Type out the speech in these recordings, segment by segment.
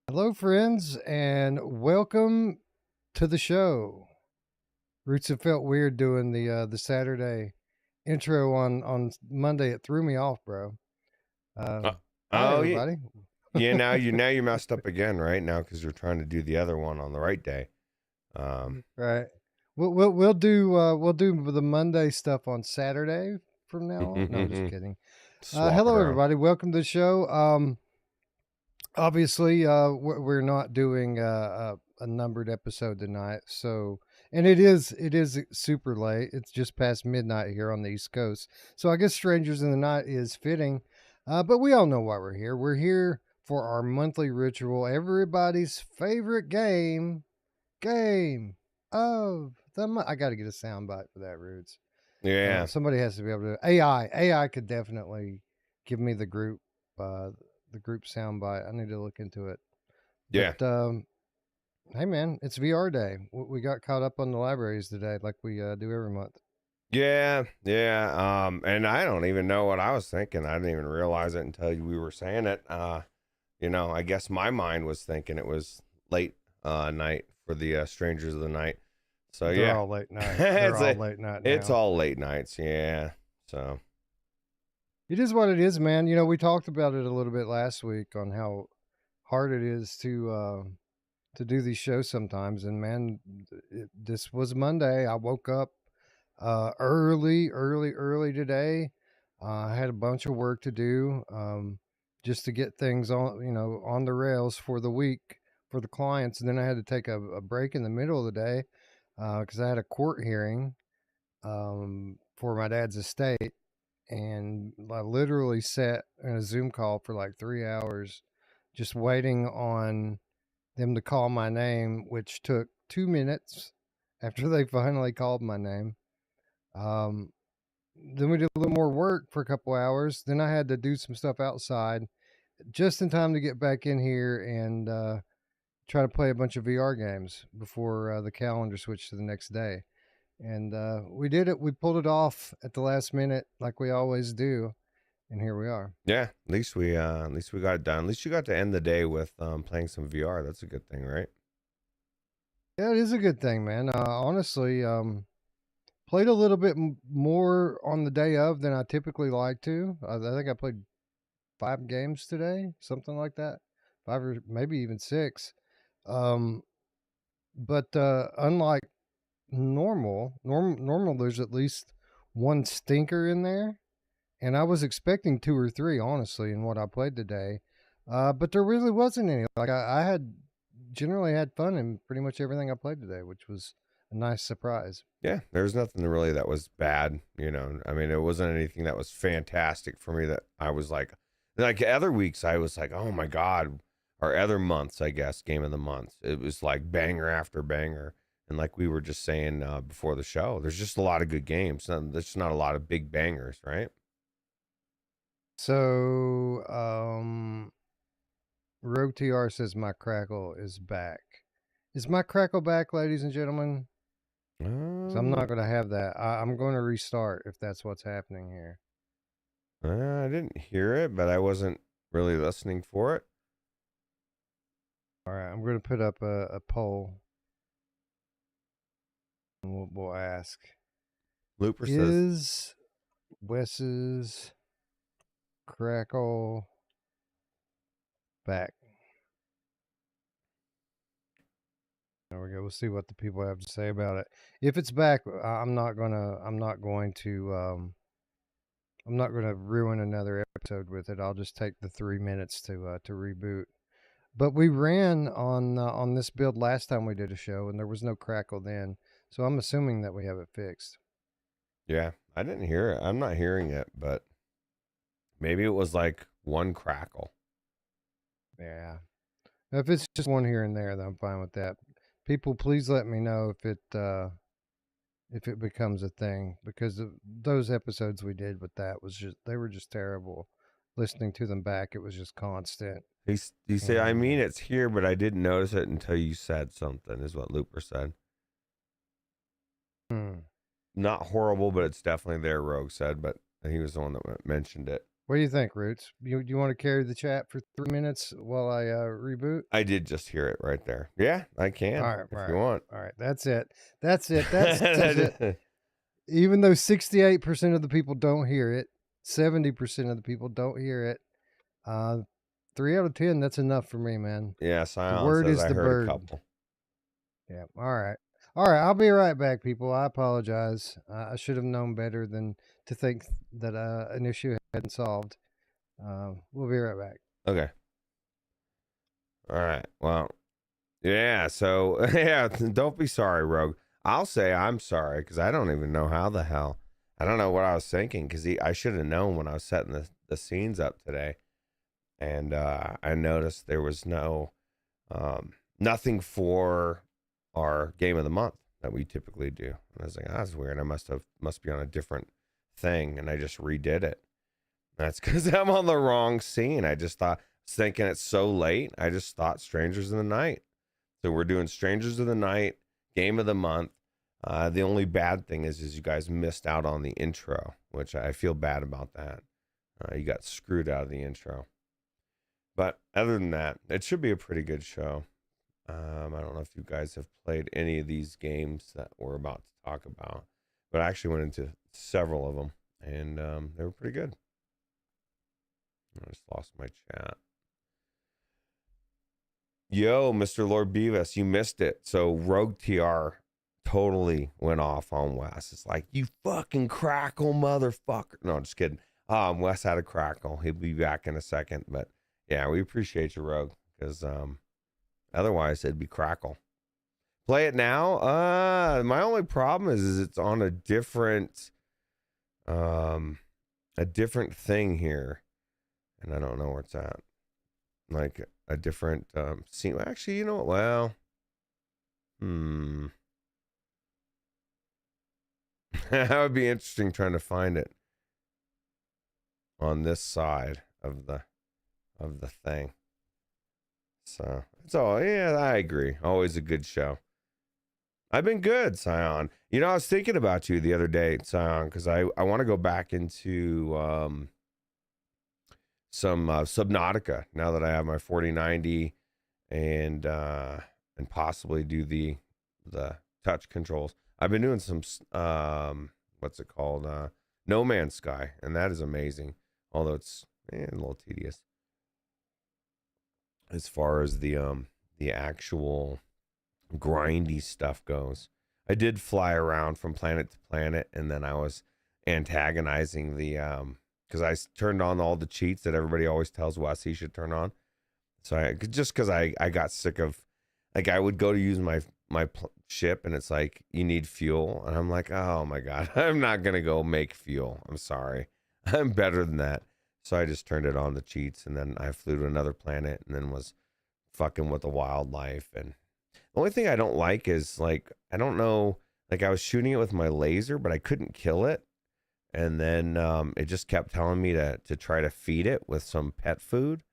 Hello, friends, and welcome to the show. Roots have felt weird doing the Saturday intro on Monday. It threw me off, bro. Uh, Hi, oh yeah, everybody. yeah. Now you messed up again, right now because you're trying to do the other one on the right day. Um, Right. We'll do the Monday stuff on Saturday from now on. No, just kidding. swap it Hello, around. everybody. Welcome to the show. Obviously, we're not doing a numbered episode tonight, so and it is super late. It's just past midnight here on the East Coast, so I guess Strangers in the Night is fitting. But we all know why we're here. We're here for our monthly ritual, everybody's favorite game of the month. I got to get a soundbite for that, Roots. Yeah, Somebody has to be able to. AI could definitely give me uh, the group soundbite. I need to look into it. yeah, But hey, man, it's VR day. We got caught up on the libraries today, like we do every month. yeah. And I don't even know what I was thinking. I didn't even realize it until we were saying it. I guess my mind was thinking it was late night for the Strangers of the Night. So They're yeah, all late night. They're it's all a, late night it's now. all late nights. Yeah. So It is what it is, man. We talked about it a little bit last week on how hard it is to do these shows sometimes. And man, this was Monday. I woke up early today. I had a bunch of work to do just to get things on the rails for the week for the clients. And then I had to take a break in the middle of the day because I had a court hearing for my dad's estate. And I literally sat in a Zoom call for like 3 hours just waiting on them to call my name, which took 2 minutes after they finally called my name. Um, then we did a little more work for a couple hours. Then I had to do some stuff outside just in time to get back in here and try to play a bunch of VR games before the calendar switched to the next day. And we did it. We pulled it off at the last minute, like we always do. And here we are. yeah, at least we got it done. At least you got to end the day with playing some VR. That's a good thing, right? Yeah, it is a good thing, man. Honestly, played a little bit more on the day of than I typically like to. I think I played 5 games today, something like that, 5 or maybe even 6. Um, but unlike normal, there's at least one stinker in there, and I was expecting 2 or 3, honestly, in what I played today. But there really wasn't any. Like I had generally had fun in pretty much everything I played today, which was a nice surprise. Yeah, there was nothing really that was bad. I mean, it wasn't anything that was fantastic for me that I was like other weeks, I was like, oh my God, or other months, I guess, game of the month. It was like banger after banger. And like we were just saying before the show, there's just a lot of good games. There's just not a lot of big bangers, right? So, Rogue TR says my crackle is back. Is my crackle back, ladies and gentlemen? Because I'm not Um, going to have that. I'm going to restart if that's what's happening here. I didn't hear it, but I wasn't really listening for it. All right, I'm going to put up a poll and we'll ask: Looper says, is Wes's crackle back? There we go. We'll see what the people have to say about it. If it's back, I'm not going to ruin another episode with it. I'll just take the 3 minutes to reboot. But we ran on this build last time we did a show, and there was no crackle then. So I'm assuming that we have it fixed. yeah, I didn't hear it. I'm not hearing it, but maybe it was like one crackle. Yeah. If it's just one here and there, then I'm fine with that. People, please let me know if it becomes a thing, because those episodes we did with that was just they were just terrible. Listening to them back, it was just constant. You say, I And mean, it's here, but I didn't notice it until you said something, is what Looper said. hmm. Not horrible, but it's definitely there, Rogue said, but he was the one that mentioned it. What do you think, Roots? You want to carry the chat for 3 minutes while I reboot? I did just hear it right there. Yeah, I can All right, if all you right, want. all right. That's it. That's it. That settles it. Even though 68% of the people don't hear it, 70% of the people don't hear it. 3 out of 10. That's enough for me, man. Yeah, The Scion word says is I the heard a bird. couple. Yeah. All right. All right. I'll be right back, people. I apologize. I should have known better than to think that an issue hadn't solved. We'll be right back. Okay. All right. Well, yeah. So, yeah, don't be sorry, Rogue. I'll say I'm sorry because I don't even know how the hell. I don't know what I was thinking because I should have known when I was setting the scenes up today. And I noticed there was nothing for our game of the month that we typically do. And I was like, oh, that's weird. I must be on a different thing. And I just redid it. That's because I'm on the wrong scene. I just thinking it's so late. I just thought Strangers in the Night. So we're doing Strangers of the Night, game of the month. The only bad thing is you guys missed out on the intro, which I feel bad about that. You got screwed out of the intro. But other than that, it should be a pretty good show. I don't know if you guys have played any of these games that we're about to talk about, but I actually went into several of them, and they were pretty good. I just lost my chat. Yo, Mr. Lord Beavis, you missed it. So Rogue TR totally went off on Wes. It's like, you fucking crackle, motherfucker. No, just kidding. Wes had a crackle. He'll be back in a second, but yeah, we appreciate you, Rogue, because otherwise it'd be crackle. Play it now. My only problem is it's on a different thing here, and I don't know where it's at. Like a different scene. Actually, you know what? Well, that would be interesting trying to find it on this side of the thing. So it's all, yeah, I agree. Always a good show. I've been good, Scion. You know, I was thinking about you the other day, Scion, because I want to go back into some Subnautica now that I have my 4090 and possibly do the touch controls. I've been doing some what's it called? No Man's Sky, and that is amazing. Although it's a little tedious as far as the actual grindy stuff goes. I did fly around from planet to planet, and then I was antagonizing the because I turned on all the cheats that everybody always tells Wes he should turn on. So just because I got sick of, like, I would go to use my ship and it's like, you need fuel, and I'm like, oh my god, I'm not gonna go make fuel. I'm sorry, I'm better than that. So I just turned it on the cheats, and then I flew to another planet, and then was fucking with the wildlife. And the only thing I don't like is, like, I don't know, like, I was shooting it with my laser, but I couldn't kill it. And then it just kept telling me to try to feed it with some pet food.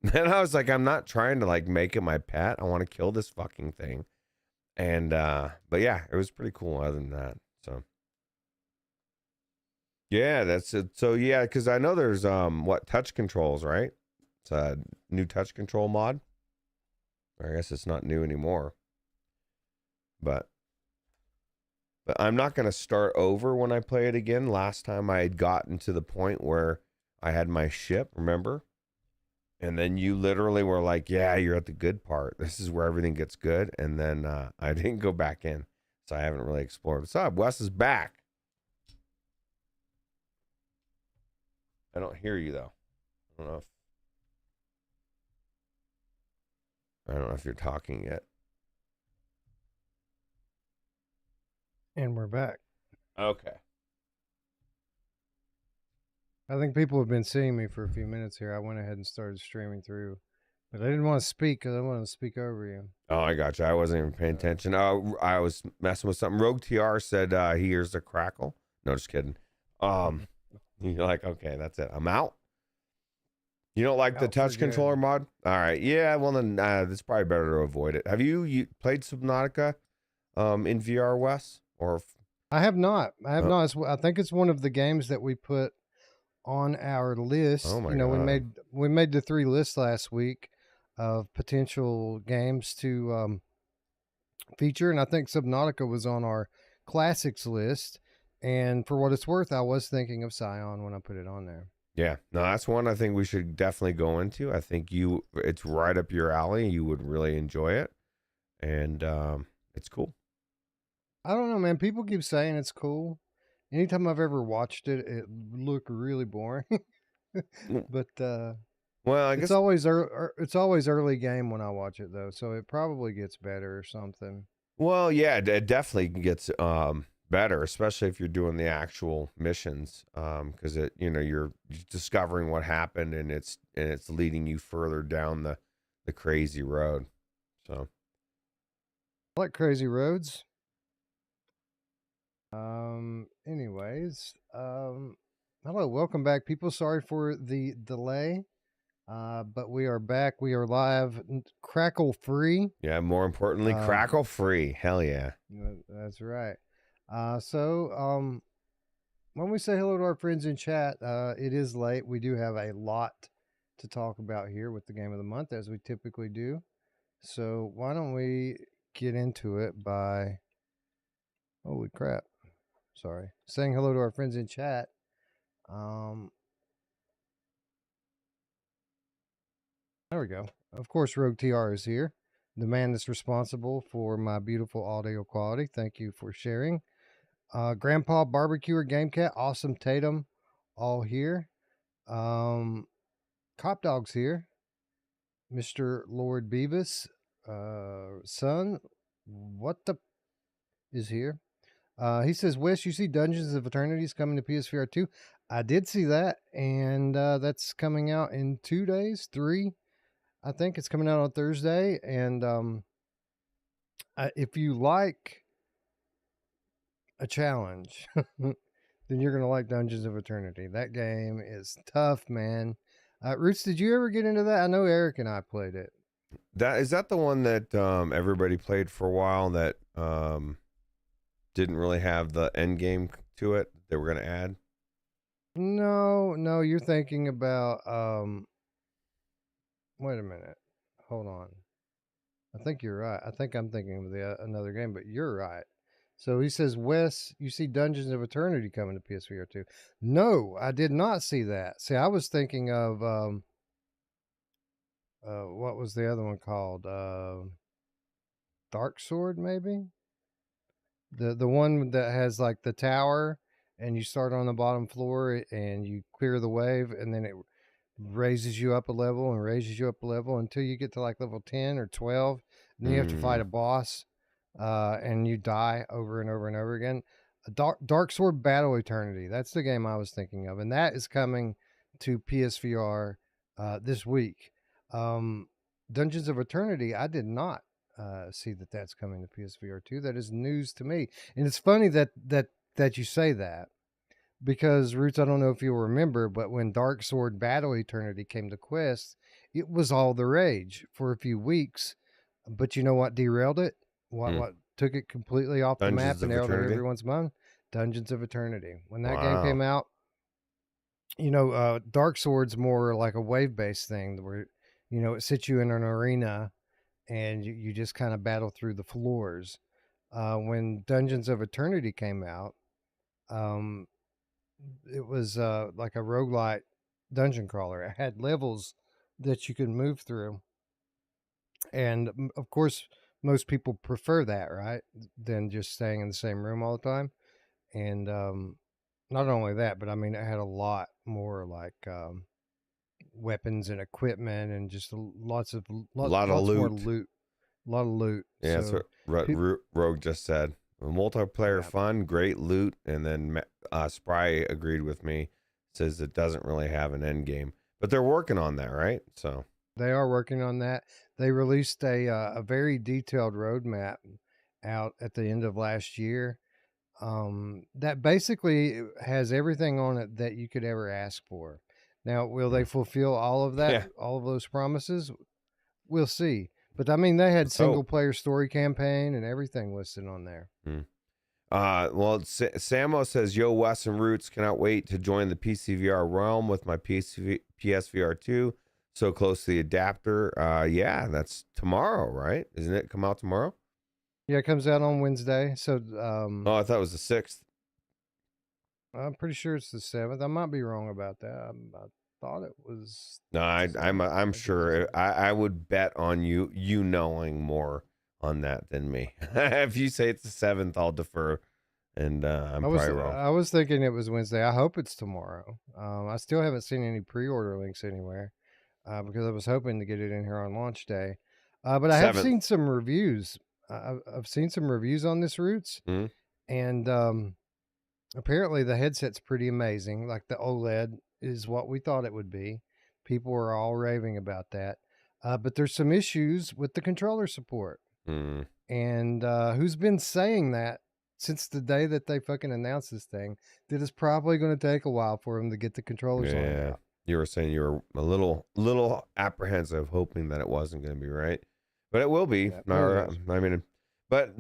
And I was like, I'm not trying to, like, make it my pet. I want to kill this fucking thing. And but yeah, it was pretty cool other than that. So yeah, that's it. So yeah, because I know there's touch controls, right? It's a new touch control mod. I guess it's not new anymore. But I'm not going to start over when I play it again. Last time I had gotten to the point where I had my ship, remember? And then you literally were like, yeah, you're at the good part. This is where everything gets good. And then I didn't go back in. So I haven't really explored. What's up? Wes is back. I don't hear you, though. I don't know if you're talking yet. And we're back. Okay. I think people have been seeing me for a few minutes here. I went ahead and started streaming through, but I didn't want to speak because I wanted to speak over you. Oh, I got you. I wasn't even paying attention. I was messing with something. Rogue TR said he hears the crackle. No, just kidding. You're like, okay, that's it. I'm out. You don't like the touch controller mod? All right. Yeah, well, then it's probably better to avoid it. Have you played Subnautica in VR, Wes? Or I have not. I have not. I think it's one of the games that we put on our list. Oh my You know, god. we made the 3 lists last week of potential games to feature, and I think Subnautica was on our classics list. And for what it's worth, I was thinking of Scion when I put it on there. Yeah, no, that's one I think we should definitely go into. I think it's right up your alley. You would really enjoy it, and it's cool. I don't know, man. People keep saying it's cool. Anytime I've ever watched it, it looked really boring. Mm, but well, I guess. it's always early game when I watch it though, so it probably gets better or something. Well, yeah, it definitely gets better, especially if you're doing the actual missions, because you're discovering what happened, and it's leading you further down the crazy road. So I like crazy roads. Anyways, hello, welcome back, people. Sorry for the delay, but we are back. We are live, crackle free. yeah, more importantly, crackle free. Hell yeah. That's right. So when we say hello to our friends in chat, it is late. We do have a lot to talk about here with the game of the month, as we typically do. So why don't we get into it by, holy crap, sorry, saying hello to our friends in chat. There we go. Of course, Rogue TR is here, the man that's responsible for my beautiful audio quality. Thank you for sharing. Grandpa Barbecuer Gamecat, Awesome Tatum, all here. Cop Dog's here. Mr. Lord Beavis, son, what the is here. He says, Wes, you see Dungeons of Eternity is coming to PSVR 2. I did see that, and that's coming out in 2 days, 3. I think it's coming out on Thursday. And if you like a challenge, then you're going to like Dungeons of Eternity. That game is tough, man. Ruuts, did you ever get into that? I know Eric and I played it. Is that the one that everybody played for a while that didn't really have the end game to it they were going to add? No, you're thinking about wait a minute. Hold on. I think you're right. I think I'm thinking of another game, but you're right. So he says, Wes, you see Dungeons of Eternity coming to PSVR 2. No, I did not see that. See, I was thinking of what was the other one called? Dark Sword, maybe? The one that has like the tower, and you start on the bottom floor and you clear the wave, and then it raises you up a level and raises you up a level until you get to like level 10 or 12. And then you have to fight a boss, and you die over and over and over again. Dark Sword Battle Eternity. That's the game I was thinking of, and that is coming to PSVR this week. Dungeons of Eternity, I did not see that that's coming to PSVR 2. That is news to me, and it's funny that you say that, because Ruuts, I don't know if you'll remember, but when Dark Sword Battle Eternity came to Quest, it was all the rage for a few weeks. But you know what derailed it? What took it completely off the map and out of everyone's mind? Dungeons of Eternity. When that game came out, Dark Sword's more like a wave-based thing where, it sits you in an arena and you just kind of battle through the floors. When Dungeons of Eternity came out, it was like a roguelite dungeon crawler. It had levels that you could move through. And of course, most people prefer that, right? Than just staying in the same room all the time. And not only that, but I mean, it had a lot more like weapons and equipment and just lots of loot. More loot. A lot of loot. Yeah, so, that's what Rogue just said. Multiplayer fun, great loot, and then Spry agreed with me. Says it doesn't really have an end game, but they're working on that, right? So they are working on that. They released a very detailed roadmap out at the end of last year. That basically has everything on it that you could ever ask for. Now, will they fulfill all of that? Yeah. All of those promises? We'll see. But I mean, they had single player story campaign and everything listed on there. Well, Samo says, "Yo, Wes and Roots, cannot wait to join the PCVR realm with my PSVR 2. So close to the adapter. Yeah, that's tomorrow, right? Isn't it come out tomorrow? Yeah, it comes out on Wednesday. So Oh, I thought it was the 6th. I'm pretty sure it's the 7th. I might be wrong about that. I thought it was No, the I'm 7th. I'm I think it's the sure 7th. I would bet on you knowing more on that than me. If you say it's the 7th, I'll defer, and I'm probably wrong. I was thinking it was Wednesday. I hope it's tomorrow. I still haven't seen any pre-order links anywhere because I was hoping to get it in here on launch day. But I have 7th. seen some reviews. I've seen some reviews on this Roots, Hmm? and apparently the headset's pretty amazing. Like the OLED is what we thought it would be. People were all raving about that. But there's some issues with the controller support. Mm, And who's been saying that since the day that they fucking announced this thing, that it's probably going to take a while for them to get the controllers lined yeah. out. You were saying you were a little apprehensive, hoping that it wasn't going to be right, but it will be. Yeah, really is. I mean, but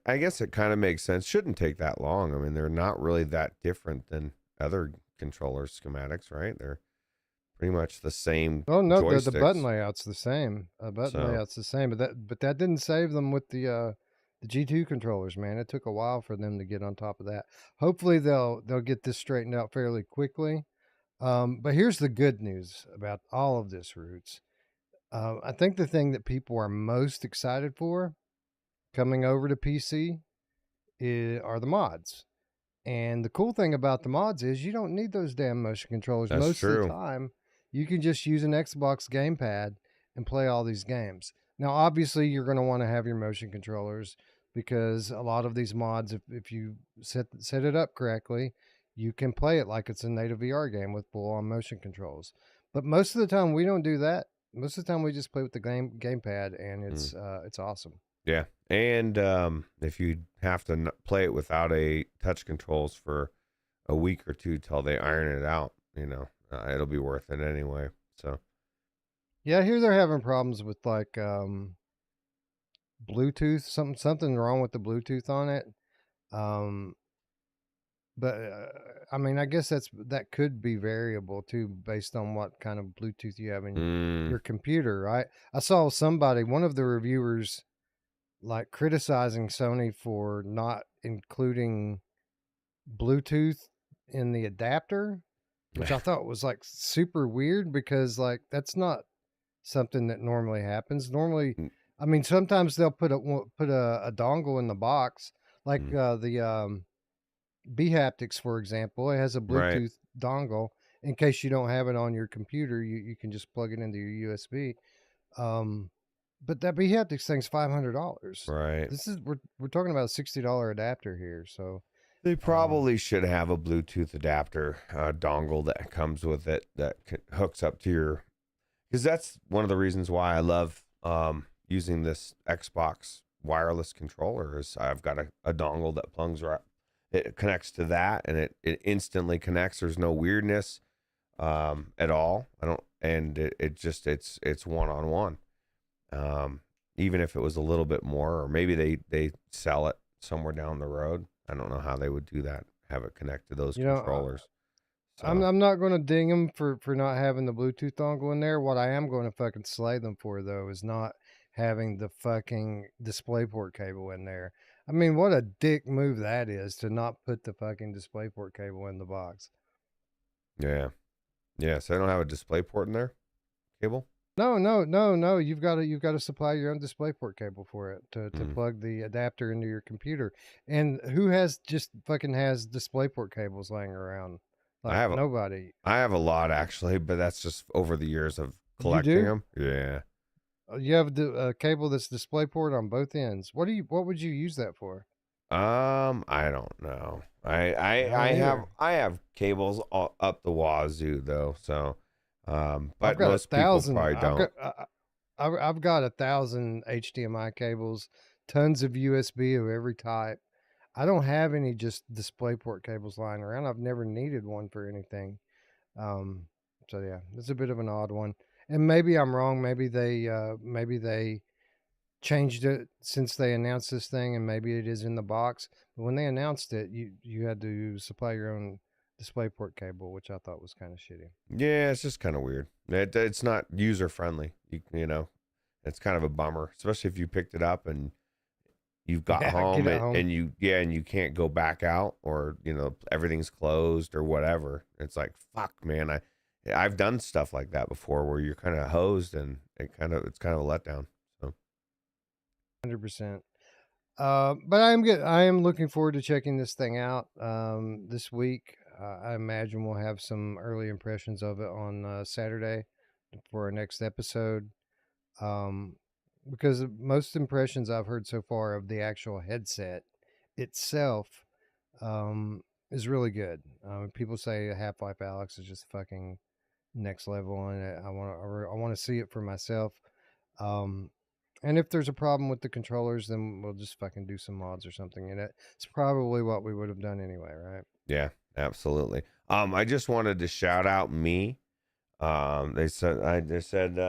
I guess it kind of makes sense. Shouldn't take that long. I mean, they're not really that different than other controller schematics, right? They're pretty much the same Oh no, the button joysticks. layout's the same. Button So layout's the same, but that didn't save them with the G2 controllers, man. It took a while for them to get on top of that. Hopefully they'll get this straightened out fairly quickly. But here's the good news about all of this, Roots. I think the thing that people are most excited for coming over to PC are the mods. And the cool thing about the mods is you don't need those damn motion controllers. that's Most of the true. time, you can just use an Xbox gamepad and play all these games. Now, obviously, you're going to want to have your motion controllers because a lot of these mods, if you set it up correctly, you can play it like it's a native VR game with full-on motion controls. But most of the time, we don't do that. Most of the time, we just play with the gamepad, and Mm. it's awesome. Yeah, and if you have to play it without a touch controls for a week or two till they iron it out, it'll be worth it anyway. So Yeah, I hear they're having problems with like Bluetooth, something wrong with the Bluetooth on it. Um, but I mean, I guess that could be variable too, based on what kind of Bluetooth you have in mm, your computer, right? I saw one of the reviewers, like criticizing Sony for not including Bluetooth in the adapter, which I thought was like super weird because like that's not something that normally happens. Normally, mm, I mean, sometimes they'll put a dongle in the box, like mm, the B haptics, for example. It has a right, Bluetooth dongle in case you don't have it on your computer. You can just plug it into your USB. Um, but that B haptics thing's $500. right. We're talking about a $60 adapter here. So They um, probably should have a Bluetooth adapter dongle that comes with it that hooks up to your. Because that's one of the reasons why I love using this Xbox wireless controller is I've got a dongle that plugs right. It connects to that and it instantly connects. There's no weirdness at all. I don't, and it just it's one on one. Even if it was a little bit more, or maybe they sell it somewhere down the road. I don't know how they would do that. Have it connect to those you know, controllers. I'm So I'm not going to ding them for not having the Bluetooth dongle in there. What I am going to fucking slay them for though is not having the fucking DisplayPort cable in there. I mean, what a dick move that is to not put the fucking DisplayPort cable in the box. yeah, yeah. So I don't have a display port in there. Cable. No, no, no, no. You've got to supply your own DisplayPort cable for it to Mm. plug the adapter into your computer. And who has just fucking has DisplayPort cables laying around? I Like have nobody. I have a lot actually, but that's just over the years of You collecting do? them. Yeah. You have the cable that's DisplayPort on both ends. What would you use that for? I don't know. I don't either. I have cables up the wazoo though. So, I've but got a most people thousand. probably don't. I've got 1,000 HDMI cables, tons of USB of every type. I don't have any just DisplayPort cables lying around. I've never needed one for anything. Um, so yeah, it's a bit of an odd one. And maybe I'm wrong. Maybe they changed it since they announced this thing, and maybe it is in the box. But when they announced it, you had to supply your own DisplayPort cable, which I thought was kind of shitty. Yeah, it's just kind of weird. It's not user friendly. You know, it's kind of a bummer, especially if you picked it up and you've got Yeah, get home it home. and you can't go back out, or you know everything's closed or whatever. It's like, fuck, man. I've done stuff like that before where you're kind of hosed and it's kind of a letdown. So 100%. But I am looking forward to checking this thing out this week. I imagine we'll have some early impressions of it on Saturday for our next episode. Um, because most impressions I've heard so far of the actual headset itself is really good. People say Half-Life Alex is just fucking next level, and I want to see it for myself. Um, and if there's a problem with the controllers, then we'll just fucking do some mods or something. And it's probably what we would have done anyway, right? yeah, absolutely. I just wanted to shout out me. They said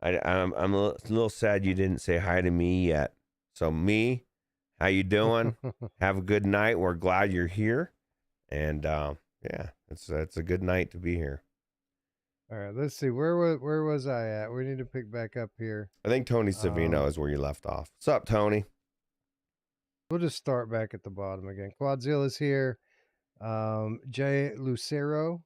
I'm a little sad you didn't say hi to me yet. So me, how you doing? Have a good night. We're glad you're here, and yeah, it's a good night to be here. All right, let's see. Where was I at? We need to pick back up here. I think Tony Savino is where you left off. What's up, Tony? We'll just start back at the bottom again. Quadzilla's here. Jay Lucero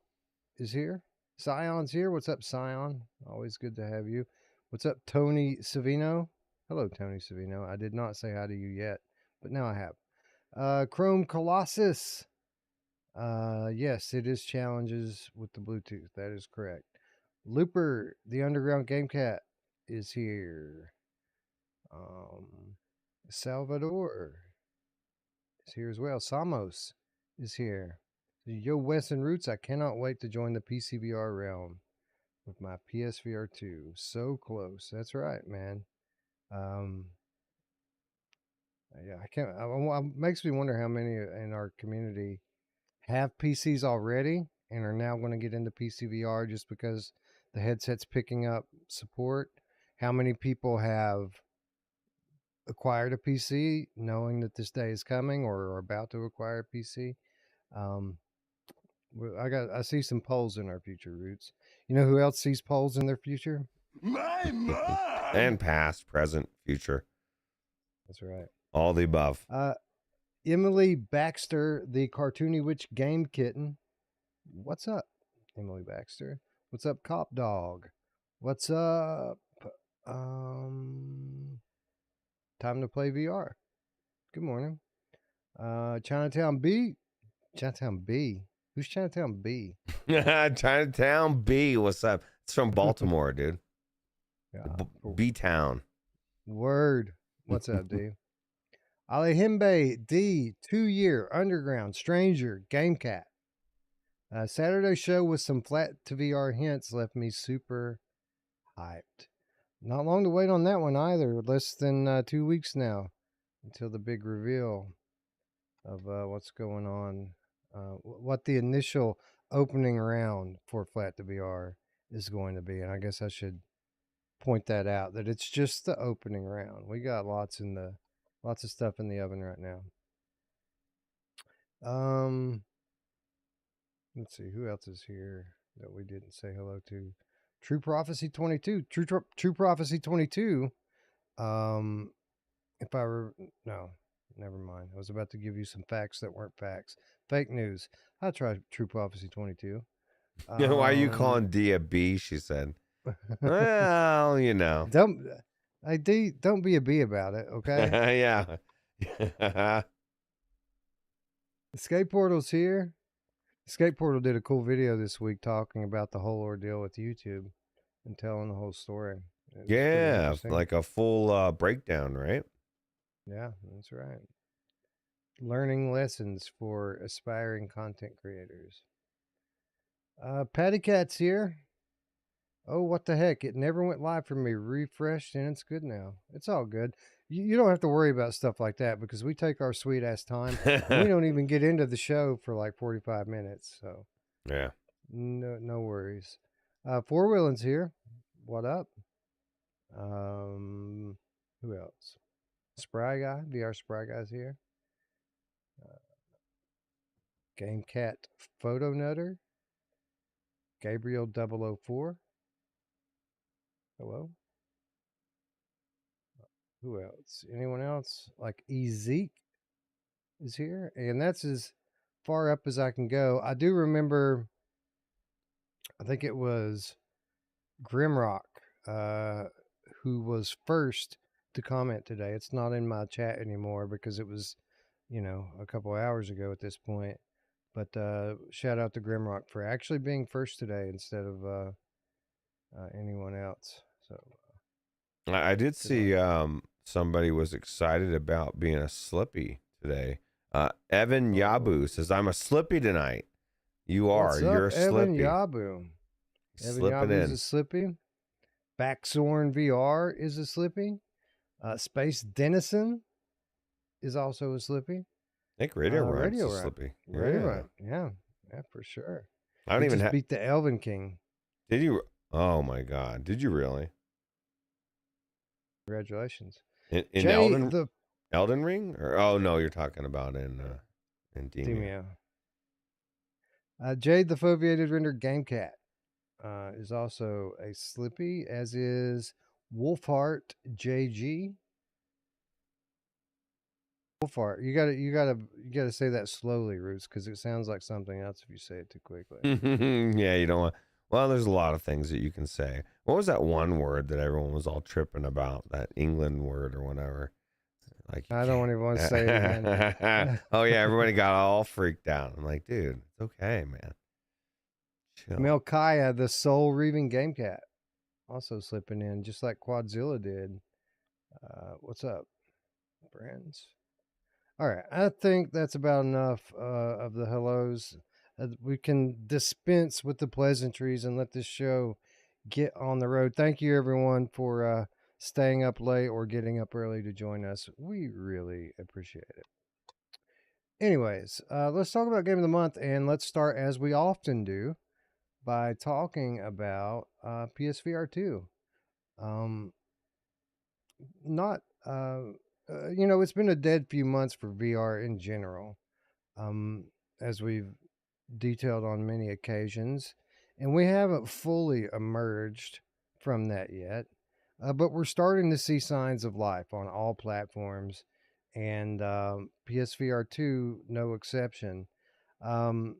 is here. Scion's here. What's up, Scion? Always good to have you. What's up, Tony Savino? Hello, Tony Savino. I did not say hi to you yet, but now I have. Chrome Colossus. Yes, it is challenges with the Bluetooth. That is correct. Looper, the Underground Game Cat, is here. Salvador is here as well. Samos is here. Yo, Wes and Ruuts, I cannot wait to join the PCVR realm with my PSVR 2. So close. That's right, man. Yeah, I can't. It makes me wonder how many in our community have PCs already and are now going to get into PCVR just because the headset's picking up support. How many people have acquired a PC knowing that this day is coming or are about to acquire a PC? I see some polls in our future, Roots. You know who else sees polls in their future? My mom! And past, present, future, That's right. all the above. Emily Baxter, the cartoony witch game kitten. What's up, Emily Baxter? What's up, Cop Dog? What's up? Time to play VR. Good morning. Chinatown B. Chinatown B. Who's Chinatown B? Chinatown B. What's up? It's from Baltimore, dude. Yeah. B Town. Word. What's up, dude? Alejimbe D. 2-year underground stranger game cat. Saturday show with some flat to VR hints left me super hyped. Not long to wait on that one either. Less than 2 weeks now until the big reveal of what's going on. What the initial opening round for flat to VR is going to be. And I guess I should point that out, that it's just the opening round. We got lots of stuff in the oven right now. Let's see who else is here that we didn't say hello to. True Prophecy 22. True Prophecy 22. No, never mind. I was about to give you some facts that weren't facts. Fake news. I tried True Prophecy 22. Why are you calling D a B? She said. Well, you know. Don't be a bee about it, okay? Yeah. Escape Portal's here. Escape Portal did a cool video this week talking about the whole ordeal with YouTube and telling the whole story. Yeah, like a full breakdown, right? Yeah, that's right. Learning lessons for aspiring content creators. Patty Cat's here. Oh, what the heck? It never went live for me. Refreshed and it's good now. It's all good. You don't have to worry about stuff like that because we take our sweet ass time. And we don't even get into the show for like 45 minutes. So, yeah. No worries. Four Wheeling's here. What up? Who else? SpryGuy, VR SpryGuy's here. GameCat Photo Nutter. Gabriel 004. Hello. Who else? Anyone else? Like Ezek is here, and that's as far up as I can go. I do remember, I think it was Grimrock, who was first to comment today. It's not in my chat anymore because it was, a couple hours ago at this point. But shout out to Grimrock for actually being first today instead of anyone else. So I did see somebody was excited about being a Slippy today. Evan Yabu says, I'm a Slippy tonight. You are. What's You're up, a Evan Slippy. Yabu? Evan Slipping Yabu is in. a Slippy. Backsorn VR is a Slippy. Space Denison is also a Slippy. I think Radio Rhyme's Radio a Rhyme. Slippy. Radio Rhyme. Yeah, for sure. I don't He even just have. beat the Elven King. Did you? Oh my God! Did you really? Congratulations. In Jay, Elden Ring? Or oh no, you're talking about in Demia. Jade the Foveated Render Gamecat is also a Slippy, as is Wolfheart JG. Wolfheart, you gotta say that slowly, Ruuts, because it sounds like something else if you say it too quickly. Yeah, you don't want. Well, there's a lot of things that you can say. What was that one word that everyone was all tripping about? That England word or whatever. Like I don't even want to say it again. Oh yeah, everybody got all freaked out. I'm like, dude, it's okay, man. Chill. Melkaya, the Soul Reaving Gamecat, also slipping in, just like Quadzilla did. What's up, friends? All right, I think that's about enough of the hellos. We can dispense with the pleasantries and let this show get on the road. Thank you, everyone, for staying up late or getting up early to join us. We really appreciate it. Anyways, let's talk about Game of the Month, and let's start, as we often do, by talking about PSVR 2. Not, it's been a dead few months for VR in general, as we've detailed on many occasions, and we haven't fully emerged from that yet. But we're starting to see signs of life on all platforms, and PSVR 2, no exception. And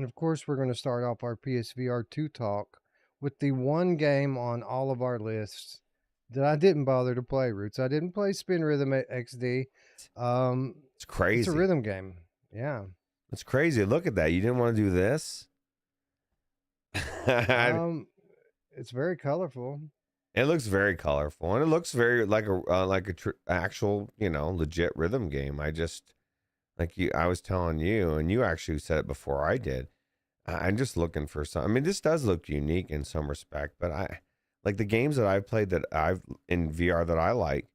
of course, we're going to start off our PSVR 2 talk with the one game on all of our lists that I didn't bother to play, Ruuts. I didn't play Spin Rhythm XD. It's crazy. It's a rhythm game. Yeah. It's crazy. Look at that. You didn't want to do this? It's very colorful. It looks very colorful, and it looks very like a actual, legit rhythm game. I was telling you, and you actually said it before I did. I'm just looking for some. I mean, this does look unique in some respect, but I like the games that I've played that I've in VR that I like,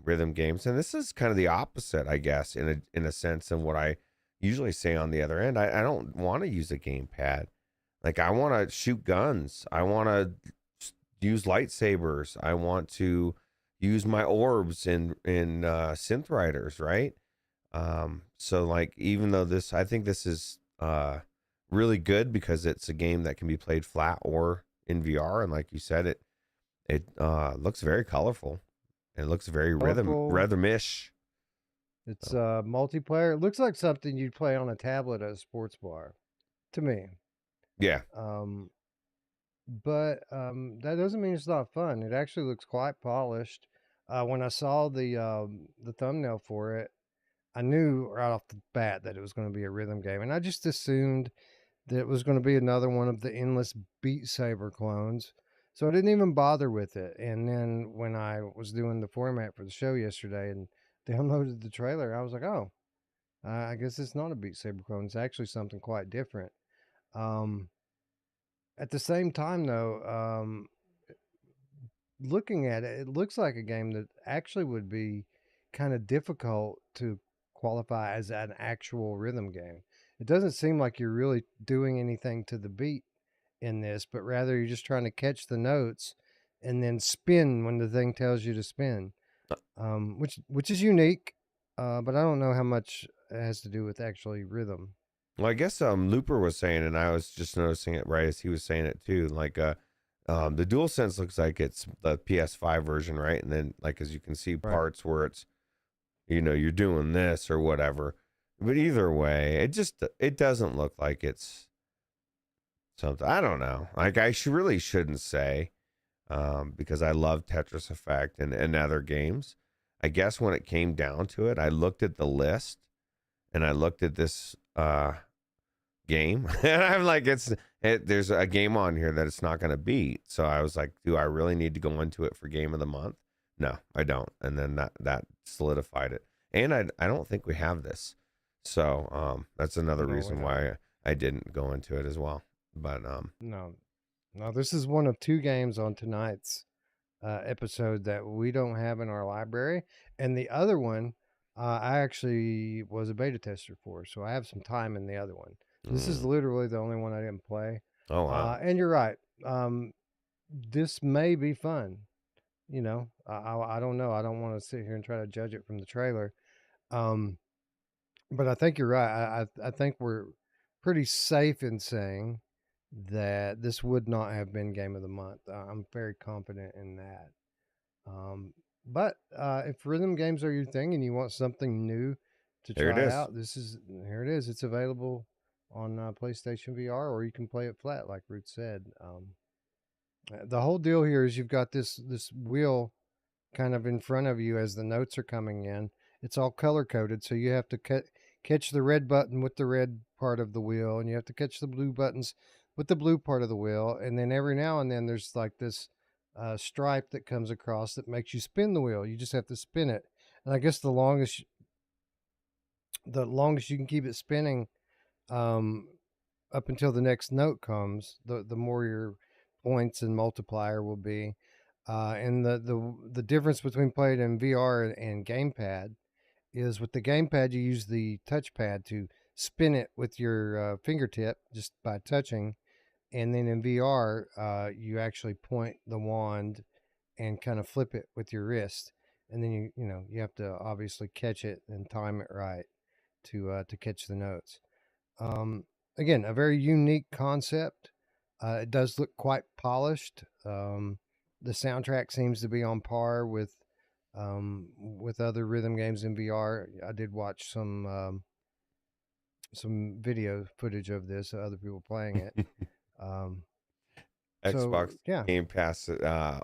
rhythm games, and this is kind of the opposite, I guess, in a sense, of what I usually say on the other end. I don't want to use a gamepad. Like, I want to shoot guns. I want to use lightsabers. I want to use my orbs in synth riders, right? So like, even though I think this is really good because it's a game that can be played flat or in VR, and like you said, it looks very colorful. It looks very rhythmish. It's multiplayer. It looks like something you'd play on a tablet at a sports bar, to me. Yeah. But that doesn't mean it's not fun. It actually looks quite polished. When I saw the thumbnail for it, I knew right off the bat that it was going to be a rhythm game, and I just assumed that it was going to be another one of the endless Beat Saber clones. So I didn't even bother with it. And then when I was doing the format for the show yesterday and downloaded the trailer, I was like, oh, I guess it's not a Beat Saber clone. It's actually something quite different. At the same time, though, looking at it, it looks like a game that actually would be kind of difficult to qualify as an actual rhythm game. It doesn't seem like you're really doing anything to the beat in this, but rather you're just trying to catch the notes and then spin when the thing tells you to spin, which is unique, but I don't know how much it has to do with actually rhythm. Well, I guess Looper was saying, and I was just noticing it right as he was saying it too. Like the DualSense looks like it's the PS5 version, right? And then like as you can see Right. parts where it's you're doing this or whatever. But either way, it doesn't look like it's something. I don't know. Like I really shouldn't say because I love Tetris Effect and other games. I guess when it came down to it, I looked at the list and I looked at this game and I'm like, there's a game on here that it's not going to beat. So I was like, do I really need to go into it for game of the month? No, I don't. And then that solidified it. And I don't think we have this. So that's another reason why I didn't go into it as well. But no, this is one of 2 games on tonight's episode that we don't have in our library, and the other one I actually was a beta tester for, so I have some time in the other one. This is literally the only one I didn't play. Oh wow! And you're right. This may be fun. I don't know. I don't want to sit here and try to judge it from the trailer. But I think you're right. I think we're pretty safe in saying that this would not have been game of the month. I'm very confident in that. But if rhythm games are your thing and you want something new to try out, here it is. It's available on PlayStation VR, or you can play it flat, like Ruuts said. The whole deal here is you've got this wheel kind of in front of you as the notes are coming in. It's all color coded, so you have to catch the red button with the red part of the wheel, and you have to catch the blue buttons with the blue part of the wheel. And then every now and then there's like this stripe that comes across that makes you spin the wheel. You just have to spin it, and I guess the longest you can keep it spinning, up until the next note comes, the more your points and multiplier will be. And the difference between playing in VR and gamepad is with the gamepad you use the touchpad to spin it with your fingertip just by touching, and then in VR you actually point the wand and kind of flip it with your wrist, and then you have to obviously catch it and time it right to catch the notes. Again, a very unique concept. It does look quite polished. The soundtrack seems to be on par with other rhythm games in VR. I did watch some video footage of this, other people playing it. Xbox Game Pass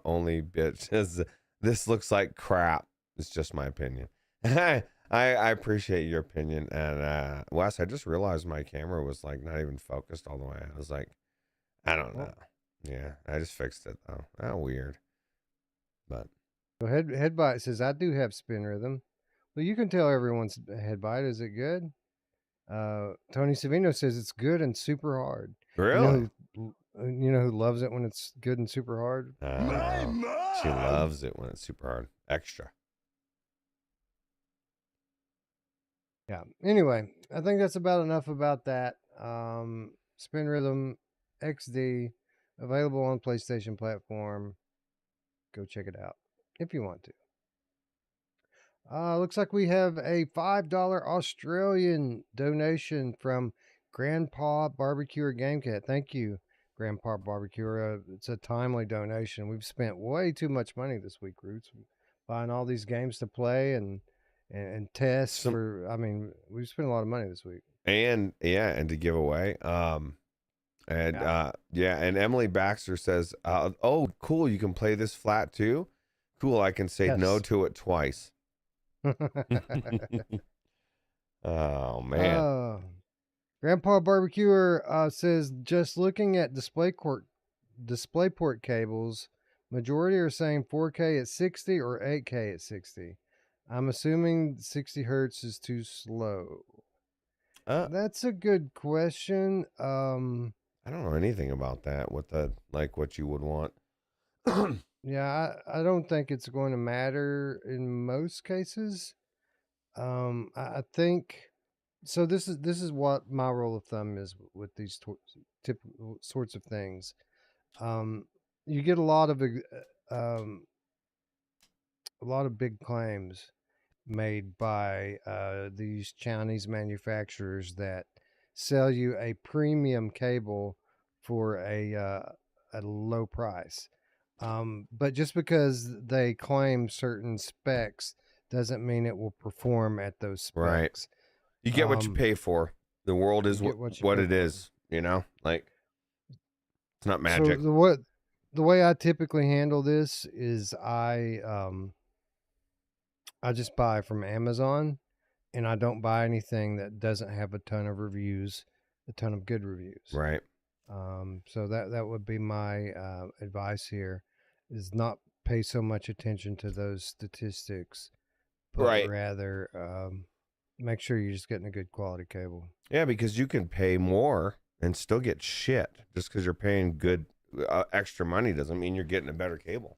only bit says this looks like crap. It's just my opinion. I appreciate your opinion. And Wes, I just realized my camera was like not even focused all the way. I was like, I don't know. Yeah, I just fixed it though. Oh, weird. But so Headbite says I do have spin rhythm. Well, you can tell everyone's Headbite. Is it good? Tony Savino says it's good and super hard. really, You know who loves it when it's good and super hard? she loves it when it's super hard. Extra. Yeah. Anyway, I think that's about enough about that. Spin Rhythm XD, available on PlayStation platform. Go check it out if you want to. Looks like we have a $5 Australian donation from Grandpa Barbecue Game Cat. Thank you, Grandpa Barbecue. It's a timely donation. We've spent way too much money this week, Ruuts, buying all these games to play and test we've spent a lot of money this week. And to give away. And Emily Baxter says, oh, cool, you can play this flat too? Cool, I can say no to it twice. Oh man. Grandpa Barbecuer says, just looking at DisplayPort cables, majority are saying 4K at 60 or 8K at 60. I'm assuming 60 hertz is too slow. That's a good question. I don't know anything about that. What you would want. Yeah, I don't think it's going to matter in most cases. I think so. This is what my rule of thumb is with these typical sorts of things. You get a lot of um, a lot of big claims made by these Chinese manufacturers that sell you a premium cable for a low price. But just because they claim certain specs doesn't mean it will perform at those Right. specs. You get what you pay for. The world You is get what you what pay it for. is, you know? Like, it's not So magic. the way I typically handle this is I just buy from Amazon, and I don't buy anything that doesn't have a ton of reviews, a ton of good reviews. Right. So that would be my advice here, is not pay so much attention to those statistics, but Right. rather make sure you're just getting a good quality cable. Yeah, because you can pay more and still get shit. Just because you're paying good extra money doesn't mean you're getting a better cable.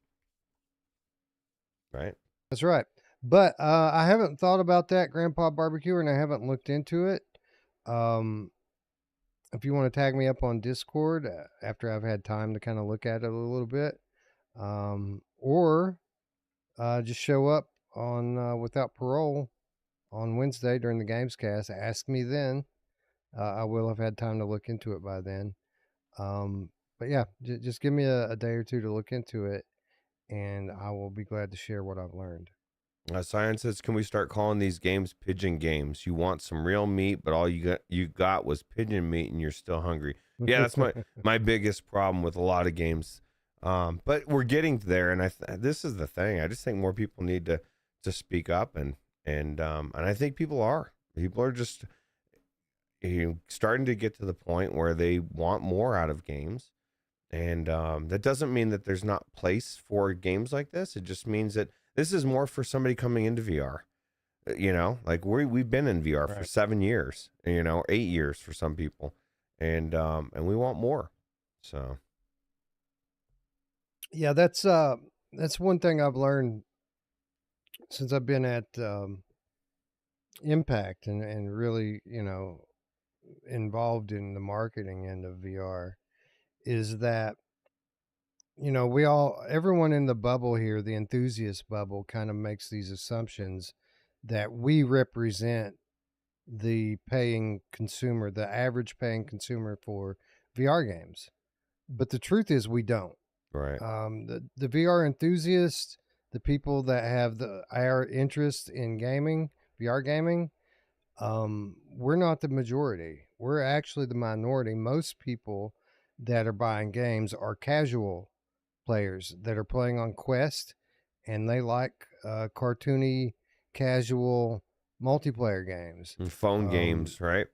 Right. That's right. But I haven't thought about that Grandpa Barbecue, and I haven't looked into it. Um, if you want to tag me up on Discord after I've had time to kind of look at it a little bit, or just show up on Without Parole on Wednesday during the Gamescast. Ask me then. I will have had time to look into it by then. But yeah, just give me a day or two to look into it, and I will be glad to share what I've learned. Science says, can we start calling these games pigeon games? You want some real meat, but all you got was pigeon meat, and you're still hungry. Yeah, that's my biggest problem with a lot of games. But we're getting there, and this is the thing. I just think more people need to speak up, and I think people are just starting to get to the point where they want more out of games, and that doesn't mean that there's not place for games like this. It just means that this is more for somebody coming into VR. Like we've been in VR for 7 years, 8 years for some people, and we want more. So yeah, that's one thing I've learned since I've been at Impact and really involved in the marketing end of VR, is that everyone in the bubble here, the enthusiast bubble, kind of makes these assumptions that we represent the paying consumer, the average paying consumer for VR games. But the truth is we don't. right, The VR enthusiasts, the people that have our interest in gaming, VR gaming, we're not the majority. We're actually the minority. Most people that are buying games are casual players that are playing on Quest, and they like cartoony, casual multiplayer games. and phone games, right,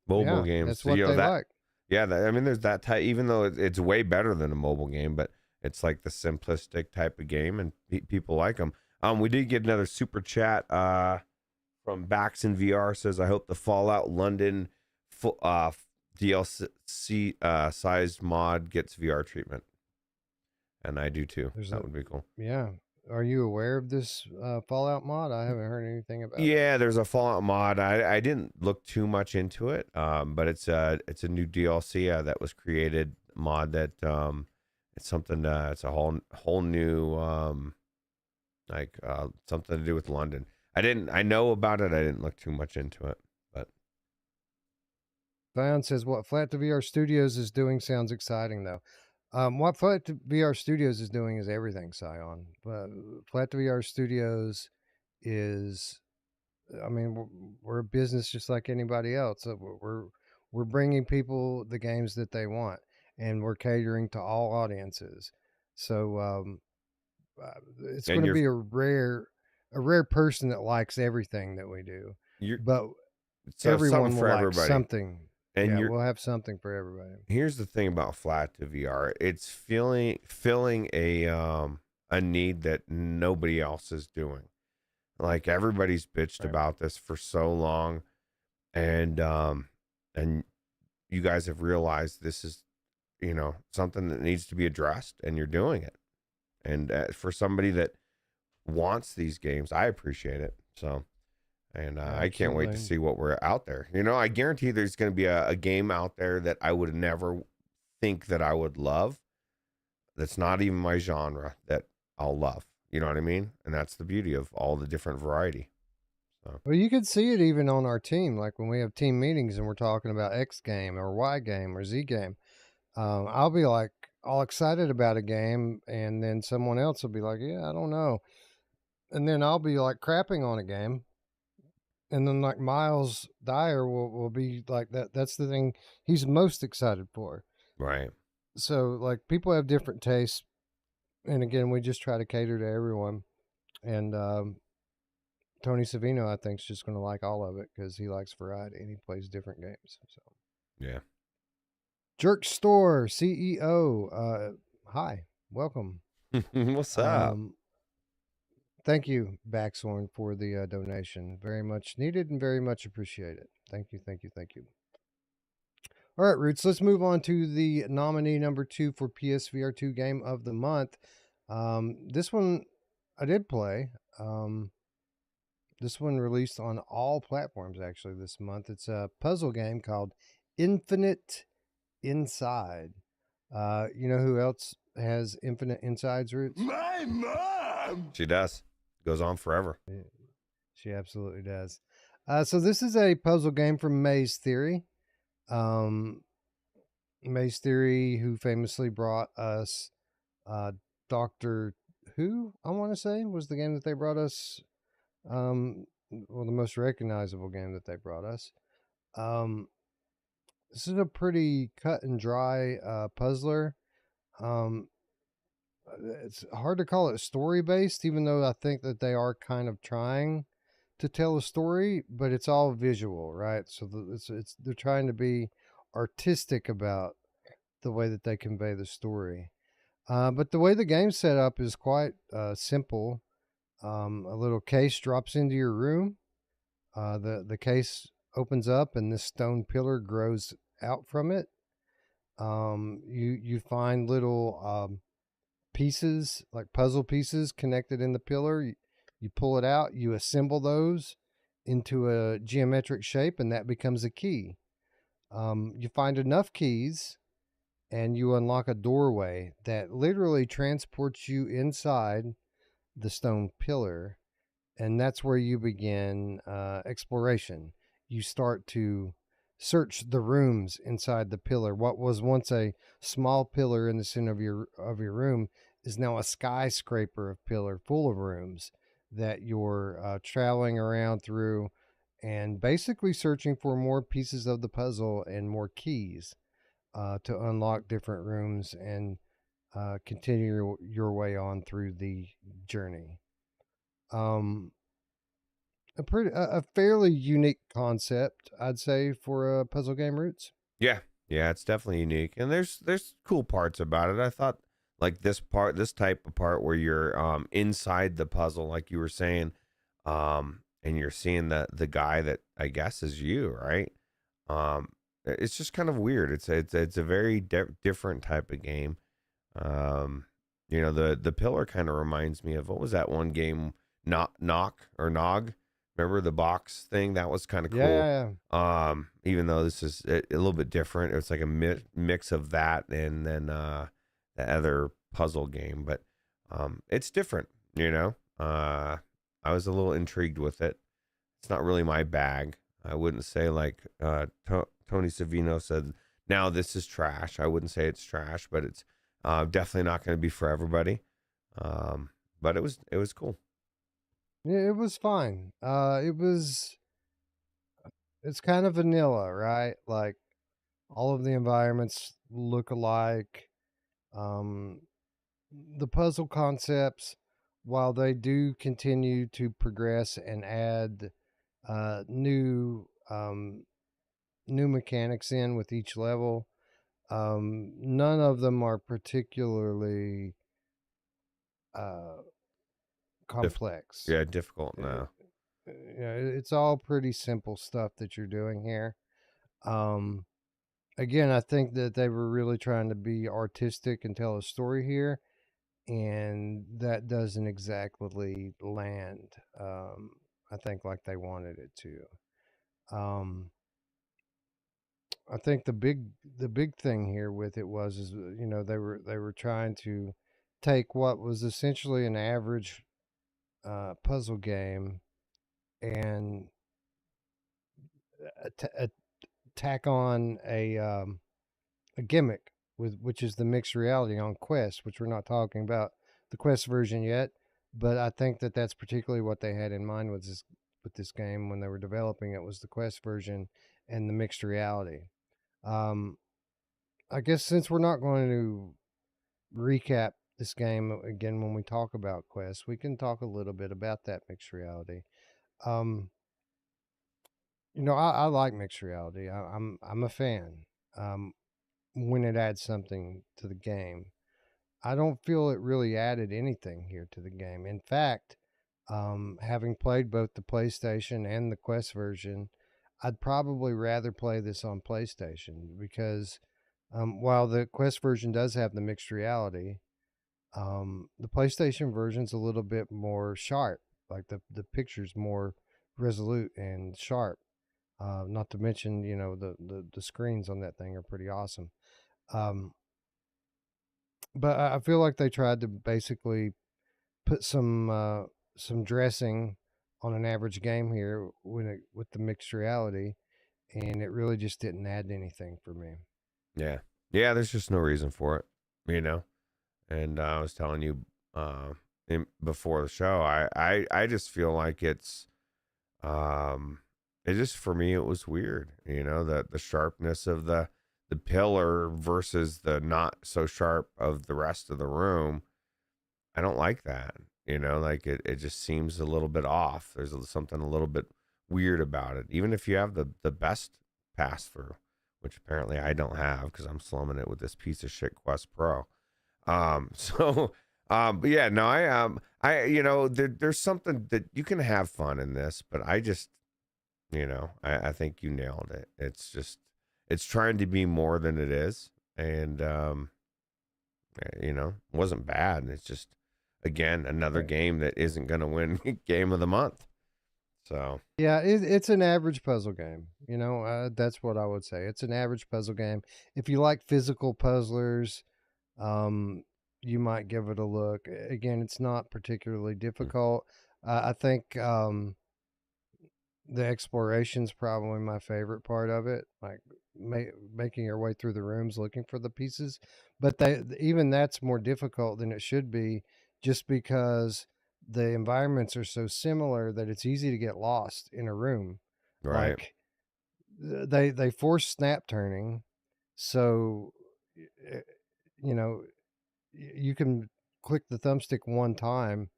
mobile Yeah, games. that's So, what they that, like. yeah. I mean, there's that type. Even though it's way better than a mobile game, but it's like the simplistic type of game, and people like them. We did get another super chat. From Brazen VR says, I hope the Fallout London DLC sized mod gets VR treatment. And I do too. That would be cool. Yeah. Are you aware of this Fallout mod? I haven't heard anything about it. Yeah, there's a Fallout mod. I didn't look too much into it, but it's a new DLC that was created, mod that it's something it's a whole new something to do with London. I know about it. I didn't look too much into it, but Zion says what Flat to VR Studios is doing sounds exciting though. What Flat to VR Studios is doing is everything, Sion. Flat to VR Studios is, I mean, we're a business just like anybody else. We're bringing people the games that they want, and we're catering to all audiences. So it's going to be a rare person that likes everything that we do, but everyone will like something. And we'll have something for everybody. Here's the thing about Flat to VR: it's filling a need that nobody else is doing. Like everybody's bitched about this for so long, and you guys have realized this is something that needs to be addressed, and you're doing it. And for somebody that wants these games, I appreciate it. So, and I can't wait to see what we're out there. I guarantee there's going to be a game out there that I would never think that I would love, that's not even my genre that I'll love. You know what I mean? And that's the beauty of all the different variety. So Well, you could see it even on our team, like when we have team meetings and we're talking about X game or Y game or Z game. I'll be like all excited about a game, and then someone else will be like, "Yeah, I don't know," and then I'll be like crapping on a game, and then like Miles Dyer will be like that. That's the thing he's most excited for. right. So like people have different tastes, and again, we just try to cater to everyone. And Tony Savino, I think, is just going to like all of it because he likes variety and he plays different games. So, Yeah. Jerk Store CEO, hi, welcome. What's up? Um, thank you, Baxhorn, for the donation. Very much needed and very much appreciated. Thank you, thank you, thank you. All right, Roots, let's move on to the nominee number 2 for PSVR 2 Game of the Month. This one I did play. This one released on all platforms actually this month. It's a puzzle game called Infinite Inside. You know who else has Infinite Insides, Roots? My mom! She does. Goes on forever. Yeah, she absolutely does. So this is a puzzle game from Maze Theory. Um, Maze Theory, who famously brought us Doctor Who, I want to say, was the game that they brought us. Well, the most recognizable game that they brought us. Um, this is a pretty cut and dry puzzler. Um, it's hard to call it story based, even though I think that they are kind of trying to tell a story, but it's all visual, right? So it's they're trying to be artistic about the way that they convey the story. But the way the game's set up is quite simple. A little case drops into your room. The case opens up, and this stone pillar grows out from it. You find little pieces, like puzzle pieces, connected in the pillar. You pull it out, you assemble those into a geometric shape, and that becomes a key. You find enough keys, and you unlock a doorway that literally transports you inside the stone pillar, and that's where you begin exploration. You start to search the rooms inside the pillar. What was once a small pillar in the center of your room is now a skyscraper of pillar full of rooms that you're traveling around through and basically searching for more pieces of the puzzle and more keys to unlock different rooms and continue your way on through the journey. Um, a fairly unique concept, I'd say, for a puzzle game, Roots. Yeah. Yeah, it's definitely unique. And there's cool parts about it. I thought like this type of part where you're inside the puzzle, like you were saying, and you're seeing the guy that I guess is you, right? It's just kind of weird. It's a very different type of game. Um, the pillar kind of reminds me of what was that one game, knock or nog? Remember the box thing? That was kind of Yeah, cool. yeah, yeah. Even though this is a little bit different, it's like a mix of that and then the other puzzle game, but it's different. I was a little intrigued with it. It's not really my bag. I wouldn't say like Tony Savino said. Now this is trash. I wouldn't say it's trash, but it's definitely not going to be for everybody. But it was cool. Yeah, it was fine. It's kind of vanilla, right? Like all of the environments look alike. Um, the puzzle concepts, while they do continue to progress and add new mechanics in with each level, none of them are particularly uh, complex. Yeah, difficult Uh, now. Yeah, it's all pretty simple stuff that you're doing here. Um, Again, I think that they were really trying to be artistic and tell a story here, and that doesn't exactly land. I think like they wanted it to. Um, I think the big thing here with it is they were trying to take what was essentially an average puzzle game and tack on a gimmick with which is the mixed reality on Quest, which we're not talking about the Quest version yet, but I think that that's particularly what they had in mind with this game when they were developing it was the Quest version and the mixed reality. Um, I guess since we're not going to recap this game again when we talk about Quest, we can talk a little bit about that mixed reality. Um, I like mixed reality. I'm a fan. Um, when it adds something to the game, I don't feel it really added anything here to the game. In fact, having played both the PlayStation and the Quest version, I'd probably rather play this on PlayStation because while the Quest version does have the mixed reality, the PlayStation version's a little bit more sharp. Like the picture's more resolute and sharp. Not to mention, the screens on that thing are pretty awesome. Um, but I feel like they tried to basically put some dressing on an average game here with the mixed reality, and it really just didn't add anything for me. Yeah. Yeah, there's just no reason for it, you know. And I was telling you uh before the show, I just feel like um it just for me it was weird, the sharpness of the pillar versus the not so sharp of the rest of the room. I don't like that. Like it just seems a little bit off. There's something a little bit weird about it. Even if you have the best pass through, which apparently I don't have because I'm slumming it with this piece of shit Quest Pro. So but yeah, no, there's something that you can have fun in this, but I just I think you nailed it. It's trying to be more than it is. And it wasn't bad. It's just again another Right. game that isn't gonna win game of the month. So Yeah, it's an average puzzle game. That's what I would say. It's an average puzzle game. If you like physical puzzlers, um, you might give it a look. Again, it's not particularly difficult. I think the exploration's probably my favorite part of it, like making your way through the rooms looking for the pieces. But even that's more difficult than it should be, just because the environments are so similar that it's easy to get lost in a room. right, Like they force snap turning, so uh, you know you can click the thumbstick one time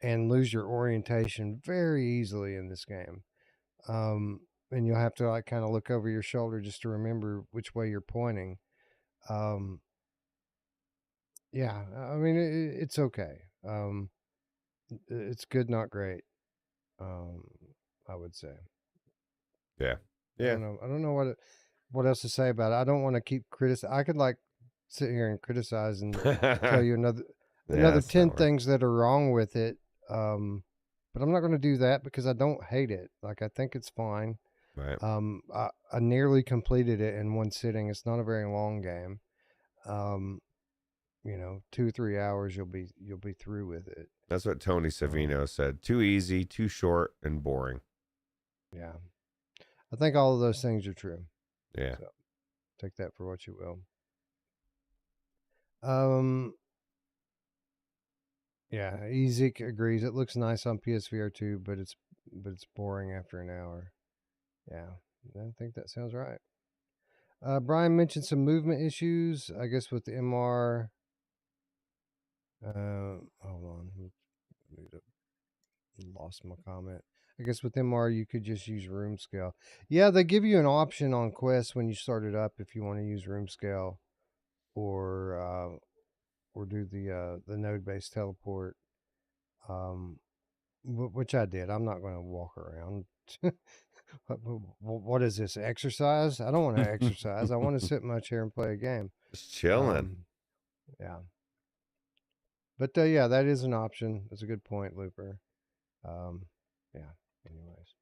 and lose your orientation very easily in this game. And you'll have to like kind of look over your shoulder just to remember which way you're pointing. Um, yeah, I mean it's okay. It's good, not great. Um, I would say. yeah, I yeah. don't know. I don't know what else to say about it. I don't want to keep criticizing. I could like sit here and criticize and tell you Yeah, another it's not 10 worth. things that are wrong with it. But I'm not going to do that because I don't hate it. Like I think it's fine. Right. I nearly completed it in one sitting. It's not a very long game. Um, 2 or 3 hours you'll be through with it. That's what Tony Um, Savino said. Too easy, too short, and boring. yeah, I think all of those things are true. Yeah. So take that for what you will. Um, yeah, Ezek agrees. It looks nice on PSVR too, but it's boring after an hour. Yeah, I think that sounds right. Brian mentioned some movement issues. I guess with the MR. Hold on, lost my comment. I guess with MR you could just use room scale. Yeah, they give you an option on Quest when you start it up if you want to use room scale or do the node based teleport. Um, which I did. I'm not going to walk around. What is this exercise? I don't want to exercise. I want to sit in my chair and play a game. Just chilling. Yeah, but yeah, that is an option. That's a good point, Looper. Um, yeah. Anyways,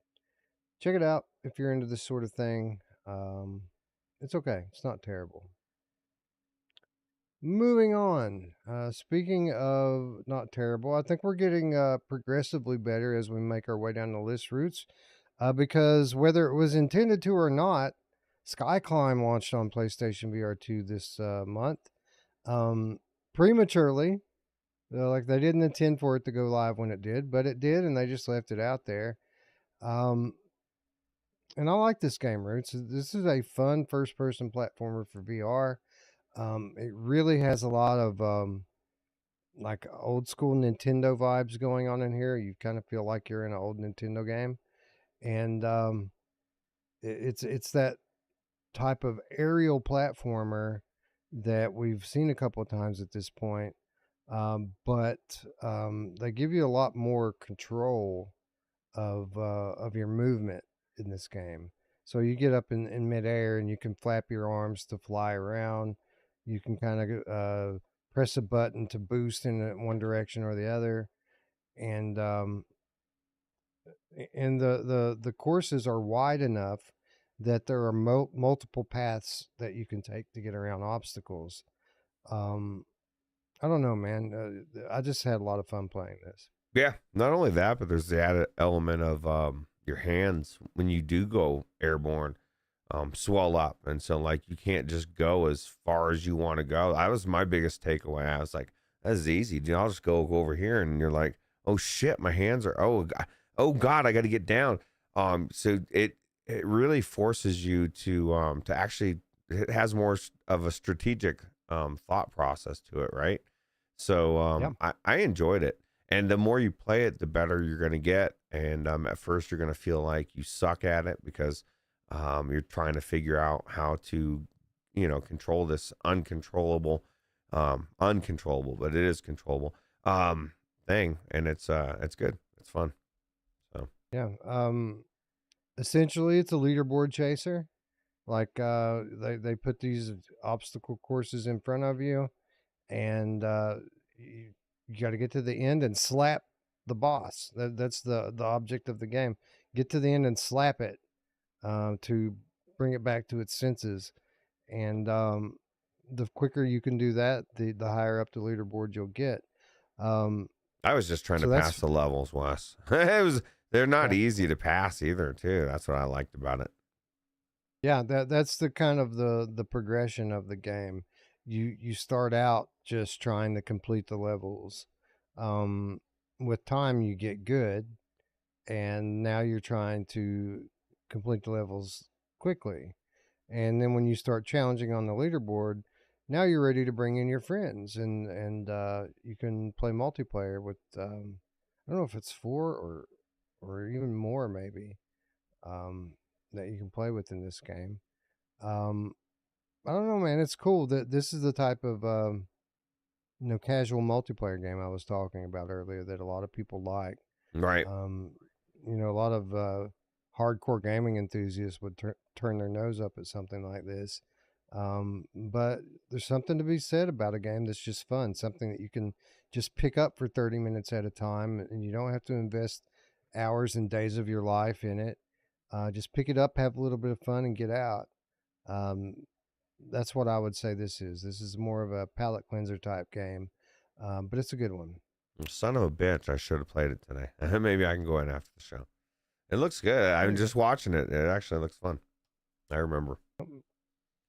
check it out if you're into this sort of thing. Um, it's okay. It's not terrible. Moving on. Speaking of not terrible, I think we're getting progressively better as we make our way down the list, Ruuts. Because whether it was intended to or not, Skyclimb launched on PlayStation VR 2 this month. Prematurely. Like they didn't intend for it to go live when it did, but it did, and they just left it out there. And I like this game, Ruuts. This is a fun first-person platformer for VR. It really has a lot of like old school Nintendo vibes going on in here. You kind of feel like you're in an old Nintendo game, and it's that type of aerial platformer that we've seen a couple of times at this point. But they give you a lot more control of your movement in this game. So you get up in midair and you can flap your arms to fly around. You can kind of press a button to boost in one direction or the other, and the courses are wide enough that there are multiple paths that you can take to get around obstacles. I don't know, man. I just had a lot of fun playing this. Yeah, not only that, but there's the added element of your hands when you do go airborne swell up, and so like you can't just go as far as you want to go. That was my biggest takeaway. I was like, "That's easy, dude. I'll just go over here," and you're like, "Oh shit, my hands are oh god, I got to get down." So it really forces you to actually it has more of a strategic thought process to it, right? So Yeah. I enjoyed it. And the more you play it, the better you're going to get. And at first, you're going to feel like you suck at it because you're trying to figure out how to, control this uncontrollable, but it is controllable thing, and it's good. It's fun. So Yeah. Essentially, it's a leaderboard chaser. Like they put these obstacle courses in front of you, and you got to get to the end and slap the boss. That's the object of the game. Get to the end and slap it to bring it back to its senses. And the quicker you can do that, the higher up the leaderboard you'll get. Um, I was just trying to so that's pass the levels, Wes. They're not yeah, easy to pass either, too. That's what I liked about it. yeah. That's the kind of the progression of the game. You start out just trying to complete the levels. Um, with time, you get good, and now you're trying to complete the levels quickly. And then when you start challenging on the leaderboard, now you're ready to bring in your friends, and you can play multiplayer with I don't know if it's four or even more maybe um, that you can play with in this game. Um, I don't know, man. It's cool that this is the type of casual multiplayer game I was talking about earlier that a lot of people like. Right. Um, a lot of hardcore gaming enthusiasts would turn their nose up at something like this. But there's something to be said about a game that's just fun, something that you can just pick up for 30 minutes at a time, and you don't have to invest hours and days of your life in it. Just pick it up, have a little bit of fun, and get out. Um, that's what I would say this is. This is more of a palate cleanser type game, but it's a good one. Son of a bitch, I should have played it today. Maybe I can go in after the show. It looks good. I'm just watching it. It actually looks fun. I remember.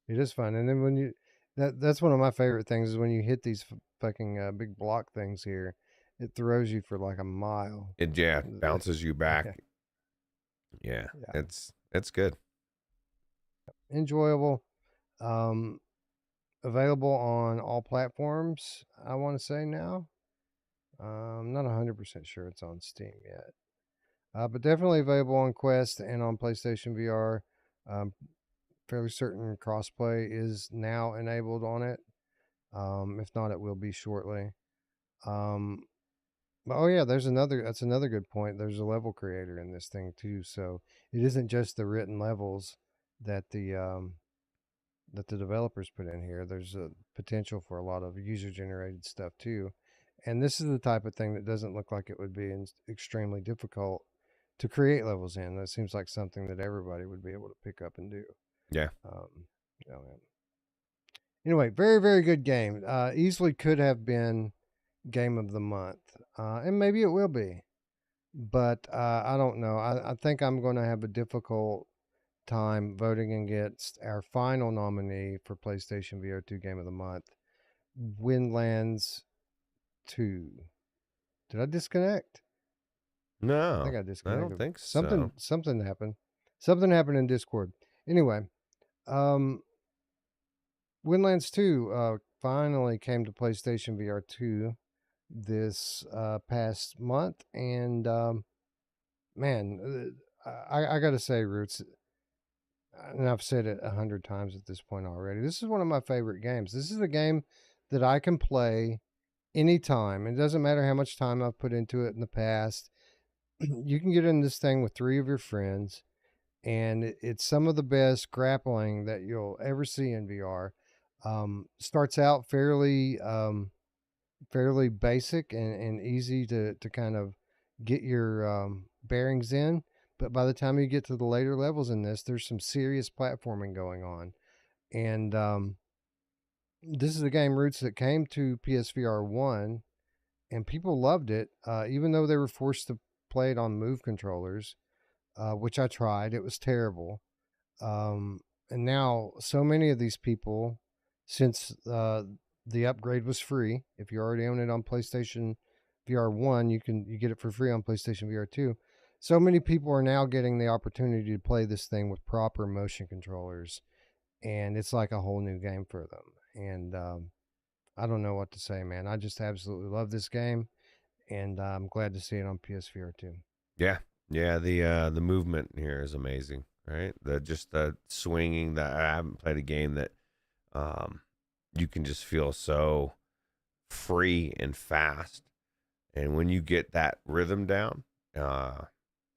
It is fun, and then when you that's one of my favorite things is when you hit these fucking big block things here, it throws you for like a mile. It bounces you back. Yeah, Yeah. it's good. Enjoyable. Um, Available on all platforms. I want to say now. I'm not 100% sure it's on Steam yet, but definitely available on Quest and on PlayStation VR. Um, Fairly certain crossplay is now enabled on it. If not, it will be shortly. Um, oh yeah, that's another good point. There's a level creator in this thing too, so it isn't just the written levels that the developers put in here. There's a potential for a lot of user generated stuff too. And this is the type of thing that doesn't look like it would be extremely difficult to create levels in. That seems like something that everybody would be able to pick up and do. Yeah. Um, Oh, yeah. Anyway, very, very good game. Easily could have been game of the month, and maybe it will be. But I don't know. I think I'm going to have a difficult time voting against our final nominee for PlayStation VR 2 Game of the Month, Windlands 2. Did I disconnect? I think No, I I don't disconnected. think so. Something happened. Something happened in Discord. Anyway, um, Windlands 2 finally came to PlayStation VR 2 this past month, and man, I got to say, Roots, and I've said it 100 times at this point already. This is one of my favorite games. This is a game that I can play anytime. It doesn't matter how much time I've put into it in the past. You can get in this thing with 3 of your friends, and it's some of the best grappling that you'll ever see in VR. Starts out fairly basic and easy to kind of get your bearings in. But by the time you get to the later levels in this, there's some serious platforming going on. And this is a game, Roots, that came to PSVR 1, and people loved it, even though they were forced to play it on Move controllers, which I tried. It was terrible. And now, so many of these people, since the upgrade was free, if you already own it on PlayStation VR 1, you get it for free on PlayStation VR 2. So many people are now getting the opportunity to play this thing with proper motion controllers, and it's like a whole new game for them. And I don't know what to say, man. I just absolutely love this game, and I'm glad to see it on PSVR 2. Yeah, yeah. The movement here is amazing, right? The swinging. That I haven't played a game that you can just feel so free and fast, and when you get that rhythm down,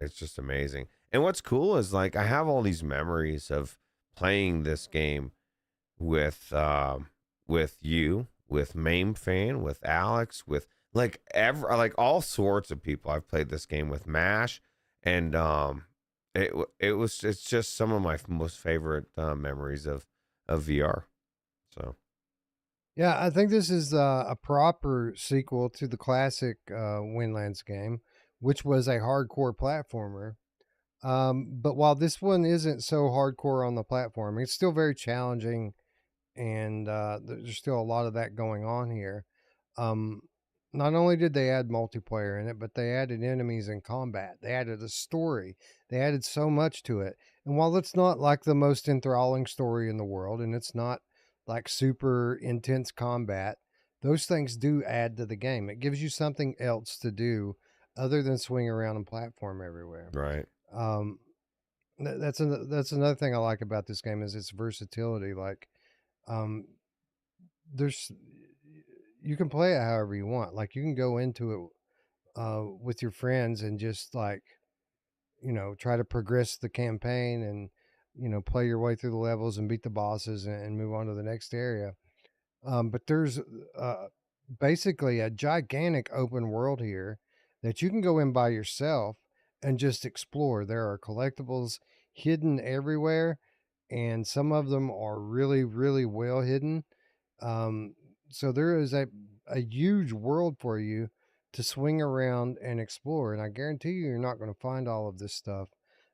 it's just amazing. And what's cool is like I have all these memories of playing this game with you, with Mame Fan, with Alex, with like all sorts of people. I've played this game with Mash, and it's just some of my most favorite memories of VR. So Yeah, I think this is a proper sequel to the classic Windlands game, which was a hardcore platformer. But while this one isn't so hardcore on the platform, it's still very challenging, and there's still a lot of that going on here. Um, Not only did they add multiplayer in it, but they added enemies in combat. They added a story. They added so much to it. And while it's not like the most enthralling story in the world, and it's not like super intense combat, those things do add to the game. It gives you something else to do other than swing around and platform everywhere. right, Um, that's another thing I like about this game is its versatility. Like, um, there's you can play it however you want. Like you can go into it with your friends and just like try to progress the campaign and play your way through the levels and beat the bosses and move on to the next area. But there's basically a gigantic open world here that you can go in by yourself and just explore. There are collectibles hidden everywhere, and some of them are really, really well hidden. Um, so there is a huge world for you to swing around and explore. And I guarantee you're not going to find all of this stuff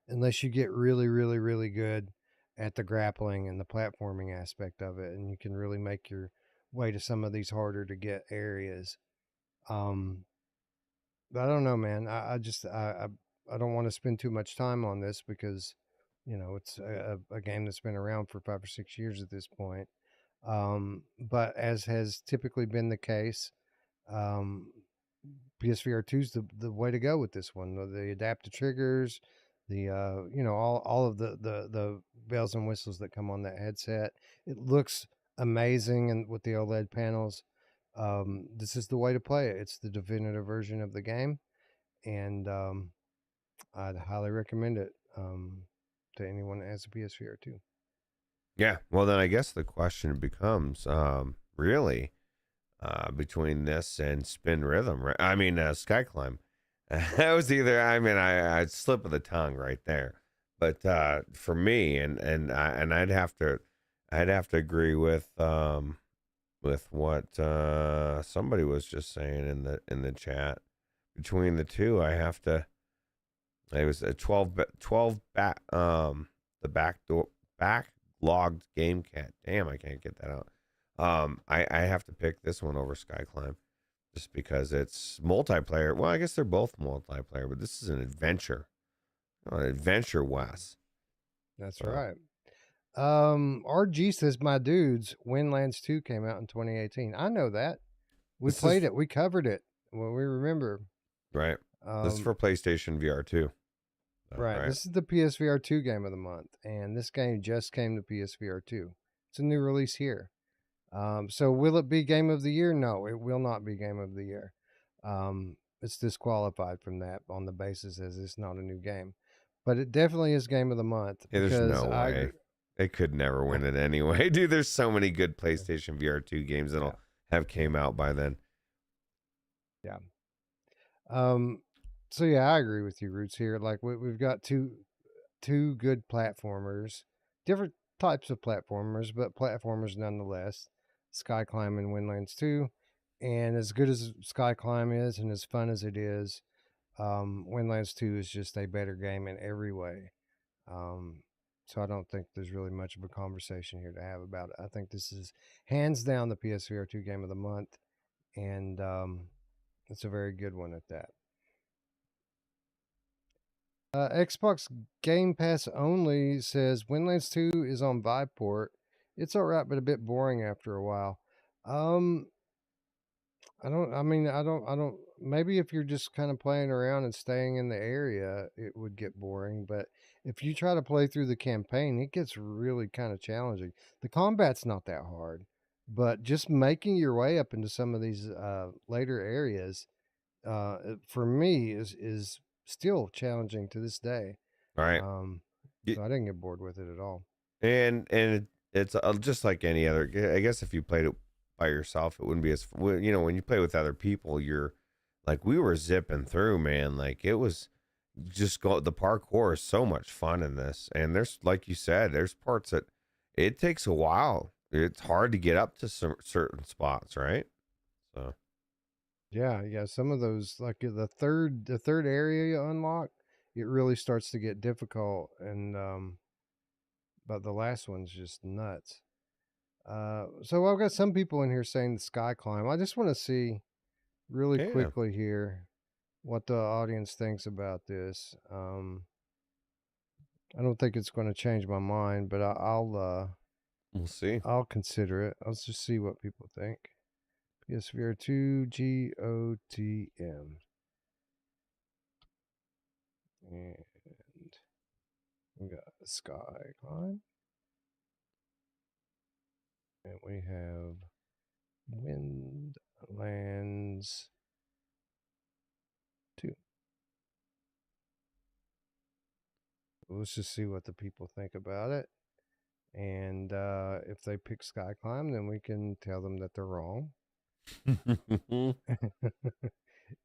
unless you get really, really, really good at the grappling and the platforming aspect of it. And you can really make your way to some of these harder to get areas. Um, but I don't know, man. I don't want to spend too much time on this because, it's a game that's been around for 5 or 6 years at this point. But as has typically been the case, um, PSVR 2 is the way to go with this one. The adaptive triggers, the all of the bells and whistles that come on that headset. It looks amazing, and with the OLED panels, this is the way to play it. It's the definitive version of the game, and I'd highly recommend it to anyone that has a PSVR 2. yeah. Well, then I guess the question becomes, really, between this and Spin Rhythm, right? I mean, Sky Climb. That was either. I mean, I'd slip of the tongue right there. But for me, and I'd have to. I'd have to agree with what somebody was just saying in the chat. Between the two, I have to. It was a 12 back the backlogged game cat. Damn, I can't get that out. I have to pick this one over Skyclimb just because it's multiplayer. Well, I guess they're both multiplayer, but this is an adventure. An adventure, Wes. That's So, right. RG says, my dudes, Windlands 2 came out in 2018. I know that. We This played is- it. We covered it. Well, we remember. Right. This is for PlayStation VR too. Right. This is the PSVR 2 game of the month, and this game just came to PSVR 2. It's a new release here. So will it be game of the year? No, it will not be game of the year. It's disqualified from that on the basis as it's not a new game. But it definitely is game of the month. Yeah, there's because no way. It could never win it anyway. Dude, there's so many good PlayStation VR 2 games that'll have came out by then. Yeah. So yeah, I agree with you, Roots, here. Like we've got two good platformers, different types of platformers, but platformers nonetheless. Skyclimb and Windlands 2. And as good as Skyclimb is and as fun as it is, Windlands 2 is just a better game in every way. So I don't think there's really much of a conversation here to have about it. I think this is hands down the PSVR 2 game of the month, and it's a very good one at that. Xbox Game Pass only says Windlands 2 is on Viveport. It's all right, but a bit boring after a while. I don't. Maybe if you're just kind of playing around and staying in the area, it would get boring. But if you try to play through the campaign, it gets really kind of challenging. The combat's not that hard, but just making your way up into some of these later areas, for me, is still challenging to this day. All right. So I didn't get bored with it at all. And it's just like any other. I guess if you played it by yourself, it wouldn't be as, when you play with other people, you're like, we were zipping through, man. Like it was just the parkour is so much fun in this. And there's, like you said, there's parts that it takes a while. It's hard to get up to some certain spots, right? So yeah, some of those, like the third area you unlock, it really starts to get difficult, and but the last one's just nuts. So I've got some people in here saying the sky climb. I just want to see really quickly here what the audience thinks about this. I don't think it's going to change my mind, but I'll we'll see. I'll consider it. Let's just see what people think. PSVR 2 GOTM. And we got Sky Climb. And we have Windlands 2. Let's just see what the people think about it. And if they pick Sky Climb, then we can tell them that they're wrong. And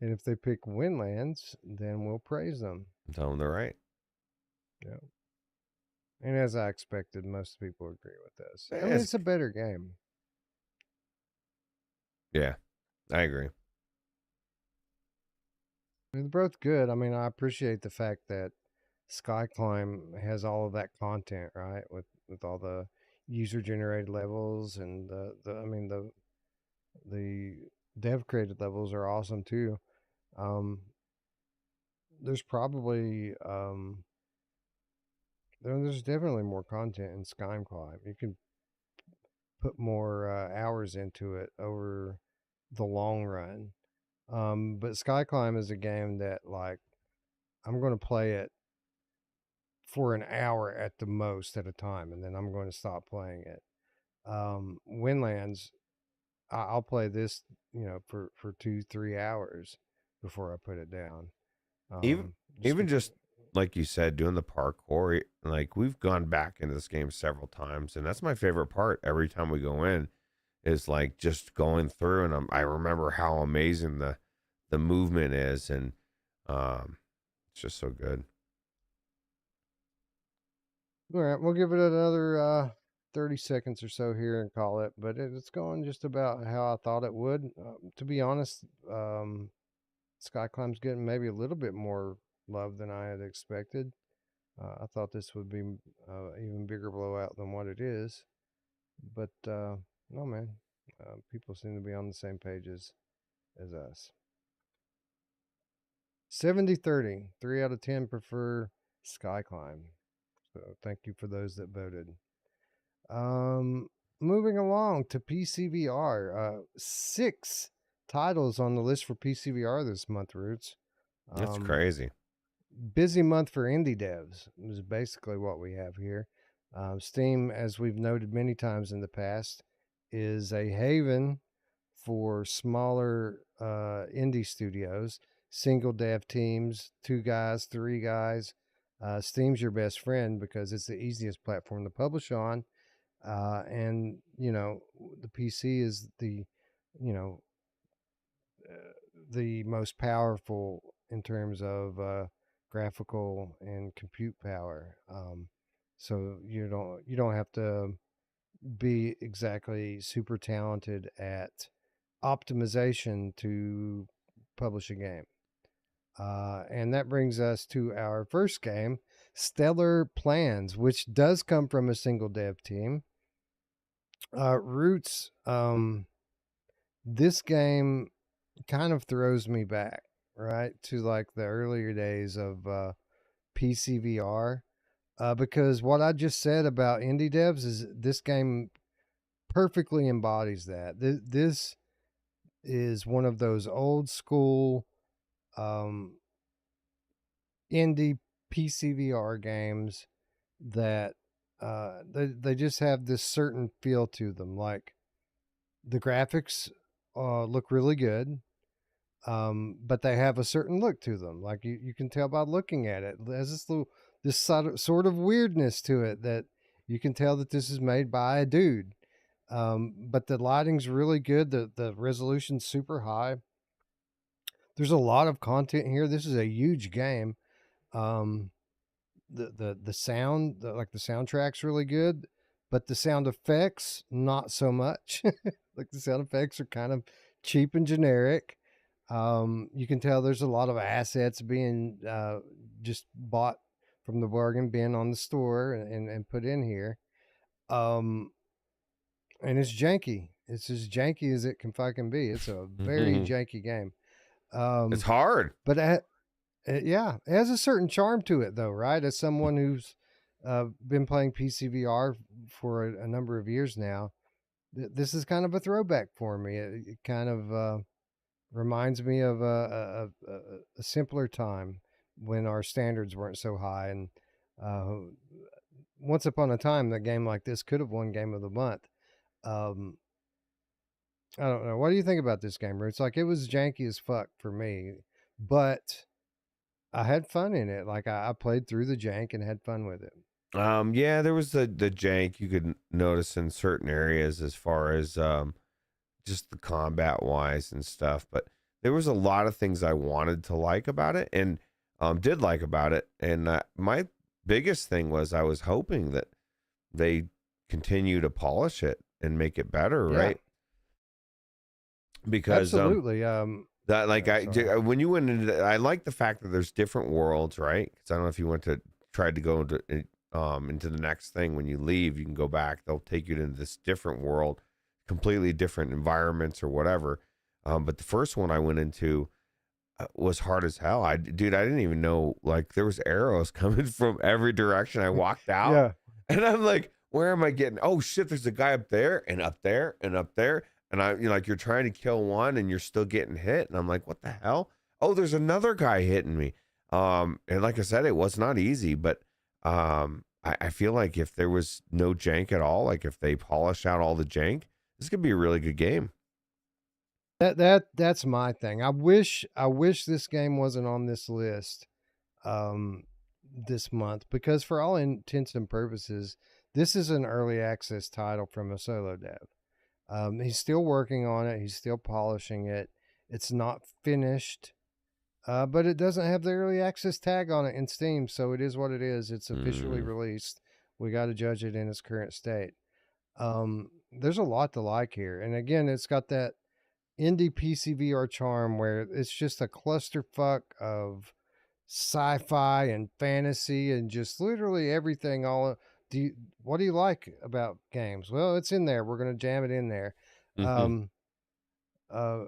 if they pick Windlands, then we'll praise them. Tell them they're right. Yeah. And as I expected, most people agree with this. I mean, it's a better game. Yeah, I agree. They're both good. I mean, I appreciate the fact that Sky Climb has all of that content, right? With all the user generated levels and the dev created levels are awesome too. There's probably there's definitely more content in Sky Climb. You can put more hours into it over the long run. But Sky Climb is a game that, like, I'm going to play it for an hour at the most at a time, and then I'm going to stop playing it. Windlands, I'll play this, for 2-3 hours before I put it down. Even just like you said, doing the parkour, like we've gone back into this game several times, and that's my favorite part. Every time we go in, is like just going through, and I remember how amazing the movement is, and it's just so good. All right, we'll give it another 30 seconds or so here and call it, but it's going just about how I thought it would. To be honest, Skyclimb's getting maybe a little bit more love than I had expected. I thought this would be even bigger blowout than what it is, but no, man. People seem to be on the same page as us. 70-30. 3 out of 10 prefer Skyclimb. So thank you for those that voted. Moving along to PCVR. 6 titles on the list for PCVR this month, Ruuts. That's crazy. Busy month for indie devs is basically what we have here. Steam, as we've noted many times in the past, is a haven for smaller indie studios, single dev teams, 2 guys, 3 guys. Steam's your best friend because it's the easiest platform to publish on. And, you know, the PC is the most powerful in terms of graphical and compute power. So you don't have to be exactly super talented at optimization to publish a game. And that brings us to our first game, StellarPlans, which does come from a single dev team. Ruuts, this game kind of throws me back, right, to like the earlier days of PCVR. Because what I just said about indie devs is this game perfectly embodies that. This is one of those old school indie PCVR games that they just have this certain feel to them. Like the graphics look really good, but they have a certain look to them. Like you can tell by looking at it. It has this sort of weirdness to it that you can tell that this is made by a dude. But the lighting's really good. The resolution's super high. There's a lot of content here. This is a huge game. The sound, like the soundtrack's really good, but the sound effects not so much. Like the sound effects are kind of cheap and generic. You can tell there's a lot of assets being just bought from the bargain bin on the store and put in here. And it's janky. It's as janky as it can fucking be. It's a very janky game. It's hard, but yeah, it has a certain charm to it, though, right? As someone who's been playing PCVR for a number of years now, this is kind of a throwback for me. It kind of reminds me of a simpler time when our standards weren't so high. And once upon a time, a game like this could have won Game of the Month. I don't know. What do you think about this game, Ruuts? Like, it was janky as fuck for me, but I had fun in it. Like, I played through the jank and had fun with it. Yeah, there was the jank you could notice in certain areas as far as just the combat wise and stuff, but there was a lot of things I wanted to like about it and did like about it. And my biggest thing was I was hoping that they continue to polish it and make it better, right? Because absolutely. that like when you went into I like the fact that there's different worlds, right? Because I don't know if you tried to go into the next thing. When you leave, you can go back. They'll take you into this different world, completely different environments or whatever. But the first one I went into was hard as hell. I didn't even know, like, there was arrows coming from every direction. I walked out, and I'm like, where am I getting? Oh shit! There's a guy up there and up there and up there. And like, you're trying to kill one and you're still getting hit. And I'm like, what the hell? Oh, there's another guy hitting me. And like I said, it was not easy, but I feel like if there was no jank at all, like if they polish out all the jank, this could be a really good game. That's my thing. I wish this game wasn't on this list this month, because for all intents and purposes, this is an early access title from a solo dev. He's still working on it. He's still polishing it. It's not finished, but it doesn't have the early access tag on it in Steam, so it is what it is. It's officially released. We got to judge it in its current state. There's a lot to like here, and again, it's got that indie PCVR charm where it's just a clusterfuck of sci-fi and fantasy and just literally everything. What do you like about games? Well, it's in there. We're gonna jam it in there. Mm-hmm. Um, uh,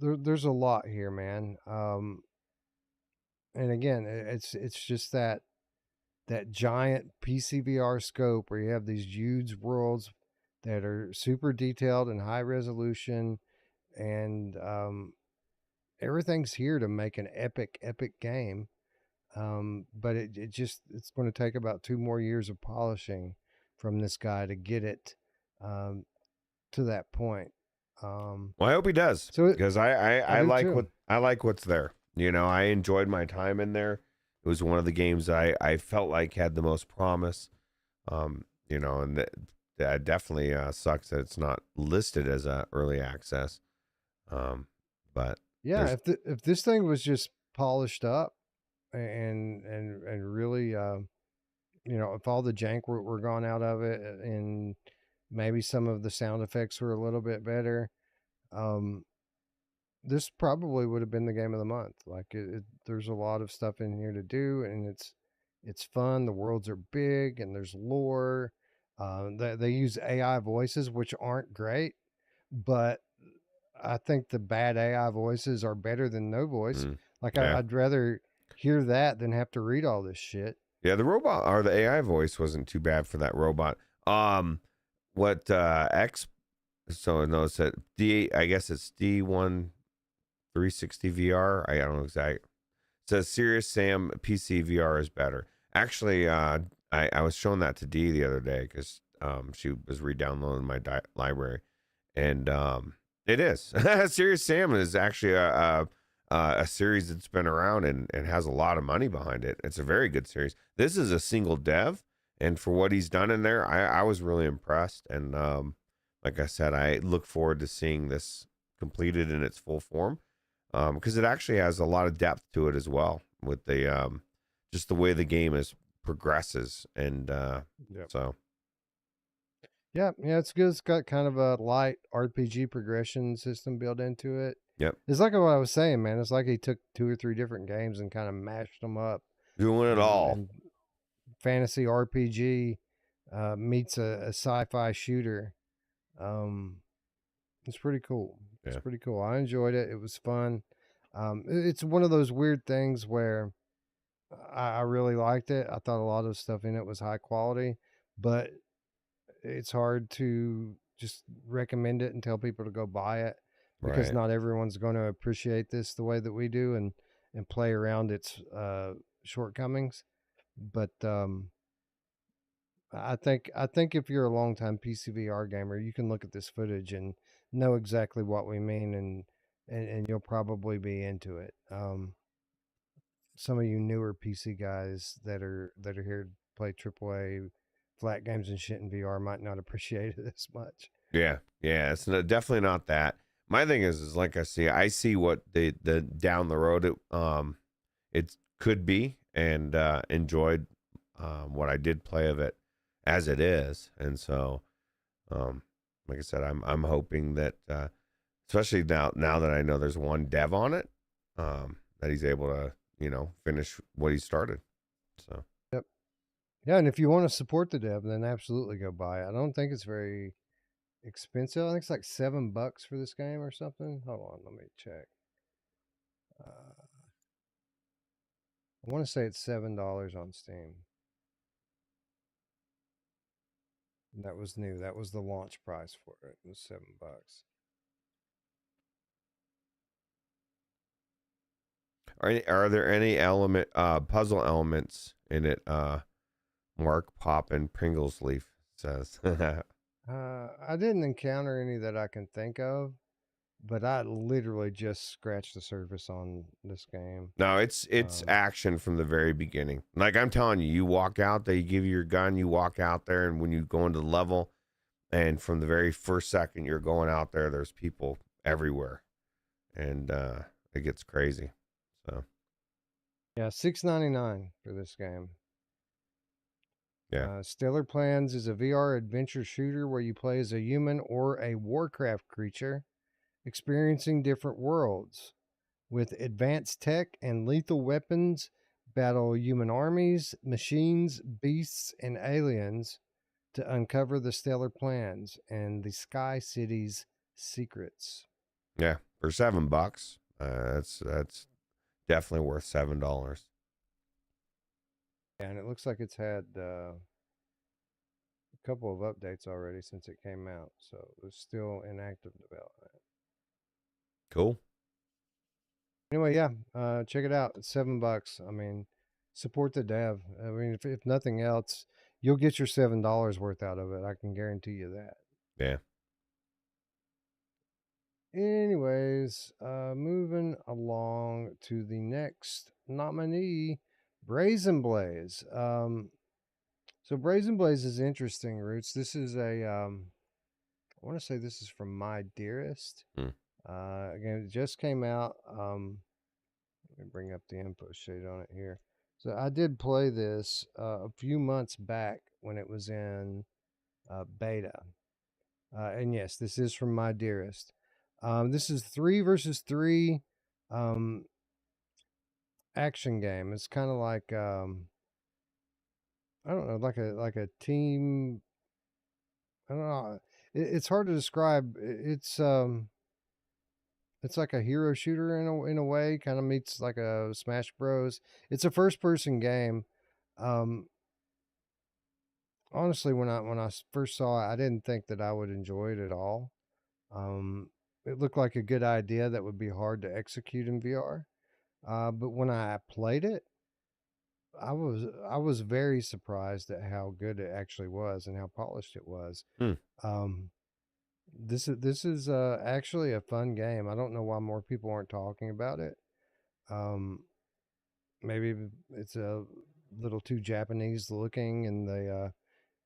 there's a lot here, man. And again, it's just that giant PCVR scope where you have these huge worlds that are super detailed and high resolution, and everything's here to make an epic game. But it's going to take about 2 more years of polishing from this guy to get it um, to that point. Well, I hope he does, So because I I do like too. what's there. You know, I enjoyed my time in there. It was one of the games I felt like had the most promise. You know, and that definitely sucks that it's not listed as a early access. But Yeah, there's if this thing was just polished up and really, if all the jank were gone out of it and maybe some of the sound effects were a little bit better, um, this probably would have been the game of the month. Like there's a lot of stuff in here to do, and it's fun. The worlds are big, and there's lore. They use AI voices, which aren't great, but I think the bad AI voices are better than no voice. mm, Like yeah. I'd rather hear that than have to read all this shit. Yeah, the robot or the AI voice wasn't too bad for that robot. What X? So no, it's a D. I guess it's D1 360 VR. I don't know exactly. It says Serious Sam PC VR is better. Actually, I was showing that to Dee the other day because she was re-downloading my library, and it is Serious Sam is actually a series that's been around and has a lot of money behind it. It's a very good series. This is a single dev, and for what he's done in there, I was really impressed. And like I said, I look forward to seeing this completed in its full form, because it actually has a lot of depth to it as well with the just the way the game is progresses. And Yep. so Yeah, it's good. It's got kind of a light RPG progression system built into it. yep, It's like what I was saying, man. It's like he took 2 or 3 different games and kind of mashed them up, doing it all. and fantasy RPG meets a sci-fi shooter. Um, it's pretty cool. It's Yeah, pretty cool. I enjoyed it. It was fun. It's one of those weird things where I really liked it. I thought a lot of stuff in it was high quality, but it's hard to just recommend it and tell people to go buy it because right. not everyone's going to appreciate this the way that we do and play around its shortcomings. But I think if you're a longtime PCVR gamer, you can look at this footage and know exactly what we mean, and you'll probably be into it. Some of you newer PC guys that are here to play AAA flat games and shit in VR might not appreciate it as much. Yeah, yeah, it's definitely not that. My thing is like I see what the down the road it could be, and enjoyed what I did play of it as it is. And so um like I said, I'm hoping that especially now that I know there's one dev on it, that he's able to, finish what he started. So Yep. Yeah, and if you want to support the dev, then absolutely go buy it. I don't think it's very expensive. I think it's like $7 for this game or something. Hold on, let me check. I want to say it's $7 on Steam. And that was new. That was the launch price for it. It was $7. are there any puzzle elements in it? Mark Pop and Pringles Leaf says. I didn't encounter any that I can think of, but I literally just scratched the surface on this game. No, it's Um, action from the very beginning. Like I'm telling you, you walk out, they give you your gun, you walk out there, and when you go into the level, and from the very first second you're going out there, there's people everywhere, and it gets crazy. So yeah, $6.99 for this game. Yeah. StellarPlans is a VR adventure shooter where you play as a human or a Warcraft creature, experiencing different worlds. With advanced tech and lethal weapons, battle human armies, machines, beasts, and aliens to uncover the stellar plans and the Sky City's secrets. Yeah. For $7, that's definitely worth $7. And it looks like it's had a couple of updates already since it came out, so it's still in active development. Cool. Anyway, yeah, check it out. It's $7. I mean, support the dev. I mean, if nothing else, you'll get your $7 worth out of it. I can guarantee you that. Yeah. Anyways, moving along to the next nominee, Brazen Blaze. So Brazen Blaze is interesting, Roots. This is I want to say this is from My Dearest. Hmm. Again, it just came out. Let me bring up the info sheet on it here. So I did play this a few months back when it was in beta. And yes, this is from My Dearest. This is 3 versus 3 action game. It's kind of like I don't know, like a team. I don't know. It's hard to describe. It's like a hero shooter in a way. Kind of meets like a Smash Bros. It's a first person game. Um, Honestly, when I first saw it, I didn't think that I would enjoy it at all. It looked like a good idea that would be hard to execute in VR. But when I played it, I was very surprised at how good it actually was and how polished it was. Hmm. This is actually a fun game. I don't know why more people aren't talking about it. Um, Maybe it's a little too Japanese looking, and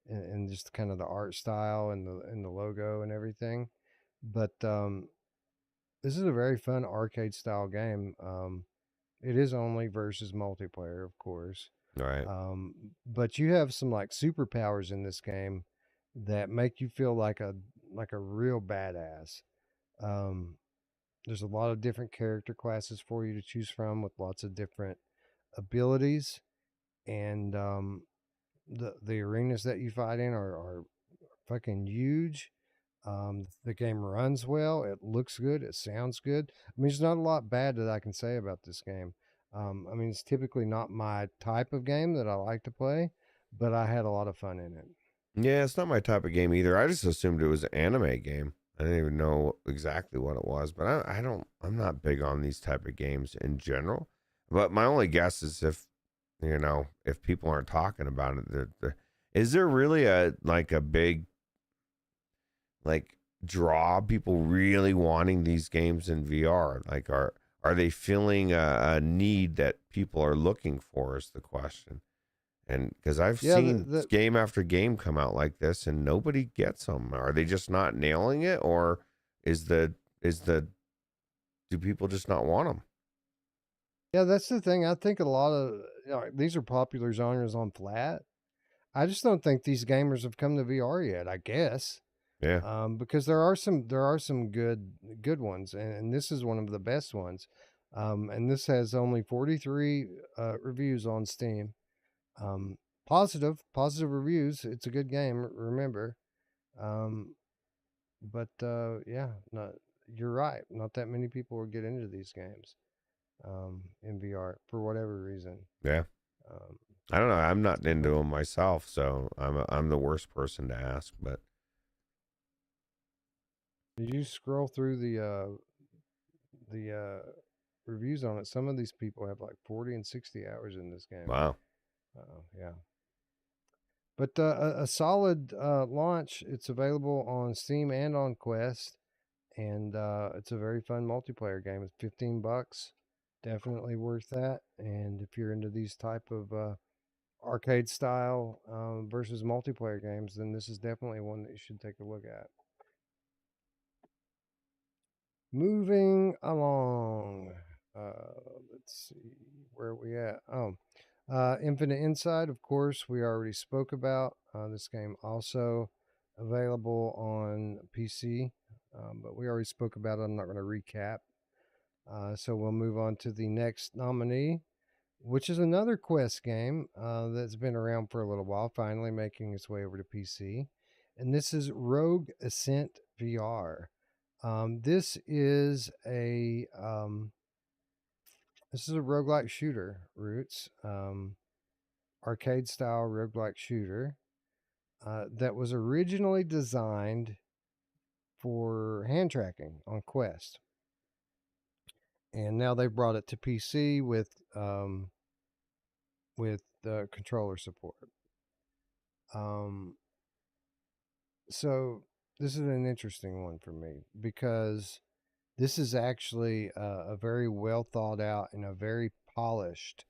and just kind of the art style and the logo and everything. But this is a very fun arcade style game. It is only versus multiplayer, of course. All right. But you have some like superpowers in this game that make you feel like a real badass. Um, there's a lot of different character classes for you to choose from with lots of different abilities, and the arenas that you fight in are fucking huge. The game runs well. It looks good. It sounds good. I mean, there's not a lot bad that I can say about this game. I mean, it's typically not my type of game that I like to play, but I had a lot of fun in it. Yeah, it's not my type of game either. I just assumed it was an anime game. I didn't even know exactly what it was, but I'm not big on these type of games in general. But my only guess is if people aren't talking about it, is there really a big like draw people really wanting these games in VR? Like are they feeling a need that people are looking for is the question. And because I've seen game after game come out like this and nobody gets them. Are they just not nailing it, or do people just not want them? Yeah, that's the thing. I think a lot of these are popular genres on flat. I just don't think these gamers have come to VR yet. I guess. Yeah. Because there are some good ones, and this is one of the best ones. And this has only 43 reviews on Steam. Positive reviews. It's a good game. Remember, um, but yeah, not, you're right. Not that many people will get into these games in VR for whatever reason. Yeah. Um, I don't know. I'm not into them myself, so I'm the worst person to ask. But did you scroll through the reviews on it? Some of these people have like 40 and 60 hours in this game. wow. Yeah. But a solid launch. It's available on Steam and on Quest, and it's a very fun multiplayer game. It's $15, definitely worth that. And if you're into these type of arcade style versus multiplayer games, then this is definitely one that you should take a look at. Moving along, let's see where are we at. Oh, Infinite Insight, of course, we already spoke about. This game also available on PC, but we already spoke about it. I'm not going to recap. So we'll move on to the next nominee, which is another Quest game that's been around for a little while, finally making its way over to PC. And this is Rogue Ascent VR. This is a roguelike shooter, Ruuts. Arcade style roguelike shooter that was originally designed for hand tracking on Quest. And now they've brought it to PC with controller support. So this is an interesting one for me because this is actually a very well thought out and a very polished,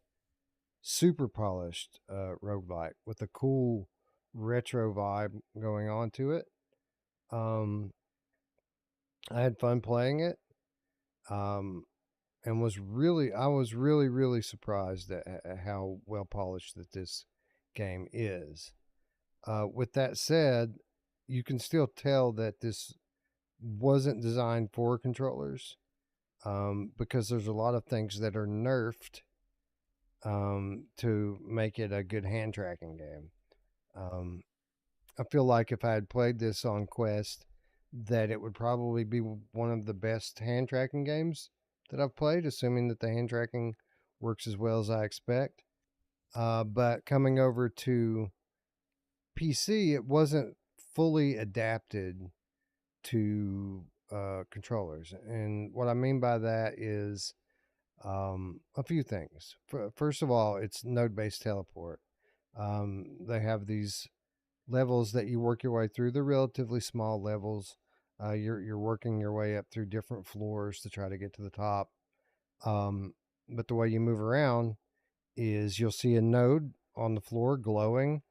super polished roguelike with a cool retro vibe going on to it. I had fun playing it. And I was really surprised at how well polished that this game is. With that said, you can still tell that this wasn't designed for controllers because there's a lot of things that are nerfed to make it a good hand tracking game. I feel like if I had played this on Quest, that it would probably be one of the best hand tracking games that I've played, assuming that the hand tracking works as well as I expect. But coming over to PC, it wasn't fully adapted to controllers. And what I mean by that is a few things. First of all, it's node based teleport. They have these levels that you work your way through. They're relatively small levels. You're working your way up through different floors to try to get to the top. But the way you move around is you'll see a node on the floor glowing,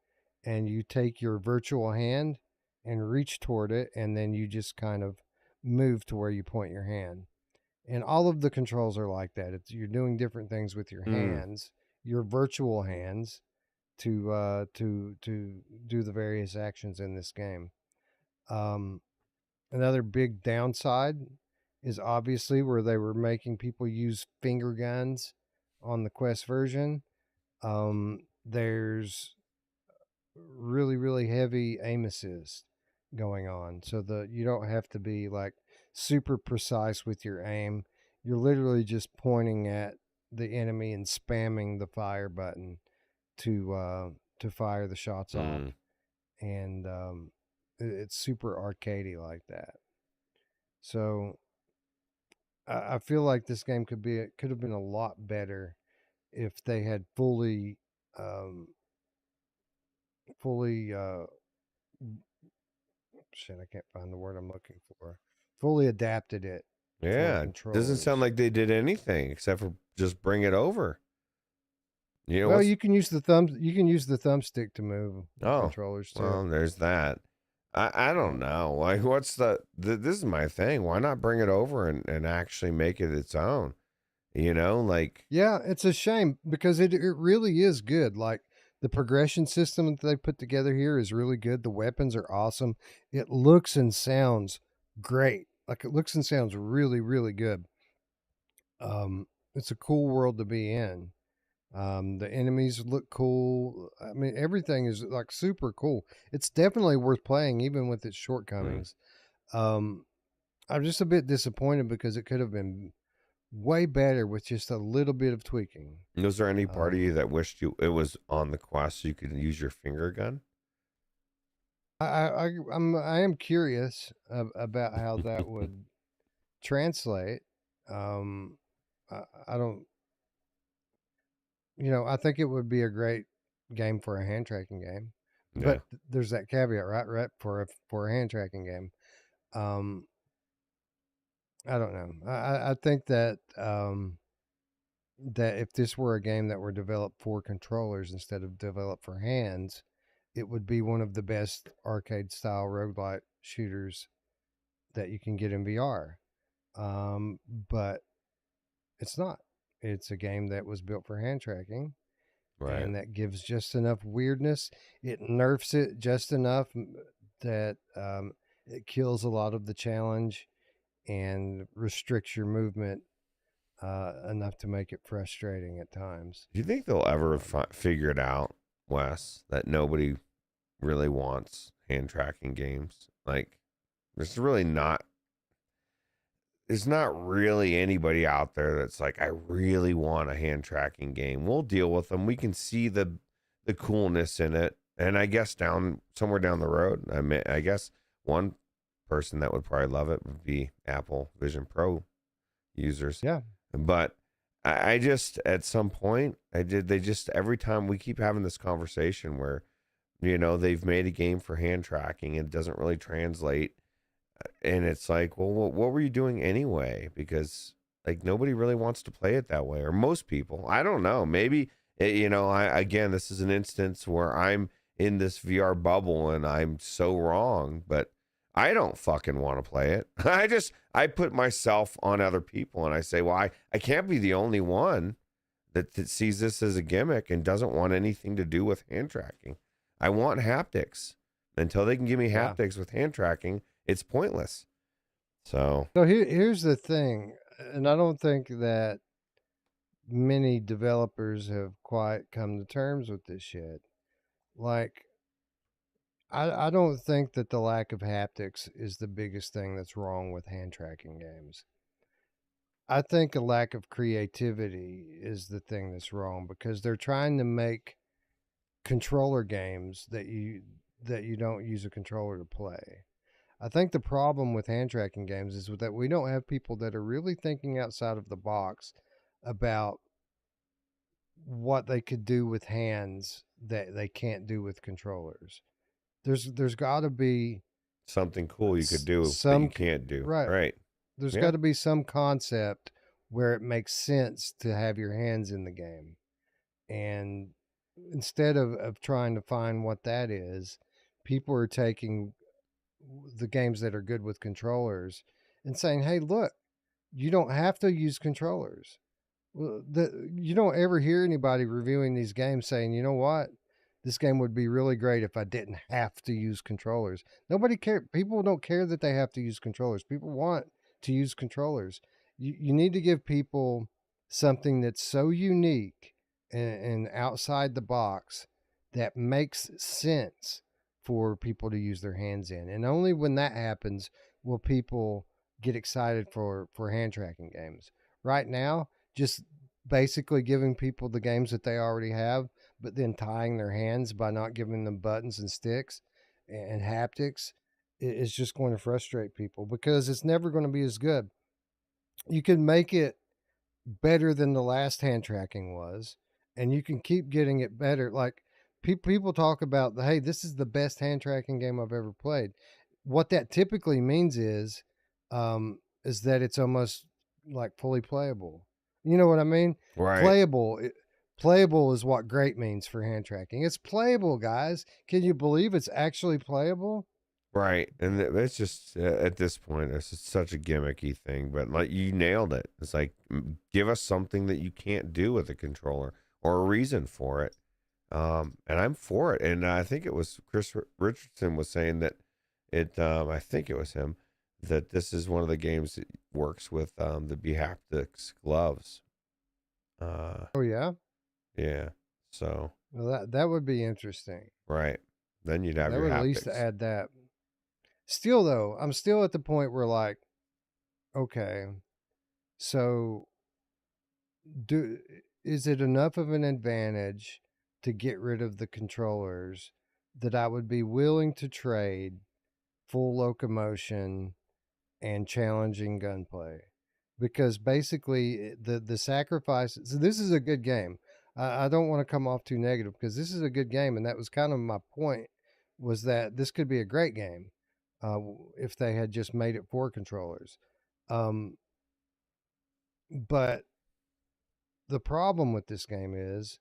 and you take your virtual hand and reach toward it, and then you just kind of move to where you point your hand. And all of the controls are like that. You're doing different things with your hands, your virtual hands, to do the various actions in this game. Another big downside is obviously where they were making people use finger guns on the Quest version. There's really heavy aim assist going on, so you don't have to be like super precise with your aim. You're literally just pointing at the enemy and spamming the fire button to fire the shots off, and it's super arcadey like that. So I feel like this game could have been a lot better if they had fully shit, I can't find the word I'm looking for. Fully adapted it for Yeah, doesn't sound controllers. like they did anything except for just bring it over. You know Well, what's you can use the thumbstick to move the oh controllers too. well, there's that. I don't know. Like, what's this is my thing. Why not bring it over and actually make it its own? You know, like Yeah, it's a shame because it really is good. Like the progression system that they put together here is really good. The weapons are awesome. It looks and sounds great. Like it looks and sounds really good. It's a cool world to be in. The enemies look cool. I mean, everything is like super cool. It's definitely worth playing, even with its shortcomings. Um, I'm just a bit disappointed because it could have been way better with just a little bit of tweaking. was there any part of you that wished it was on the Quest so you could use your finger gun? I am curious about how that would translate. I don't, I think it would be a great game for a hand tracking game, Yeah. but there's that caveat, right? For a hand tracking game, um, I don't know. I think that that if this were a game that were developed for controllers instead of developed for hands, it would be one of the best arcade style roguelike shooters that you can get in VR. But it's not. It's a game that was built for hand tracking, Right. and that gives just enough weirdness. It nerfs it just enough that it kills a lot of the challenge and restricts your movement enough to make it frustrating at times. Do you think they'll ever figure it out, Wes, that nobody really wants hand tracking games? Like, there's not really anybody out there that's like, I really want a hand tracking game. We'll deal with them. We can see the coolness in it. And I guess somewhere down the road, I guess one person that would probably love it would be Apple Vision Pro users. Yeah. But I just, at some point, every time we keep having this conversation where, they've made a game for hand tracking and it doesn't really translate. And it's like, well, what were you doing anyway? Because like nobody really wants to play it that way, or most people. I don't know. Maybe, again, this is an instance where I'm in this VR bubble and I'm so wrong, but I don't fucking want to play it. I put myself on other people and I say, well, I can't be the only one that sees this as a gimmick and doesn't want anything to do with hand tracking. I want haptics. Until they can give me haptics with hand tracking, it's pointless. So here's the thing, and I don't think that many developers have quite come to terms with this yet. Like, I don't think that the lack of haptics is the biggest thing that's wrong with hand tracking games. I think a lack of creativity is the thing that's wrong, because they're trying to make controller games that you don't use a controller to play. I think the problem with hand tracking games is that we don't have people that are really thinking outside of the box about what they could do with hands that they can't do with controllers. There's got to be something cool you could do that you can't do. Right. There's got to be some concept where it makes sense to have your hands in the game. And instead of trying to find what that is, people are taking the games that are good with controllers and saying, hey, look, you don't have to use controllers. You don't ever hear anybody reviewing these games saying, you know what, this game would be really great if I didn't have to use controllers. Nobody cares. People don't care that they have to use controllers. People want to use controllers. You need to give people something that's so unique and outside the box that makes sense for people to use their hands in. And only when that happens will people get excited for hand tracking games. Right now, just basically giving people the games that they already have, but then tying their hands by not giving them buttons and sticks and haptics is just going to frustrate people, because it's never going to be as good. You can make it better than the last hand tracking was, and you can keep getting it better. Like, people talk about, hey, this is the best hand tracking game I've ever played. What that typically means is that it's almost like fully playable. You know what I mean? Right. Playable is what great means for hand tracking. It's playable, guys. Can you believe it's actually playable? Right. And it's just, at this point, it's just such a gimmicky thing, but like, you nailed it. It's like, give us something that you can't do with a controller, or a reason for it. And I'm for it. And I think it was Chris Richardson was saying that I think it was him, that this is one of the games that works with the Behaptics gloves. Oh yeah? Yeah. So. Well, that would be interesting. Right. Then you'd have that your would haptics. At least add that. Still though, I'm still at the point where, like, okay, so is it enough of an advantage to get rid of the controllers that I would be willing to trade full locomotion and challenging gunplay? Because basically the sacrifice. So this is a good game. I don't want to come off too negative, because this is a good game, and that was kind of my point, was that this could be a great game if they had just made it for controllers. But the problem with this game is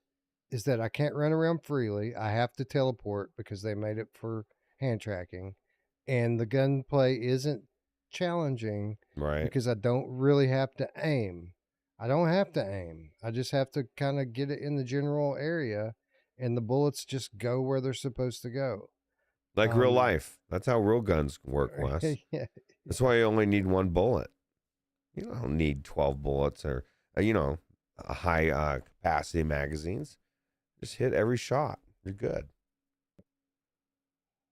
that I can't run around freely. I have to teleport because they made it for hand tracking, and the gunplay isn't challenging, right? Because I don't really have to aim. I don't have to aim. I just have to kind of get it in the general area, and the bullets just go where they're supposed to go. Like real life. That's how real guns work, Wes. Yeah, That's why you only need one bullet. You don't need 12 bullets or, high capacity magazines. Just hit every shot. You're good.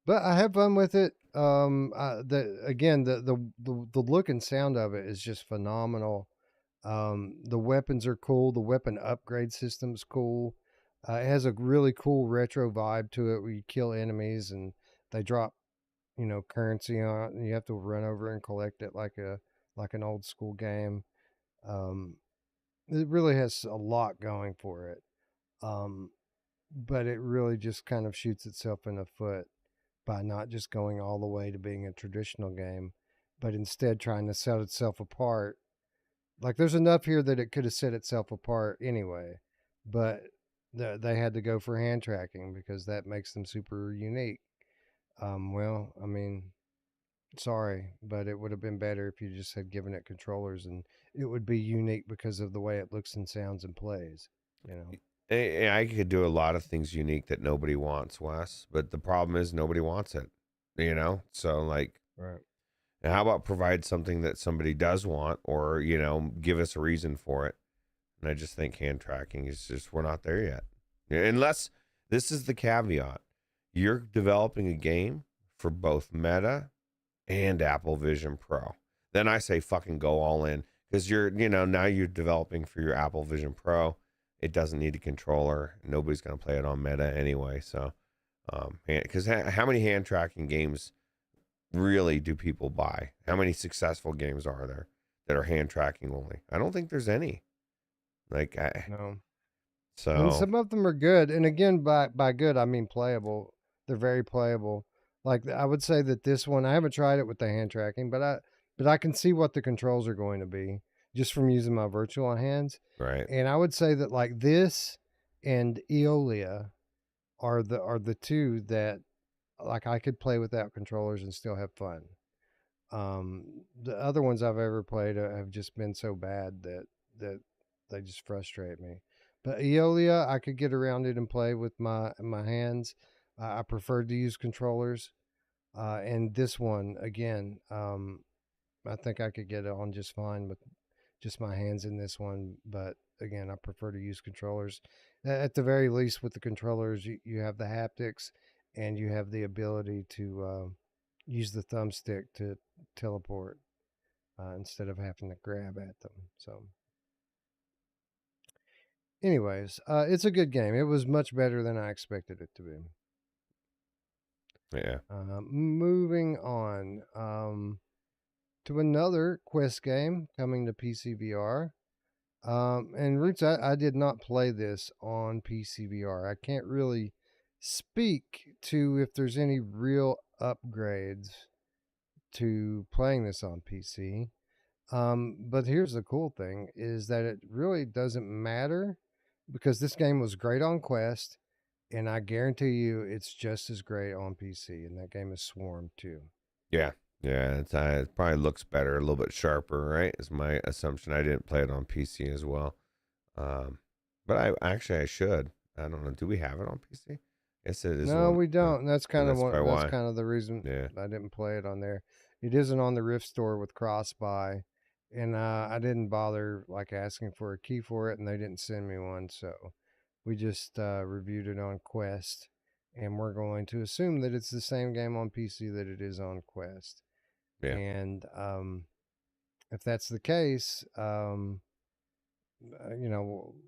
but I have fun with it. The look and sound of it is just phenomenal. The weapons are cool. The weapon upgrade system's cool. It has a really cool retro vibe to it where you kill enemies and they drop, currency on it, and you have to run over and collect it like an old school game. Um, it really has a lot going for it. Um, but it really just kind of shoots itself in the foot by not just going all the way to being a traditional game, but instead trying to set itself apart. Like there's enough here that it could have set itself apart anyway, but they had to go for hand tracking because that makes them super unique. Well, I mean, sorry, but it would have been better if you just had given it controllers and it would be unique because of the way it looks and sounds and plays, you know. I could do a lot of things unique that nobody wants, Wes, but the problem is nobody wants it, So, like, Right. and how about provide something that somebody does want or, give us a reason for it? And I just think hand tracking is just, we're not there yet. Unless this is the caveat you're developing a game for both Meta and Apple Vision Pro. Then I say fucking go all in because now you're developing for your Apple Vision Pro. It doesn't need a controller. Nobody's going to play it on Meta anyway. So, because how many hand tracking games really do people buy? How many successful games are there that are hand tracking only? I don't think there's any. Like, No. so And some of them are good. And again, by good, I mean playable. They're very playable. Like I would say that this one, I haven't tried it with the hand tracking, but I can see what the controls are going to be just from using my virtual hands. right. And I would say that like this and Eolia are the two that like I could play without controllers and still have fun. The other ones I've ever played have just been so bad that they just frustrate me. But Eolia, I could get around it and play with my hands. I prefer to use controllers. And this one again, I think I could get it on just fine with just my hands in this one. But again, I prefer to use controllers. At the very least, with the controllers, you have the haptics and you have the ability to use the thumbstick to teleport instead of having to grab at them. So, anyways, it's a good game. It was much better than I expected it to be. Yeah. Moving on to another Quest game coming to PCVR. And Ruuts, I did not play this on PCVR. I can't really speak to if there's any real upgrades to playing this on PC. But here's the cool thing is that it really doesn't matter because this game was great on Quest, and I guarantee you it's just as great on PC, and that game is Swarm too. Yeah. Yeah. It probably looks better, a little bit sharper, right? Is my assumption. I didn't play it on PC as well. But I should. I don't know. Do we have it on PC? Yes, it is. No, we don't. And that's kind of that's what probably that's why. kind of the reason Yeah. I didn't play it on there. It isn't on the Rift store with cross-buy, and I didn't bother like asking for a key for it, and they didn't send me one, so we just reviewed it on Quest, and we're going to assume that it's the same game on PC that it is on Quest. Yeah. And if that's the case,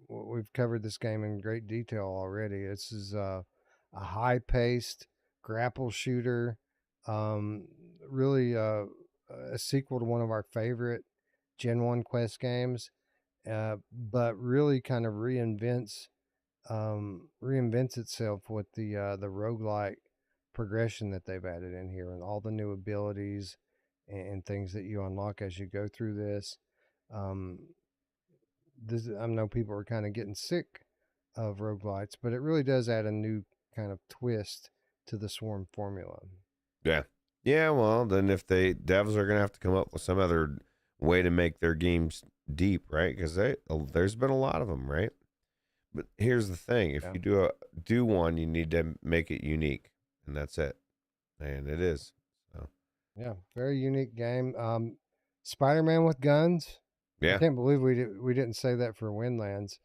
we've covered this game in great detail already. This is a high-paced grapple shooter, really a sequel to one of our favorite Gen 1 Quest games, but really kind of reinvents itself with the roguelike progression that they've added in here and all the new abilities and things that you unlock as you go through this. I know people are kind of getting sick of roguelites, but it really does add a new kind of twist to the Swarm formula. Yeah. Yeah, well, then if devs are going to have to come up with some other way to make their games deep, right? Because there's been a lot of them, right? But here's the thing: if Yeah. you do one, you need to make it unique, and that's it. And it is. So Yeah, very unique game. Spider-Man with guns. I yeah, can't believe we didn't say that for Windlands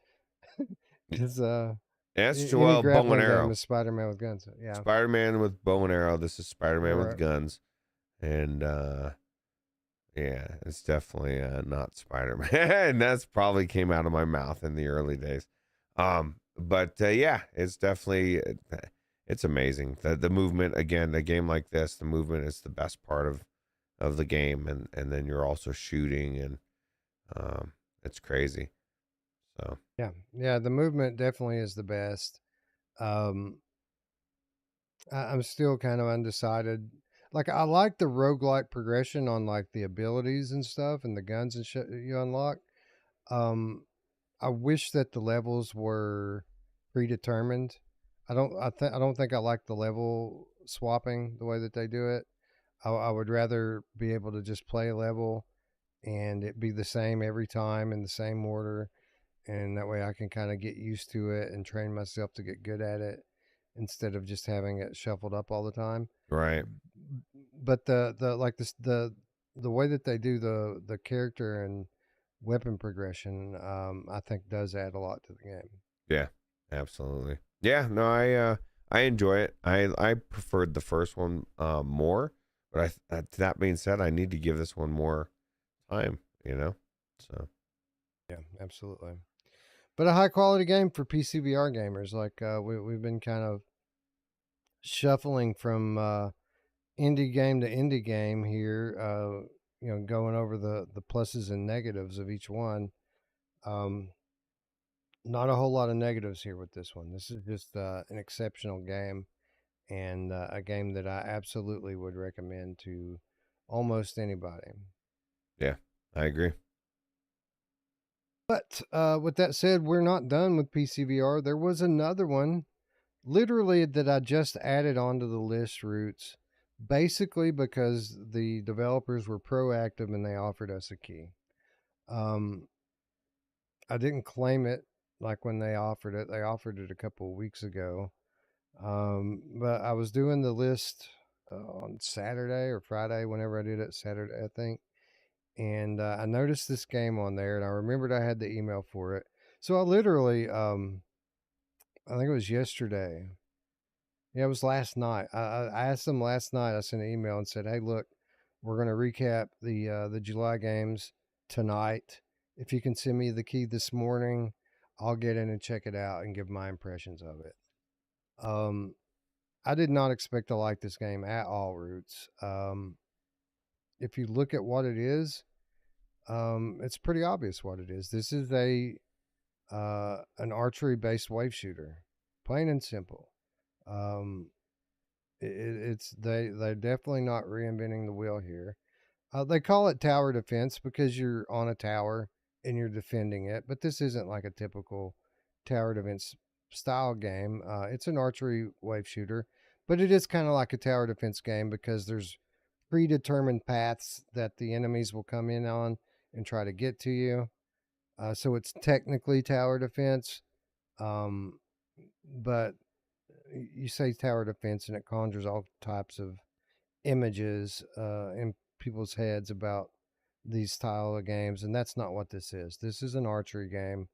because that's any well, bow and grappling game arrow. is Spider-Man with guns. Yeah, Spider-Man with bow and arrow. This is Spider-Man with right. guns, and yeah, it's definitely not Spider-Man. That's probably came out of my mouth in the early days. But yeah, it's definitely it's amazing. The movement again, a game like this, the movement is the best part of the game, and then you're also shooting, and it's crazy. So Yeah. The movement definitely is the best. Um, I'm still kind of undecided. Like I like the roguelike progression on like the abilities and stuff and the guns and shit you unlock. Um, I wish that the levels were predetermined. I don't think I like the level swapping the way that they do it. I would rather be able to just play a level and it be the same every time in the same order, and that way I can kind of get used to it and train myself to get good at it instead of just having it shuffled up all the time. right, But the like this the way that they do the character and weapon progression, I think does add a lot to the game. yeah, absolutely, yeah. No, I enjoy it. I preferred the first one more, but that being said, I need to give this one more time. So Yeah, absolutely. But a high quality game for PCVR gamers. Like we've been kind of shuffling from indie game to indie game here. Going over the pluses and negatives of each one. Um, Not a whole lot of negatives here with this one. This is just an exceptional game and a game that I absolutely would recommend to almost anybody. yeah, I agree. But with that said, we're not done with PCVR. There was another one, literally, that I just added onto the list, Ruuts, basically because the developers were proactive and they offered us a key. Um, I didn't claim it like when they offered it. They offered it a couple of weeks ago. But I was doing the list on Saturday or Friday, whenever I did it, Saturday, I think. And I noticed this game on there, and I remembered I had the email for it. So I literally, I think it was yesterday. Yeah, it was last night. I asked them last night. I sent an email and said, "Hey, look, we're going to recap the July games tonight. If you can send me the key this morning, I'll get in and check it out and give my impressions of it." Um, I did not expect to like this game at all, Roots. If you look at what it is, it's pretty obvious what it is. This is an archery based wave shooter, plain and simple. Um, it's they're definitely not reinventing the wheel here. They call it tower defense because you're on a tower and you're defending it, but this isn't like a typical tower defense style game. It's an archery wave shooter, but it is kind of like a tower defense game because there's predetermined paths that the enemies will come in on and try to get to you. So it's technically tower defense, um, but you say tower defense and it conjures all types of images in people's heads about these style of games, and that's not what this is. This is an archery game,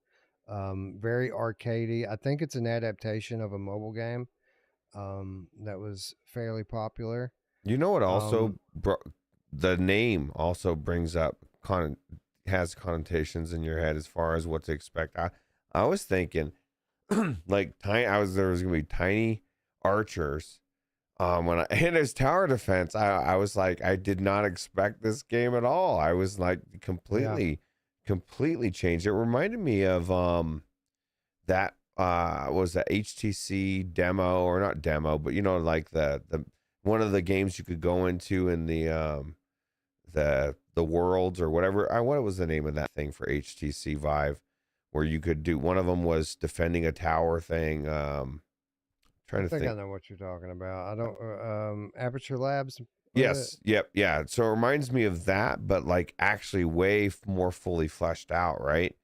very arcadey. I think it's an adaptation of a mobile game that was fairly popular. You know what? Also, Um, the name also brings up has connotations in your head as far as what to expect. I was thinking like tiny. There was gonna be tiny archers. When and as tower defense, I was like, I did not expect this game at all. I was like yeah, completely changed. It reminded me of that was the HTC demo, or not demo, but like the one of the games you could go into in the worlds or whatever. What was the name of that thing for HTC Vive, where you could do, one of them was defending a tower thing. I Trying to think I think. know what you're talking about. I don't. Aperture Labs. Yes. Yep. Yeah. So it reminds me of that, but like actually way more fully fleshed out, right?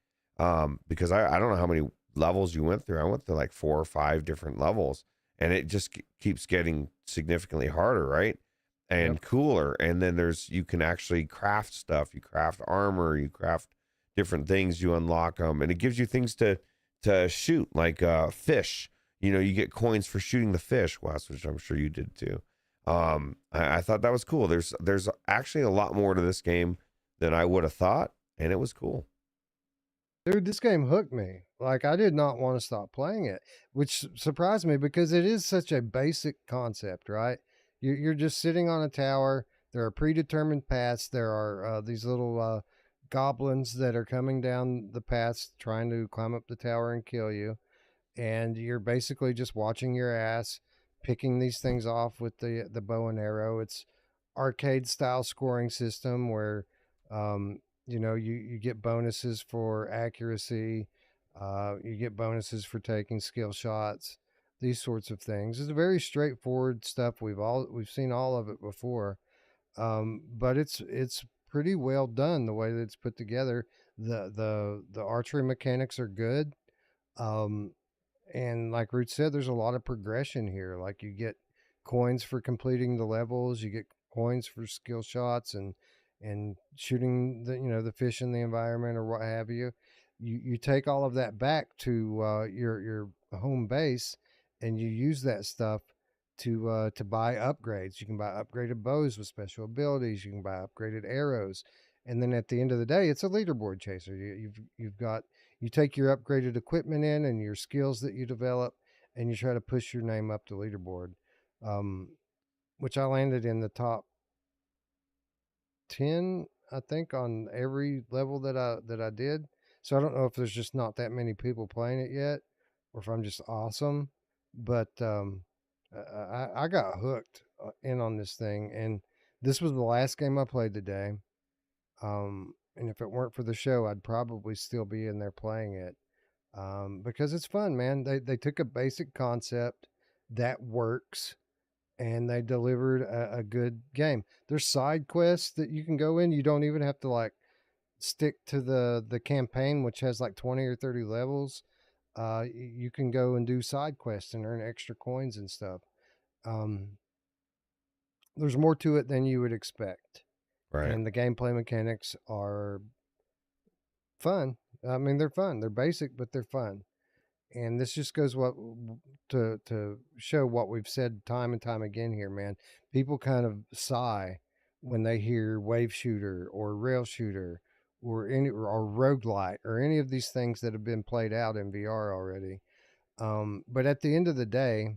Because I don't know how many levels you went through. I went through like 4 or 5 different levels, and it just keeps getting significantly harder, right? And cooler. And then you can actually craft stuff. You craft armor. You craft different things. You unlock them, and it gives you things to shoot, like fish. You know, you get coins for shooting the fish, Wes, which I'm sure you did too. I thought that was cool. There's actually a lot more to this game than I would have thought, and it was cool. Dude, this game hooked me. Like, I did not want to stop playing it, which surprised me because it is such a basic concept, right? You're just sitting on a tower. There are predetermined paths. There are these little goblins that are coming down the paths trying to climb up the tower and kill you. And you're basically just watching your ass, picking these things off with the bow and arrow. It's arcade style scoring system where you get bonuses for accuracy, you get bonuses for taking skill shots, these sorts of things. It's very straightforward stuff. We've seen all of it before, but it's pretty well done the way that it's put together. The archery mechanics are good. Um, and like Root said, there's a lot of progression here. Like you get coins for completing the levels, you get coins for skill shots and shooting the fish in the environment or what have you. You take all of that back to your home base, and you use that stuff to buy upgrades. You can buy upgraded bows with special abilities. You can buy upgraded arrows, and then at the end of the day, it's a leaderboard chaser. You take your upgraded equipment in and your skills that you develop, and you try to push your name up the leaderboard, um, which I landed in the top 10, I think, on every level that I did. So I don't know if there's just not that many people playing it yet, or if I'm just awesome. But I got hooked in on this thing, and this was the last game I played today. And if it weren't for the show, I'd probably still be in there playing it, because it's fun, man. They took a basic concept that works, and they delivered a good game. There's side quests that you can go in. You don't even have to like stick to the campaign, which has like 20 or 30 levels. You can go and do side quests and earn extra coins and stuff. Um, there's more to it than you would expect, Right. and the gameplay mechanics are fun. I mean, they're fun. They're basic, but they're fun. And this just goes to show what we've said time and time again here, man. People kind of sigh when they hear wave shooter or rail shooter or roguelite or any of these things that have been played out in VR already. But at the end of the day,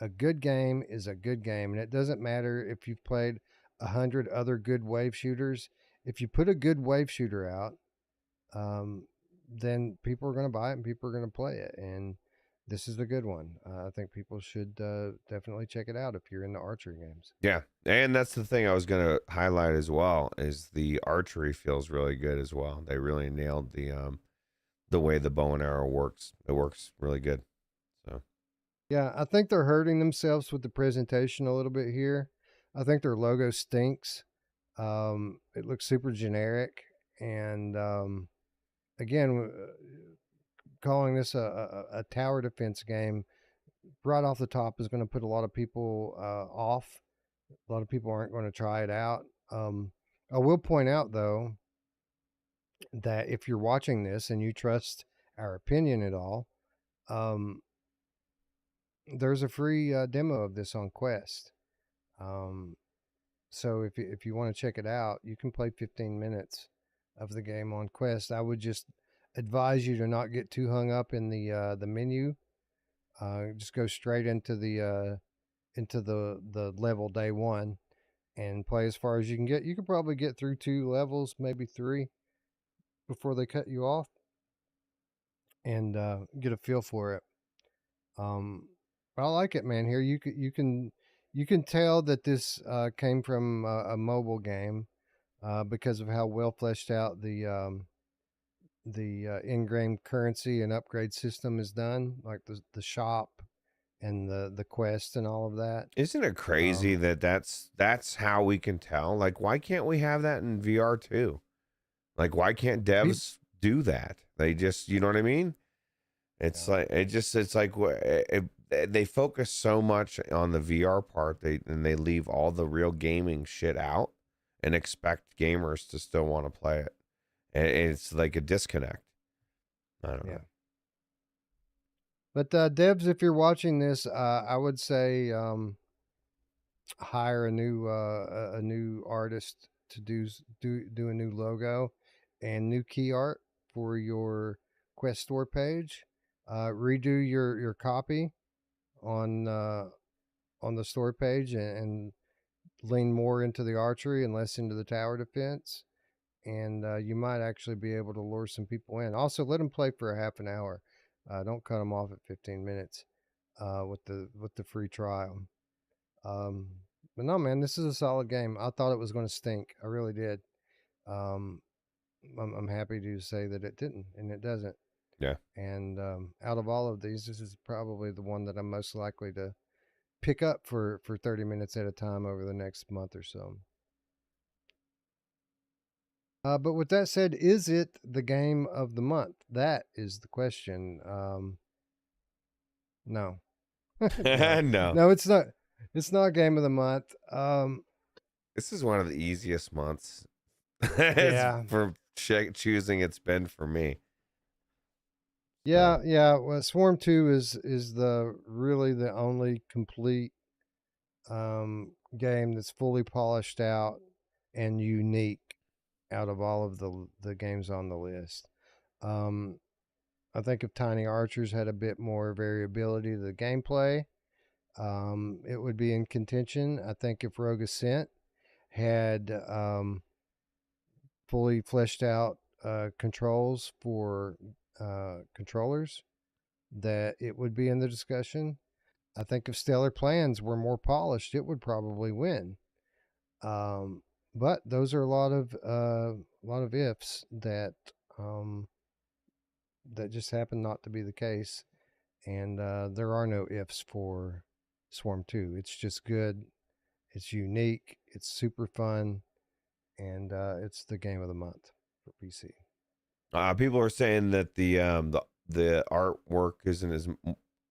a good game is a good game, and it doesn't matter if you've played 100 other good wave shooters. If you put a good wave shooter out, um, then people are going to buy it and people are going to play it. And this is a good one. I think people should definitely check it out if you're into archery games. Yeah. And that's the thing I was going to highlight as well, is the archery feels really good as well. They really nailed the way the bow and arrow works. It works really good. So Yeah, I think they're hurting themselves with the presentation a little bit here. I think their logo stinks. It looks super generic, and again, calling this a tower defense game right off the top is going to put a lot of people off. A lot of people aren't going to try it out. I will point out, though, that if you're watching this and you trust our opinion at all, um, there's a free demo of this on Quest. So if you want to check it out, you can play 15 minutes of the game on Quest. I would just advise you to not get too hung up in the menu. Just go straight into the level day one and play as far as you can get. You could probably get through 2 levels, maybe 3, before they cut you off, and get a feel for it. But I like it, man. Here you can tell that this came from a mobile game because of how well fleshed out the in-game currency and upgrade system is done, like the shop and the quest and all of that. Isn't it crazy that that's how we can tell? Like, why can't we have that in VR too? Like, why can't devs do that? They just, you know what I mean? It's like it's like they focus so much on the VR part, and they leave all the real gaming shit out, and expect gamers to still want to play it. And it's like a disconnect. I don't know. But devs, if you're watching this, I would say hire a new artist to do a new logo and new key art for your Quest store page. Redo your copy on the store page, and lean more into the archery and less into the tower defense. And you might actually be able to lure some people in. Also, let them play for a half an hour. Don't cut them off at 15 minutes with the free trial. But no, man, this is a solid game. I thought it was going to stink. I really did. I'm happy to say that it didn't, and it doesn't. Yeah. And out of all of these, this is probably the one that I'm most likely to pick up for 30 minutes at a time over the next month or so. But with that said, is it the game of the month? That is the question. No. No, it's not. It's not game of the month. This is one of the easiest months for choosing it's been for me. Yeah. Well, Swarm 2 is really the only complete game that's fully polished out and unique out of all of the games on the list. I think if Tiny Archers had a bit more variability to the gameplay, it would be in contention. I think if Rogue Ascent had fully fleshed out controls for controllers, that it would be in the discussion. I think if StellarPlans were more polished, it would probably win. But those are a lot of ifs that that just happen not to be the case, and there are no ifs for Swarm 2. It's just good. It's unique. It's super fun, and it's the game of the month for PC. People are saying that the artwork isn't as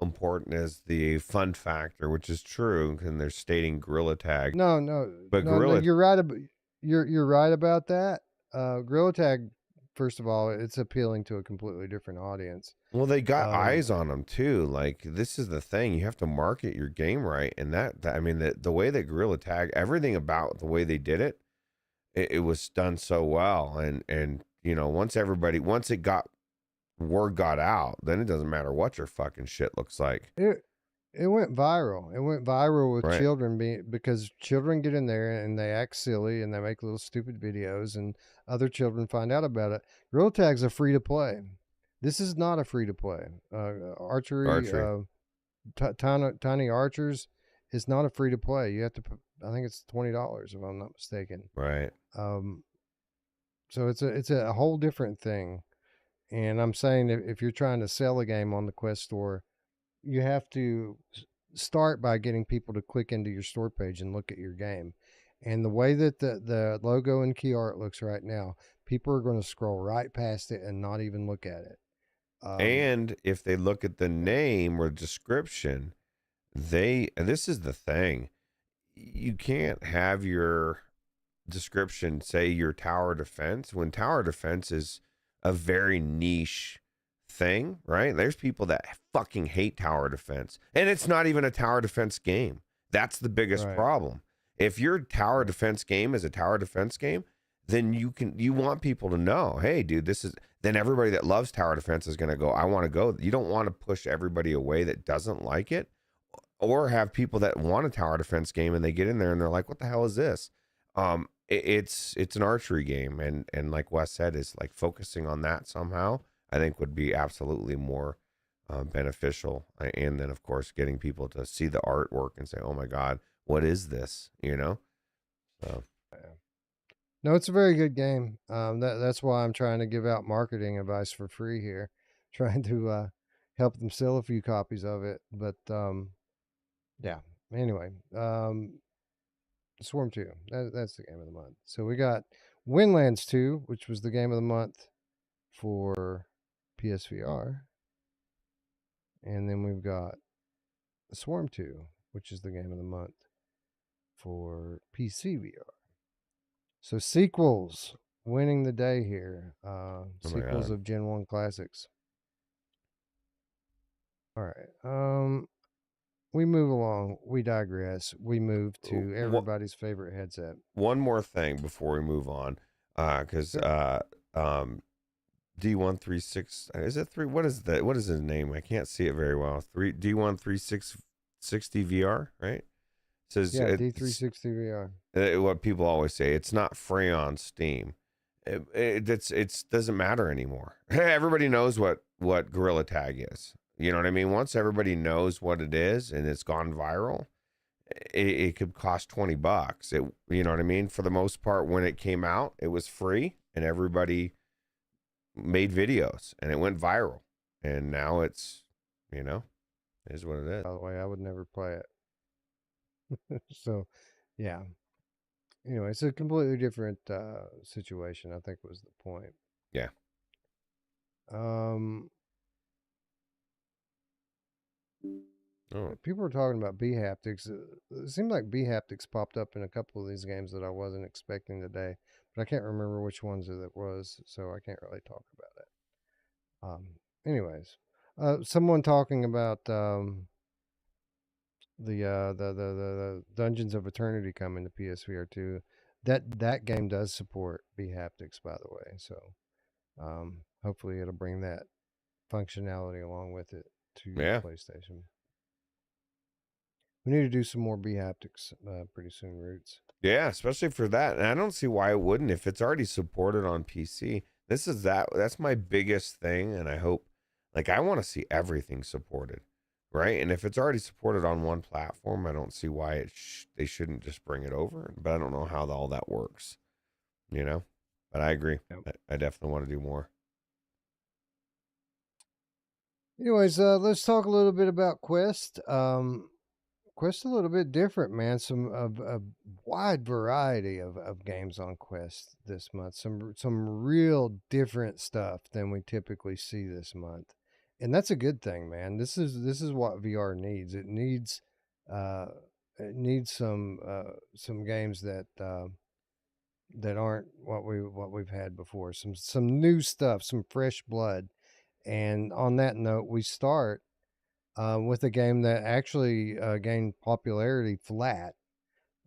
important as the fun factor, which is true, and they're stating Gorilla Tag. No, you're right. You're right about that. Gorilla Tag, first of all, it's appealing to a completely different audience. Well, they got eyes on them too. Like, this is the thing, you have to market your game right, and that I mean, the way that Gorilla Tag, everything about the way they did it, it was done so well, and you know, once word got out, then it doesn't matter what your fucking shit looks like. It went viral. It went viral with children because children get in there and they act silly and they make little stupid videos, and other children find out about it. Gorilla Tag's a free to play. This is not a free to play. Archery. Tiny Archers is not a free to play. You have to. I think it's $20 if I'm not mistaken. Right. So it's a whole different thing. And I'm saying if you're trying to sell a game on the Quest store, you have to start by getting people to click into your store page and look at your game. And the way that the logo and key art looks right now, people are going to scroll right past it and not even look at it. And if they look at the name or description, this is the thing. You can't have your description say your tower defense when tower defense is a very niche thing, right? There's people that fucking hate tower defense, and it's not even a tower defense game. That's the biggest problem. If your tower defense game is a tower defense game, then you want people to know, hey, dude, then everybody that loves tower defense is going to go, I want to go. You don't want to push everybody away that doesn't like it, or have people that want a tower defense game and they get in there and they're like, what the hell is this? It's an archery game, and like Wes said, is like focusing on that somehow, I think would be absolutely more beneficial. And then of course getting people to see the artwork and say, oh my God, what is this? You know? So no, it's a very good game. That's why I'm trying to give out marketing advice for free here, trying to help them sell a few copies of it. But Yeah. Anyway, Swarm 2. That's the game of the month. So we got Windlands 2, which was the game of the month for PSVR. And then we've got Swarm 2, which is the game of the month for PCVR. So sequels winning the day here. Oh my Sequels God. of Gen 1 classics. All right. We move along. We digress. We move to everybody's favorite headset. One more thing before we move on, because D136 is it three? What is that? What is his name? I can't see it very well. D13660 VR, right? Says Yeah, it's D360 VR. what people always say. It's not free on Steam. It's doesn't matter anymore. Everybody knows what Gorilla Tag is. You know what I mean? Once everybody knows what it is and it's gone viral, it could cost $20. You know what I mean? For the most part, when it came out, it was free and everybody made videos and it went viral. And now it's, it is what it is. By the way, I would never play it. So, yeah. Anyway, it's a completely different situation, I think was the point. Yeah. People were talking about B haptics. It seemed like B haptics popped up in a couple of these games that I wasn't expecting today, but I can't remember which ones it was, so I can't really talk about it. Anyways, someone talking about the Dungeons of Eternity coming to PSVR 2. That game does support B haptics, by the way, so hopefully it'll bring that functionality along with it to PlayStation. We need to do some more B haptics pretty soon, Ruuts. Yeah, especially for that. And I don't see why it wouldn't if it's already supported on PC. That's my biggest thing, and I hope, I want to see everything supported, right? And if it's already supported on one platform, I don't see why they shouldn't just bring it over. But I don't know how all that works, But I agree. Yep. I definitely want to do more. Anyways, let's talk a little bit about Quest. Quest a little bit different, man. A wide variety of games on Quest this month. Some real different stuff than we typically see this month, and that's a good thing, man. This is what VR needs. It needs some games that that aren't what we've had before. Some new stuff, some fresh blood. And on that note, we start with a game that actually gained popularity flat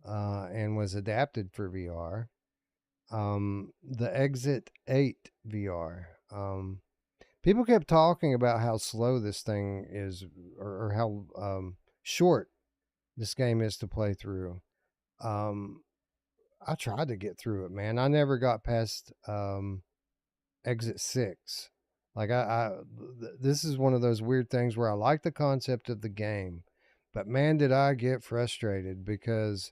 and was adapted for VR. The Exit 8 VR. People kept talking about how slow this thing is, or how short this game is to play through. I tried to get through it, man. I never got past Exit 6. This is one of those weird things where I like the concept of the game, but man, did I get frustrated because,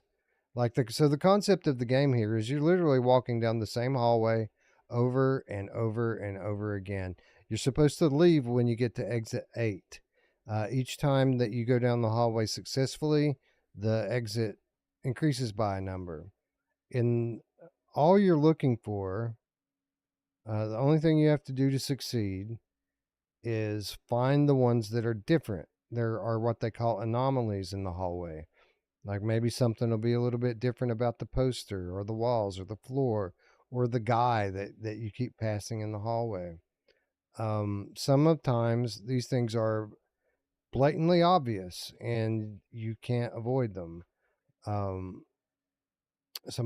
the concept of the game here is you're literally walking down the same hallway over and over and over again. You're supposed to leave when you get to Exit 8. Each time that you go down the hallway successfully, the exit increases by a number. And all you're looking for, the only thing you have to do to succeed is find the ones that are different. There are what they call anomalies in the hallway. Like maybe something will be a little bit different about the poster or the walls or the floor or the guy that you keep passing in the hallway. Sometimes these things are blatantly obvious and you can't avoid them. Some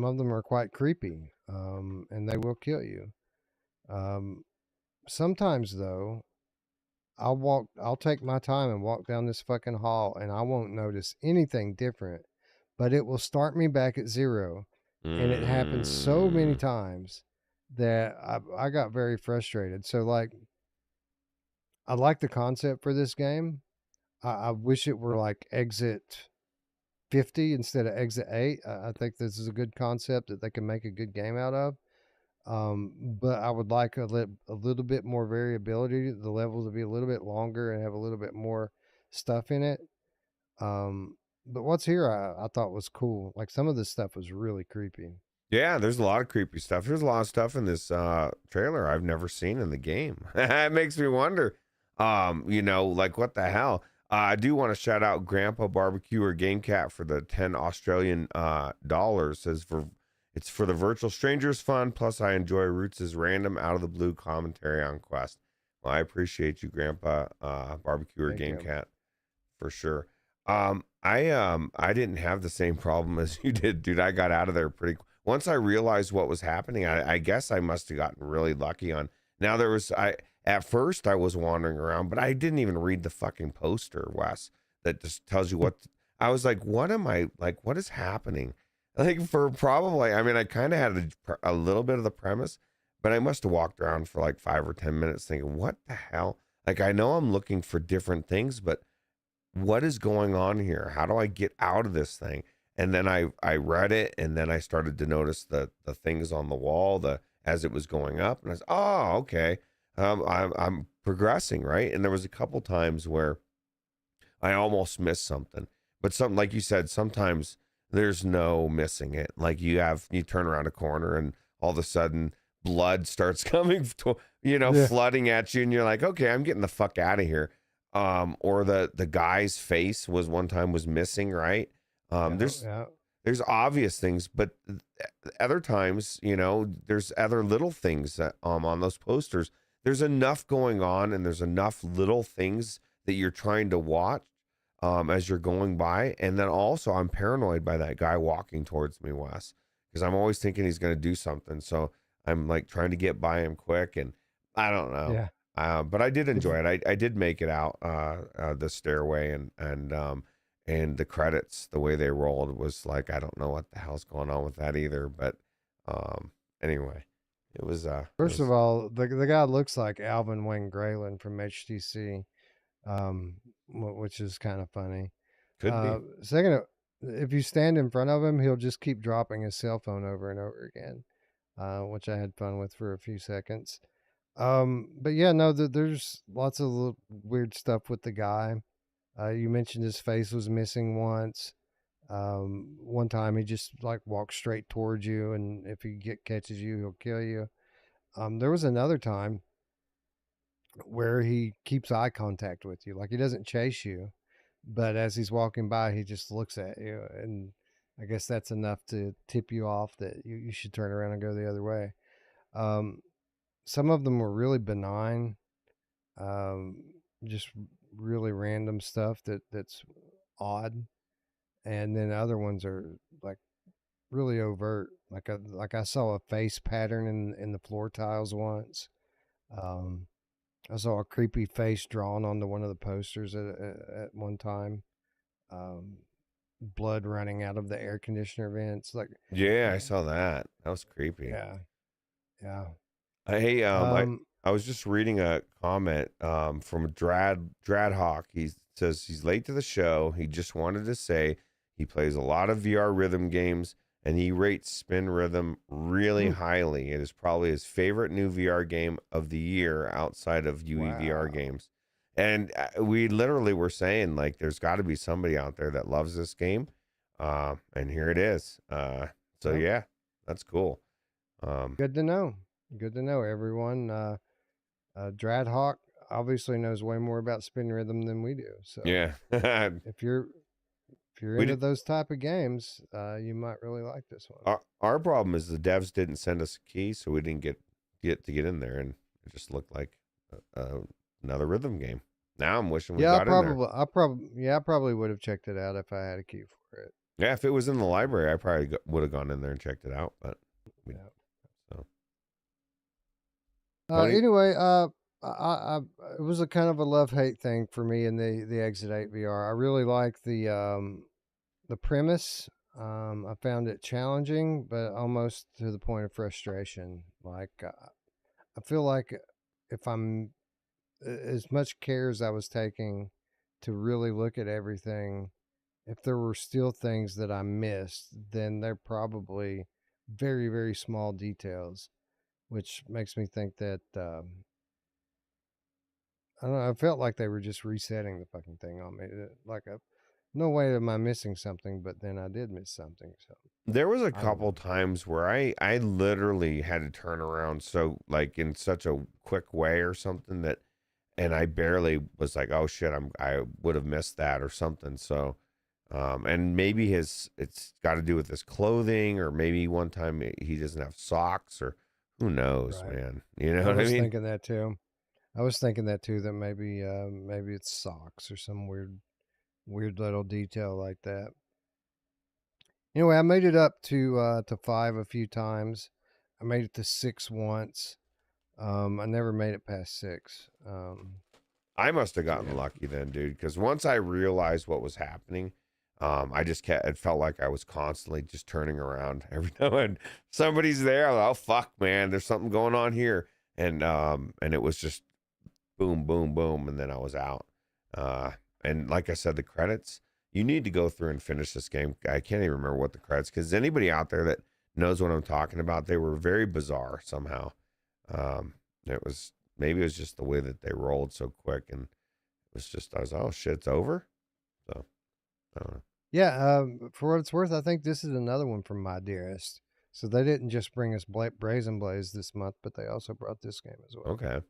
of them are quite creepy and they will kill you. Sometimes though, I'll take my time and walk down this fucking hall and I won't notice anything different, but it will start me back at zero. And it happens so many times that I got very frustrated. So I like the concept for this game. I wish it were like Exit 50 instead of Exit 8. I think this is a good concept that they can make a good game out of. But I would like a little bit more variability, the levels to be a little bit longer and have a little bit more stuff in it. but what's here I thought was cool. Like some of this stuff was really creepy. Yeah, there's a lot of creepy stuff. There's a lot of stuff in this trailer I've never seen in the game. It makes me wonder, like what the hell? I do want to shout out Grandpa Barbecue or Game Cat for the 10 Australian dollars. Says it's for the virtual strangers fun. Plus, I enjoy Ruuts' random out of the blue commentary on Quest. Well, I appreciate you, Grandpa Barbecue or Thank Game you. Cat, for sure. I didn't have the same problem as you did, dude. I got out of there pretty once I realized what was happening. I guess I must have gotten really lucky on. Now at first I was wandering around, but I didn't even read the fucking poster, Wes, that just tells you what. I was like, what am I like? What is happening? Like for probably, I mean, I kind of had a little bit of the premise, but I must have walked around for like 5 or 10 minutes thinking, what the hell? Like I know I'm looking for different things, but what is going on here? How do I get out of this thing? And then I read it, and then I started to notice the things on the wall as it was going up, and I was, oh, okay, I'm progressing, right. And there was a couple times where I almost missed something, but something like you said, sometimes there's no missing it. Like you turn around a corner, and all of a sudden blood starts coming, Yeah. flooding at you, and you're like, okay, I'm getting the fuck out of here. Or the guy's face one time was missing, right. Yeah. There's obvious things, but other times, there's other little things that on those posters. There's enough going on, and there's enough little things that you're trying to watch as you're going by. And then also I'm paranoid by that guy walking towards me, Wes, because I'm always thinking he's going to do something. So I'm like trying to get by him quick, and I don't know. Yeah. But I did enjoy it. I did make it out the stairway, and the credits, the way they rolled was like, I don't know what the hell's going on with that either. But anyway, it was First of all, the guy looks like Alvin Wayne Grayland from HTC, which is kind of funny. could be. Second, if you stand in front of him, he'll just keep dropping his cell phone over and over again, which I had fun with for a few seconds. But yeah, no, there's lots of weird stuff with the guy. You mentioned his face was missing once. One time he just like walks straight towards you, and if he catches you, he'll kill you. There was another time where he keeps eye contact with you, like he doesn't chase you, but as he's walking by, he just looks at you, and I guess that's enough to tip you off that you should turn around and go the other way. Um, some of them were really benign, um, just really random stuff that's odd, and then other ones are like really overt. Like I saw a face pattern in the floor tiles once. Um, I saw a creepy face drawn onto one of the posters at one time. Um, Blood running out of the air conditioner vents. Like, Yeah, I saw that. That was creepy. yeah, yeah. Hey, Um, I was just reading a comment from Dradhawk. He says he's late to the show. He just wanted to say he plays a lot of VR rhythm games, and he rates Spin Rhythm really highly. It is probably his favorite new VR game of the year outside of UEVR wow. games. And we literally were saying like there's got to be somebody out there that loves this game, and here it is. So Well, yeah, that's cool. good to know. Good to know, everyone. Dradhawk obviously knows way more about spin rhythm than we do. So Yeah. if you're We into did, those type of games, you might really like this one. our problem is the devs didn't send us a key, so we didn't get in there, and it just looked like another rhythm game. Now I'm wishing we Yeah, got in there. I probably would have checked it out if I had a key for it. Yeah, if it was in the library, I probably would have gone in there and checked it out. But we, Yeah. so Tony, Anyway, it was a kind of a love hate thing for me in the Exit 8 VR. I really like the premise. I found it challenging, but almost to the point of frustration. Like I feel like if I'm as much care as I was taking to really look at everything, if there were still things that I missed, then they're probably very, very small details, which makes me think that I don't know. I felt like they were just resetting the fucking thing on me. Like no way am I missing something, but then I did miss something. So There was a I don't couple know. times where I literally had to turn around so like in such a quick way or something that, and I barely was like, oh shit, I would have missed that or something. So, and maybe it's got to do with his clothing, or maybe one time he doesn't have socks, or who knows, Right. man. You know I what I was mean? thinking that too. I was thinking that too. That maybe it's socks or some weird little detail like that. Anyway, I made it up to 5 a few times. I made it to 6 once. I never made it past 6. I must have So gotten yeah. lucky then, dude, because once I realized what was happening, I just kept, it felt like I was constantly just turning around every now and somebody's there. I'm like, oh fuck, man, there's something going on here. And it was just boom, boom, boom, and then I was out. And like I said, the credits, you need to go through and finish this game. I can't even remember what the credits, because anybody out there that knows what I'm talking about, they were very bizarre somehow. It was, maybe it was just the way that they rolled so quick, and it was just, I was, oh shit, it's over. So I don't know. Yeah, for what it's worth, I think this is another one from My Dearest. So they didn't just bring us Brazen Blaze this month, but they also brought this game as well. Okay.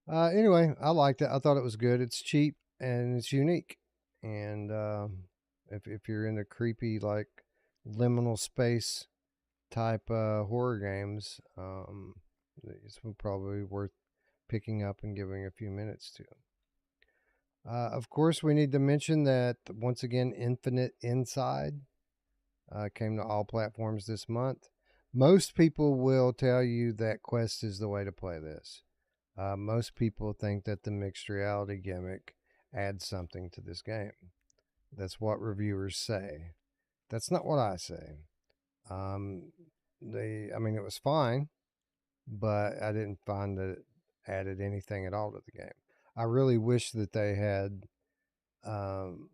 Anyway, I liked it. I thought it was good. It's cheap and it's unique. And if you're into creepy, like liminal space type horror games, this one probably worth picking up and giving a few minutes to. Of course, we need to mention that once again, Infinite Inside came to all platforms this month. Most people will tell you that Quest is the way to play this. Most people think that the mixed reality gimmick adds something to this game. That's what reviewers say. That's not what I say. Um, I mean, it was fine, but I didn't find that it added anything at all to the game. I really wish that they had um,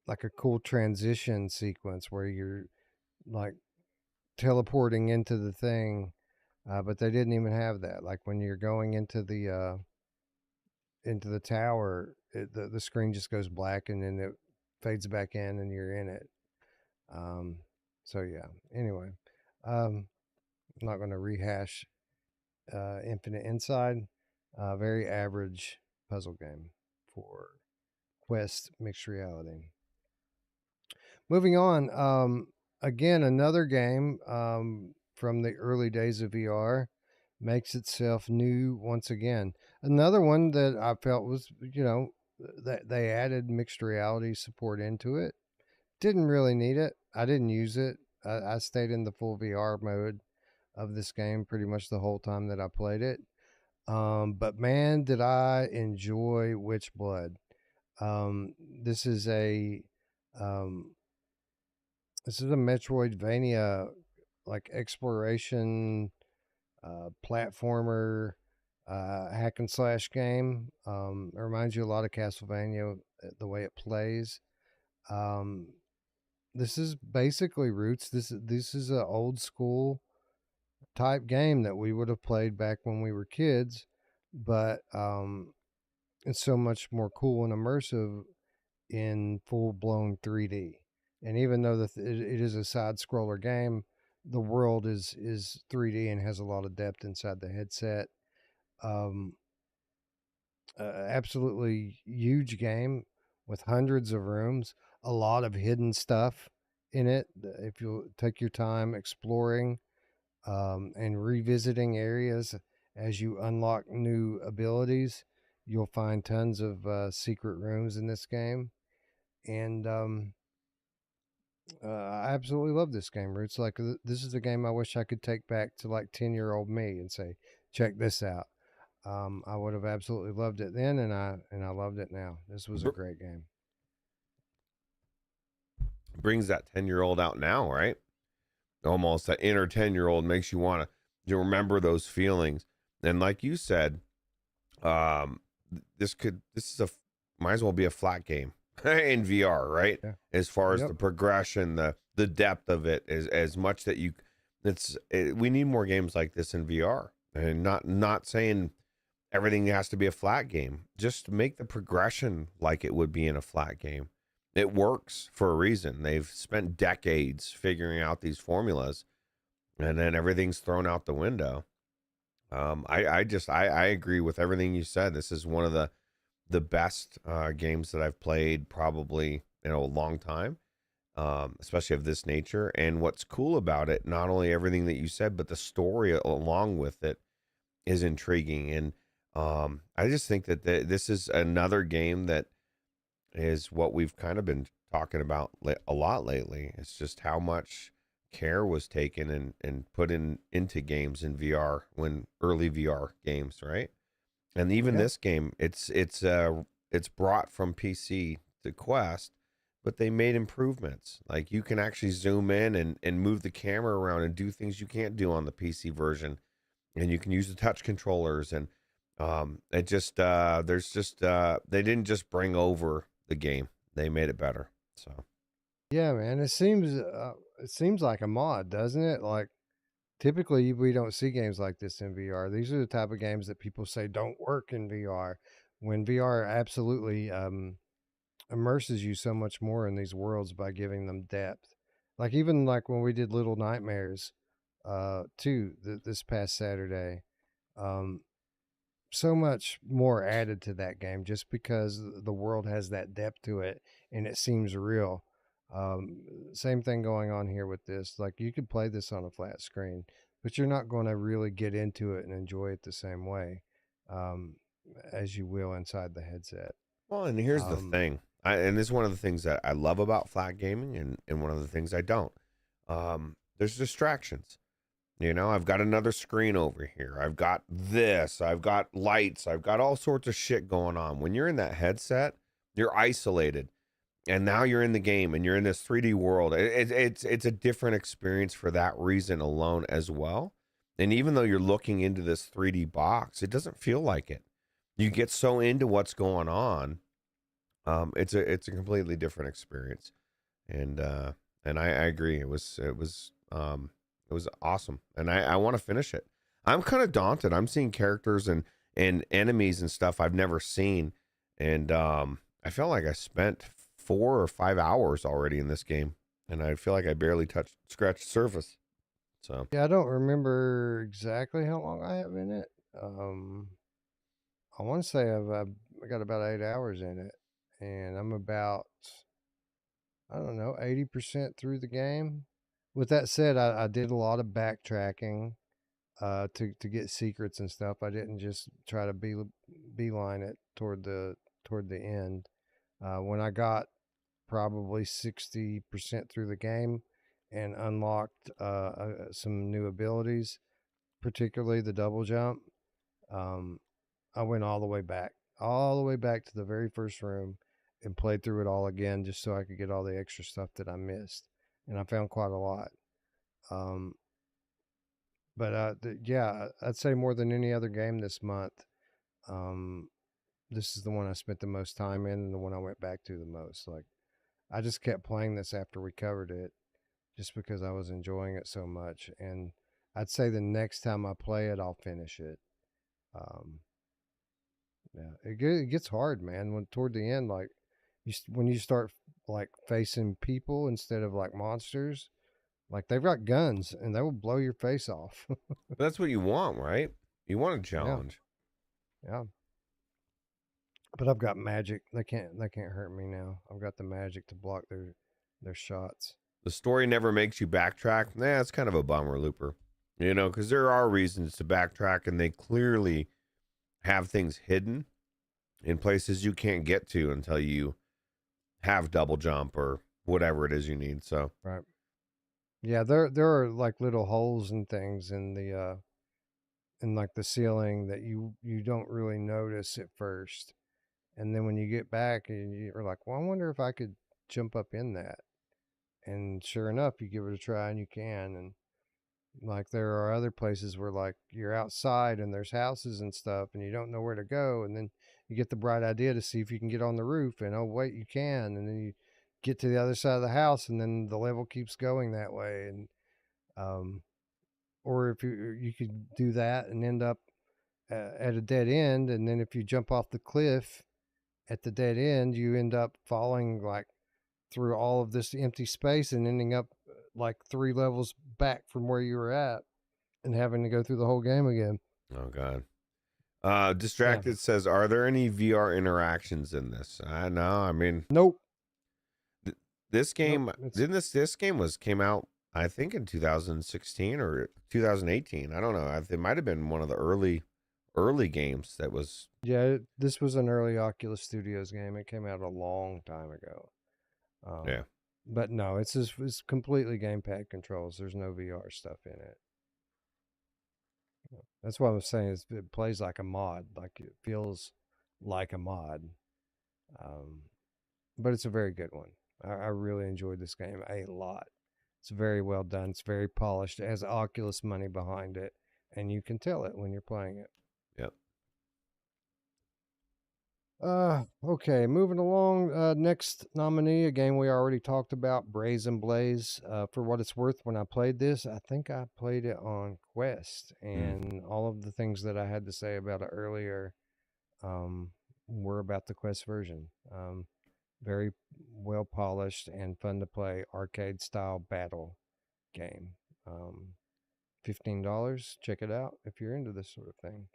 like a cool transition sequence where you're like teleporting into the thing, but they didn't even have that. Like when you're going into the tower, the screen just goes black and then it fades back in and you're in it. Um, so yeah. Anyway, I'm not going to rehash Infinite Inside. Very average puzzle game for Quest mixed reality. Moving on. Again, another game from the early days of VR makes itself new once again. Another one that I felt was, that they added mixed reality support into it. Didn't really need it. I didn't use it. I stayed in the full VR mode of this game pretty much the whole time that I played it. But man, did I enjoy Witchblood. Um, this is a um, this is a Metroidvania like exploration platformer hack and slash game. It reminds you a lot of Castlevania the way it plays. Um, this is basically Roots. This is an old school type game that we would have played back when we were kids, but it's so much more cool and immersive in full blown 3D. And even though it is a side scroller game, the world is 3D and has a lot of depth inside the headset. Um, Absolutely huge game with hundreds of rooms, a lot of hidden stuff in it. If you take your time exploring and revisiting areas as you unlock new abilities, you'll find tons of secret rooms in this game. And I absolutely love this game. It's like this is a game I wish I could take back to like 10-year-old me and say, check this out. I would have absolutely loved it then, and I loved it now. This was a Br- great game. Brings that 10-year-old out now, right? Almost that inner 10-year-old makes you want to remember those feelings. And like you said, this is a, might as well be a flat game in VR, right? Yeah. As far as Yep. the progression, the depth of it is as much that we need more games like this in VR. And not saying everything has to be a flat game. Just make the progression like it would be in a flat game. It works for a reason. They've spent decades figuring out these formulas, and then everything's thrown out the window. I agree with everything you said. This is one of the best games that I've played probably in a long time, especially of this nature. And what's cool about it, not only everything that you said, but the story along with it is intriguing. And I just think that this is another game that is what we've kind of been talking about a lot lately. It's just how much care was taken and put into games in VR, when early VR games, right? And even this game, it's brought from PC to Quest, but they made improvements. Like you can actually zoom in and move the camera around and do things you can't do on the PC version, and you can use the touch controllers. And it just there's just they didn't just bring over the game, they made it better. So Yeah, man, it seems like a mod, doesn't it? Like typically we don't see games like this in VR. These are the type of games that people say don't work in VR, when VR absolutely immerses you so much more in these worlds by giving them depth. Like even like when we did Little Nightmares this past Saturday, um so much more added to that game just because the world has that depth to it and it seems real. Same thing going on here with this. Like you could play this on a flat screen, but you're not going to really get into it and enjoy it the same way um, as you will inside the headset. well, and here's the Um, thing. And this is one of the things that I love about flat gaming, and one of the things I don't. There's distractions. You know, I've got another screen over here. I've got this. I've got lights. I've got all sorts of shit going on. When you're in that headset, you're isolated. And now you're in the game and you're in this 3D world. It's a different experience for that reason alone as well. And even though you're looking into this 3D box, it doesn't feel like it. You get so into what's going on. It's a completely different experience. And I agree. It was awesome, and I want to finish it. I'm kind of daunted. I'm seeing characters and enemies and stuff I've never seen, and I felt like I spent 4 or 5 hours already in this game, and I feel like I barely scratched the surface. So yeah, I don't remember exactly how long I have in it. I want to say I got about 8 hours in it, and I'm about, I don't know, 80% through the game. With that said, I did a lot of backtracking to get secrets and stuff. I didn't just try to beeline it toward the end. When I got probably 60% through the game and unlocked some new abilities, particularly the double jump, um, I went all the way back to the very first room and played through it all again just so I could get all the extra stuff that I missed. And I found quite a lot. Um, yeah, I'd say more than any other game this month. Um, this is the one I spent the most time in and the one I went back to the most. Like, I just kept playing this after we covered it just because I was enjoying it so much. And I'd say the next time I play it, I'll finish it. Um, yeah, it gets hard, man. When toward the end, like when you start like facing people instead of like monsters, like they've got guns and they will blow your face off. that's what you want, right? You want a Yeah, challenge. yeah. But I've got magic. They can't hurt me now. I've got the magic to block their shots. The story never makes you backtrack. Nah, it's kind of a bummer, Looper. You know, because there are reasons to backtrack, and they clearly have things hidden in places you can't get to until you have double jump or whatever it is you need. So Right. Yeah, there are like little holes and things in like the ceiling that you don't really notice at first. And then when you get back and you're like, well, I wonder if I could jump up in that. And sure enough, you give it a try and you can. And like there are other places where like you're outside and there's houses and stuff and you don't know where to go. And then you get the bright idea to see if you can get on the roof and oh, wait, you can. And then you get to the other side of the house and then the level keeps going that way. And, um, or if you could do that and end up at a dead end, and then if you jump off the cliff at the dead end, you end up falling like through all of this empty space and ending up like 3 levels back from where you were at and having to go through the whole game again. Oh God. Yeah. Distracted says, "Are there any VR interactions in this?" No, I mean, Nope. this game Nope. It's, didn't this game came out, I think, in 2016 or 2018. I don't know. It might have been one of the early games that was. yeah, this was an early Oculus Studios game. It came out a long time ago. Yeah. But no, it's completely gamepad controls. There's no VR stuff in it. That's what I'm saying. It plays like a mod. Like it feels like a mod. But it's a very good one. I really enjoyed this game a lot. It's very well done. It's very polished. It has Oculus money behind it, and you can tell it when you're playing it. Yep. Okay, moving along. Next nominee, a game we already talked about, Brazen Blaze. For what it's worth, when I played this, I think I played it on Quest, and all of the things that I had to say about it earlier were about the Quest version. Very well polished and fun to play arcade style battle game. $15. Check it out if you're into this sort of thing.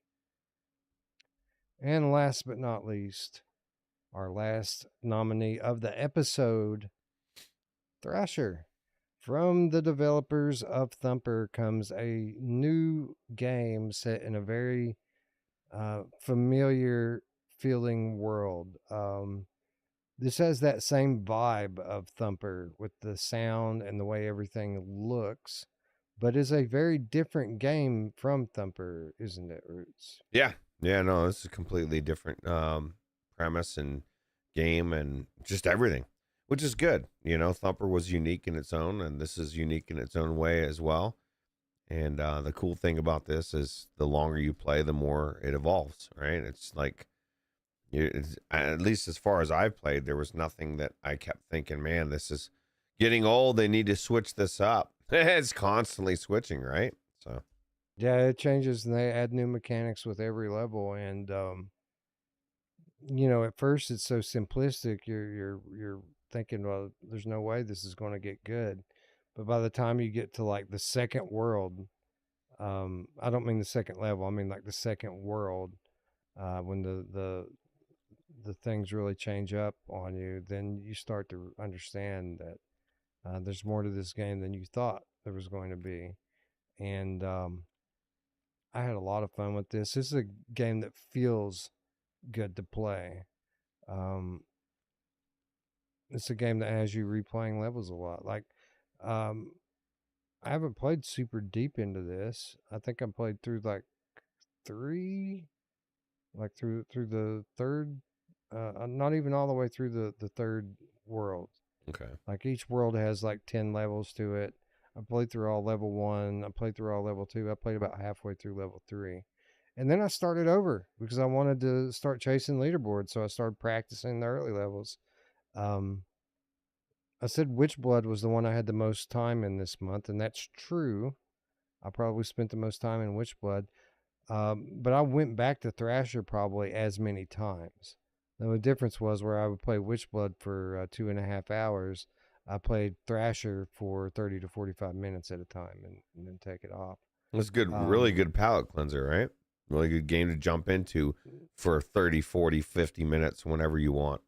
And last but not least, our last nominee of the episode, Thrasher. From the developers of Thumper comes a new game set in a very familiar feeling world. This has that same vibe of Thumper with the sound and the way everything looks, but is a very different game from Thumper, isn't it, Ruuts? Yeah. No, this is a completely different premise and game and just everything, which is good. Thumper was unique in its own, and this is unique in its own way as well. And the cool thing about this is the longer you play, the more it evolves, right? It's like, at least as far as I've played, there was nothing that I kept thinking, man, this is getting old. They need to switch this up. It's constantly switching, right? So yeah, it changes and they add new mechanics with every level. And at first it's so simplistic. You're thinking, well, there's no way this is going to get good. But by the time you get to like the second world, I don't mean the second level. I mean like the second world. When the things really change up on you, then you start to understand that there's more to this game than you thought there was going to be. And I had a lot of fun with this. This is a game that feels good to play. It's a game that has you replaying levels a lot. Like, I haven't played super deep into this. I think I played through like 3, like through the third, not even all the way through the third world. okay. Like each world has like 10 levels to it. I played through all level 1. I played through all level 2. I played about halfway through level 3. And then I started over because I wanted to start chasing leaderboards. So I started practicing the early levels. I said Witchblood was the one I had the most time in this month, and that's true. I probably spent the most time in Witchblood. But I went back to Thrasher probably as many times. Now, the difference was where I would play Witchblood for 2.5 hours. I played Thrasher for 30 to 45 minutes at a time and then take it off. It's good, really good palate cleanser, right? Really good game to jump into for 30, 40, 50 minutes whenever you want.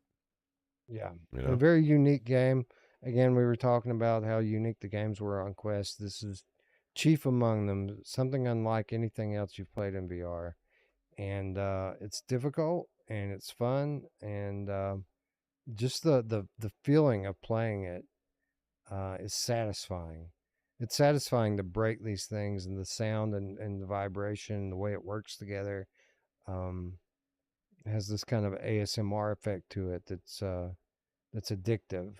Yeah. A very unique game. Again, we were talking about how unique the games were on Quest. This is chief among them, something unlike anything else you've played in VR. And it's difficult and it's fun, and just the feeling of playing it is satisfying. It's satisfying to break these things, and the sound and the vibration and the way it works together has this kind of ASMR effect to it that's addictive.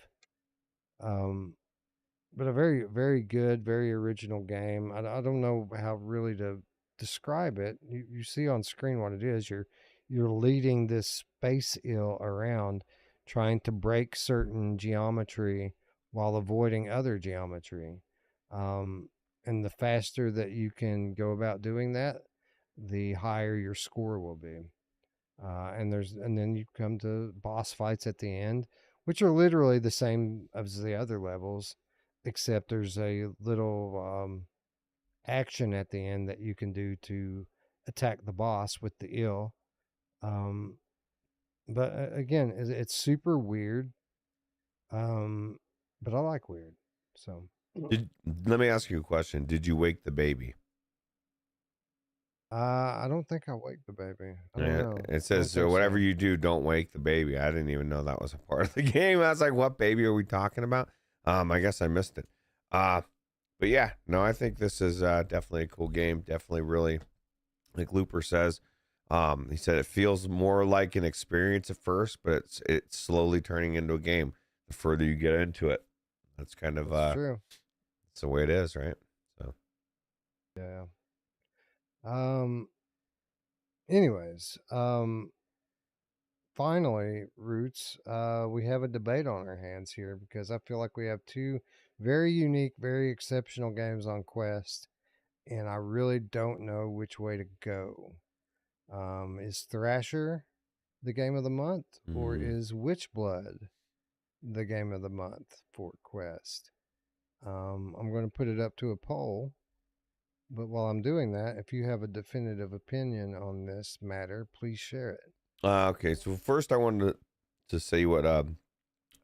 But a very, very good, very original game. I don't know how really to describe it. You see on screen what it is. You're leading this space eel around, trying to break certain geometry while avoiding other geometry. And the faster that you can go about doing that, the higher your score will be. And then you come to boss fights at the end, which are literally the same as the other levels, except there's a little action at the end that you can do to attack the boss with the ill. Um, but again, it's super weird. But I like weird. So Let me ask you a question. Did you wake the baby? I don't think I wake the baby. I don't Yeah, know. it I don't says think whatever so. you do, don't wake the baby. I didn't even know that was a part of the game. I was like, what baby are we talking about? I guess I missed it. But yeah, no, I think this is definitely a cool game. Definitely really, like Looper says, he said it feels more like an experience at first, but it's slowly turning into a game the further you get into it. That's kind of That's true. it's the way it is, right? So Yeah. Um. Anyways, finally, Roots, we have a debate on our hands here because I feel like we have two very unique, very exceptional games on Quest, and I really don't know which way to go. Is Thrasher the game of the month, or mm. is Witchblood the game of the month for Quest? I'm going to put it up to a poll, but while I'm doing that, if you have a definitive opinion on this matter, please share it. Okay, so first I wanted to say what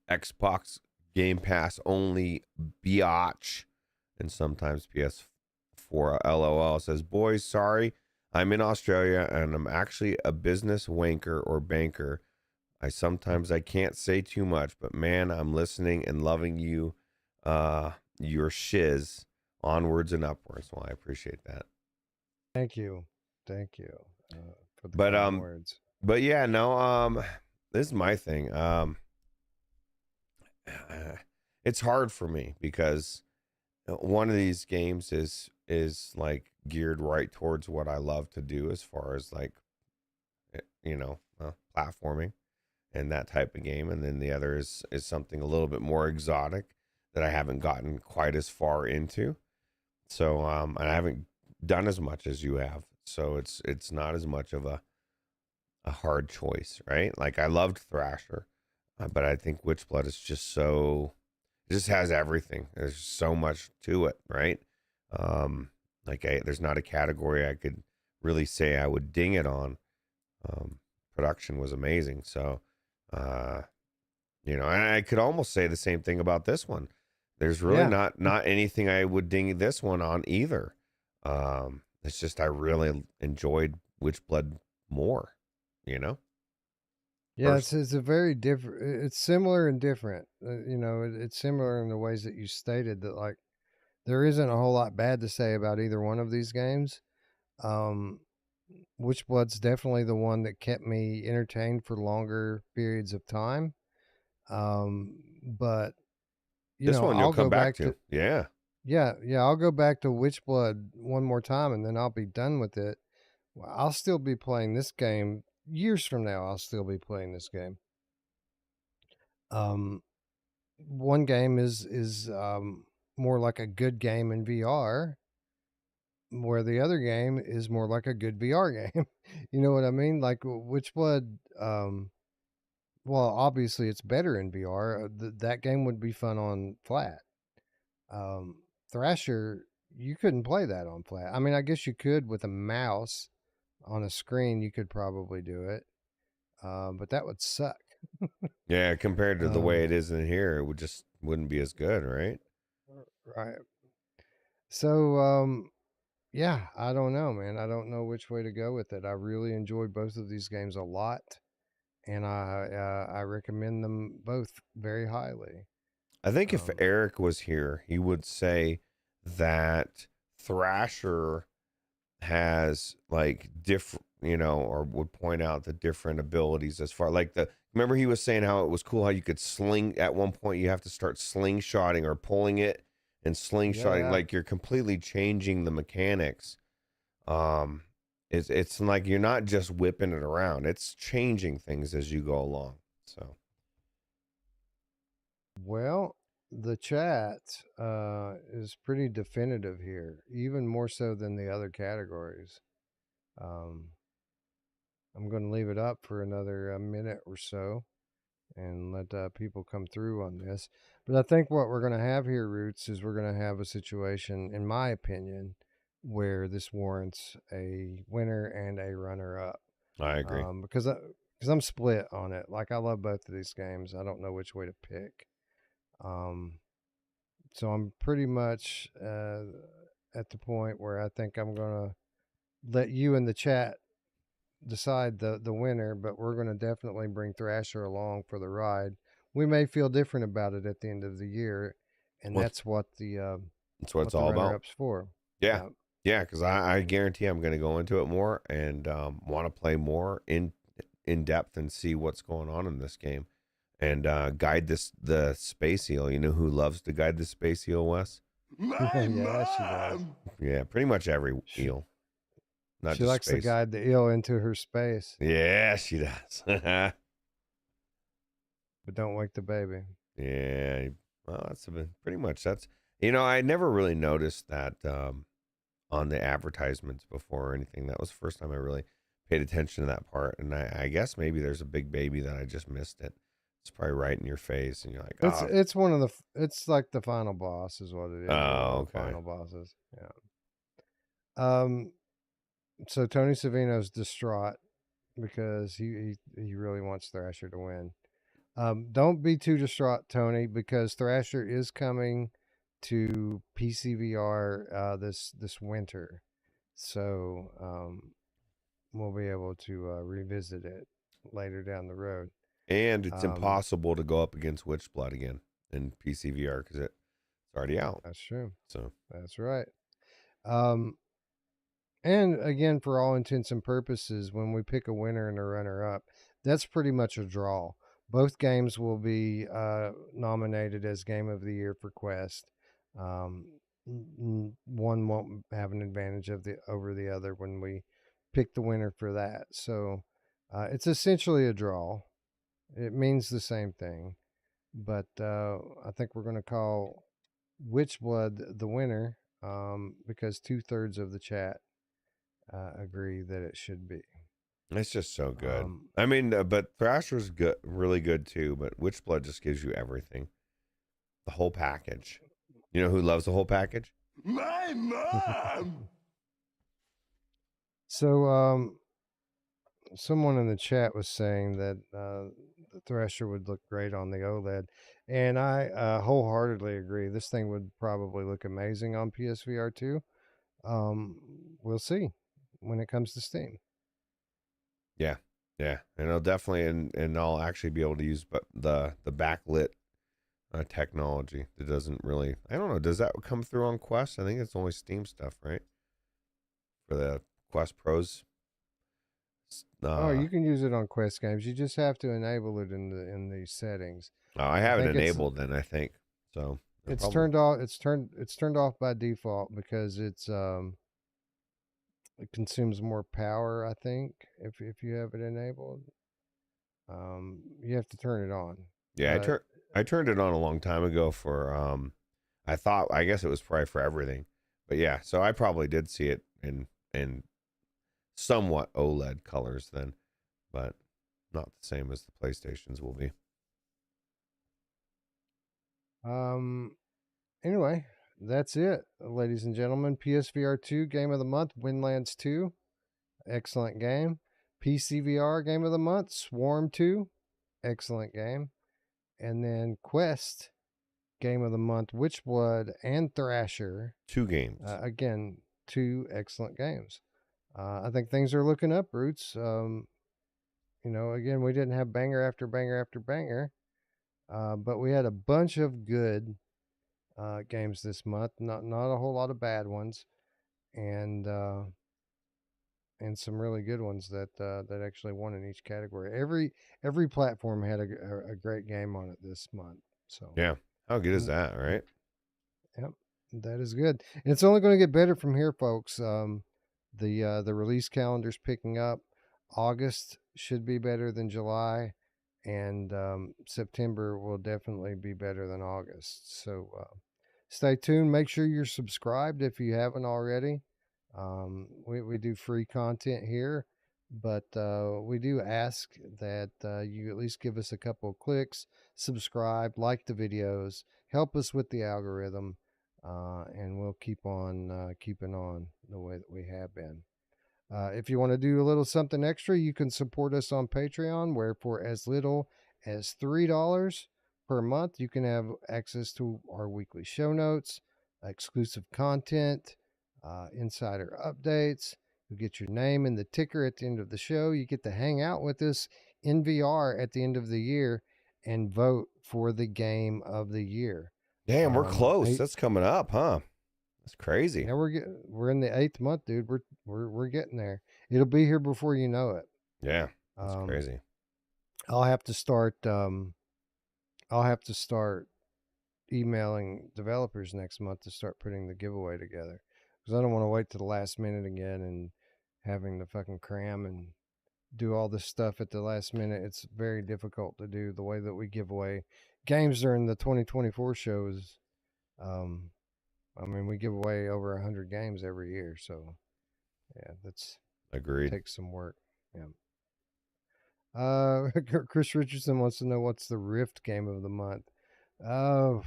Xbox Game Pass only biatch and sometimes PS4 LOL says, "Boys, sorry, I'm in Australia and I'm actually a business wanker or banker. I can't say too much, but man, I'm listening and loving you, your shiz, onwards and upwards." Well, I appreciate that. Thank you. Thank you for the But kind words. but yeah, no, this is my thing. It's hard for me because one of these games is like geared right towards what I love to do as far as like platforming and that type of game, and then the other is something a little bit more exotic that I haven't gotten quite as far into. So and I haven't done as much as you have, so it's not as much of a hard choice, right? Like I loved Thrasher, but I think Witchblood is just so, it just has everything. There's so much to it, right? There's not a category I could really say I would ding it on. Production was amazing, so uh, and I could almost say the same thing about this one. There's really Yeah. not anything I would ding this one on either. It's just I really enjoyed Witchblood more, you know. Yeah, it's a very different. It's similar and different. It's similar in the ways that you stated that like there isn't a whole lot bad to say about either one of these games. Um, Witchblood's definitely the one that kept me entertained for longer periods of time. But This one you'll I'll come go back back to. to Yeah. yeah, I'll go back to Witchblood one more time and then I'll be done with it. Well, I'll still be playing this game years from now. I'll still be playing this game. Um, One game is more like a good game in VR, where the other game is more like a good VR game. You know what I mean? Like Witchblood. Well, obviously it's better in VR. That game would be fun on flat. Thrasher, you couldn't play that on flat. I mean, I guess you could with a mouse on a screen. You could probably do it, but that would suck. Yeah, compared to the way Um, it is in here, wouldn't be as good, right? right. So, yeah, I don't know, man. I don't know which way to go with it. I really enjoyed both of these games a lot, and I recommend them both very highly. I think if Um, Eric was here, he would say that Thrasher has like different, or would point out the different abilities as far like remember he was saying how it was cool how you could sling at one point you have to start slingshotting or pulling it and slingshotting, yeah, like you're completely changing the mechanics. Um, it's like you're not just whipping it around; it's changing things as you go along. So well, the chat is pretty definitive here, even more so than the other categories. I'm going to leave it up for another minute or so and let people come through on this. But I think what we're going to have here, Ruuts, is we're going to have a situation, in my opinion, where this warrants a winner and a runner-up. I agree. Because I'm split on it. Like, I love both of these games. I don't know which way to pick. So I'm pretty much at the point where I think I'm going to let you in the chat decide the winner, but we're going to definitely bring Thrasher along for the ride. We may feel different about it at the end of the year, and Well, that's what the that's what it's all about. runner-ups for. Yeah, yeah, because I guarantee I'm going to go into it more and want to play more in depth and see what's going on in this game and guide the space eel. You know who loves to guide the space eel, Wes? My Yeah, she does. mom. Yeah, pretty much every eel. Not She just likes to space. guide the eel into her space, Yeah, she does. but don't wake the baby. Yeah, well, pretty much that's. I never really noticed that on the advertisements before or anything. That was the first time I really paid attention to that part. And I guess maybe there's a big baby that I just missed it. It's probably right in your face, and you're like, oh, It's one of the. It's like the final boss is what it is. Oh, okay. Final bosses. Yeah. So Tony Savino's distraught because he really wants Thrasher to win. Don't be too distraught, Tony, because Thrasher is coming to PCVR this winter, so we'll be able to revisit it later down the road. and it's impossible to go up against Witchblood again in PCVR because it's already out. That's true. So That's right. And again, for all intents and purposes, when we pick a winner and a runner-up, that's pretty much a draw. Both games will be nominated as Game of the Year for Quest. One won't have an advantage over the other when we pick the winner for that. So it's essentially a draw. It means the same thing, but I think we're going to call Witchblood the winner because 2/3 of the chat agree that it should be. it's just so good. I mean, but Thrasher's good, really good too. But Witchblood just gives you everything, the whole package. You know who loves the whole package? My mom. So, someone in the chat was saying that the Thrasher would look great on the OLED, and I wholeheartedly agree. This thing would probably look amazing on PSVR too. We'll see when it comes to Steam. Yeah, and I'll definitely and I'll actually be able to use the backlit technology that doesn't really. I don't know. Does that come through on Quest? I think it's only Steam stuff, right? For the Quest Pros. You can use it on Quest games. You just have to enable it in the settings. Oh, I have it enabled then, I think. So it's turned off. It's turned off by default because it consumes more power, I think, if you have it enabled. You have to turn it on. Yeah, I turned it on a long time ago for I guess it was probably for everything. But yeah, so I probably did see it in somewhat OLED colors then, but not the same as the PlayStations will be. Anyway, that's it, ladies and gentlemen. PSVR 2 Game of the Month, Windlands 2. Excellent game. PCVR Game of the Month, Swarm 2. Excellent game. And then Quest Game of the Month, Witchblood and Thrasher. 2 games. Again, 2 excellent games. I think things are looking up, Ruuts. Again, we didn't have banger after banger after banger, but we had a bunch of good games this month. Not a whole lot of bad ones, and some really good ones that actually won in each category. Every platform had a great game on it this month. So yeah, how good is that, right? Yep, that is good. And it's only going to get better from here, folks. The release calendar's picking up. August should be better than July, and September will definitely be better than August. So stay tuned. Make sure you're subscribed if you haven't already. We do free content here, but we do ask that you at least give us a couple of clicks, subscribe, like the videos, help us with the algorithm, and we'll keep on keeping on the way that we have been. If you want to do a little something extra, you can support us on Patreon, where for as little as $3 per month, you can have access to our weekly show notes, exclusive content, insider updates. You get your name in the ticker at the end of the show. You get to hang out with us in VR at the end of the year and vote for the game of the year. Damn, we're close. Hey, That's coming up, huh? That's crazy. yeah, we're in the 8th month, dude. We're getting there. It'll be here before you know it. Yeah, that's Um, crazy. I'll have to start. I'll have to start emailing developers next month to start putting the giveaway together, because I don't want to wait to the last minute again and having to fucking cram and do all this stuff at the last minute. It's very difficult to do the way that we give away games during the 2024 shows. I mean, we give away over 100 games every year, so yeah, that's Agreed. takes some work. Yeah. Chris Richardson wants to know what's the Rift game of the month. I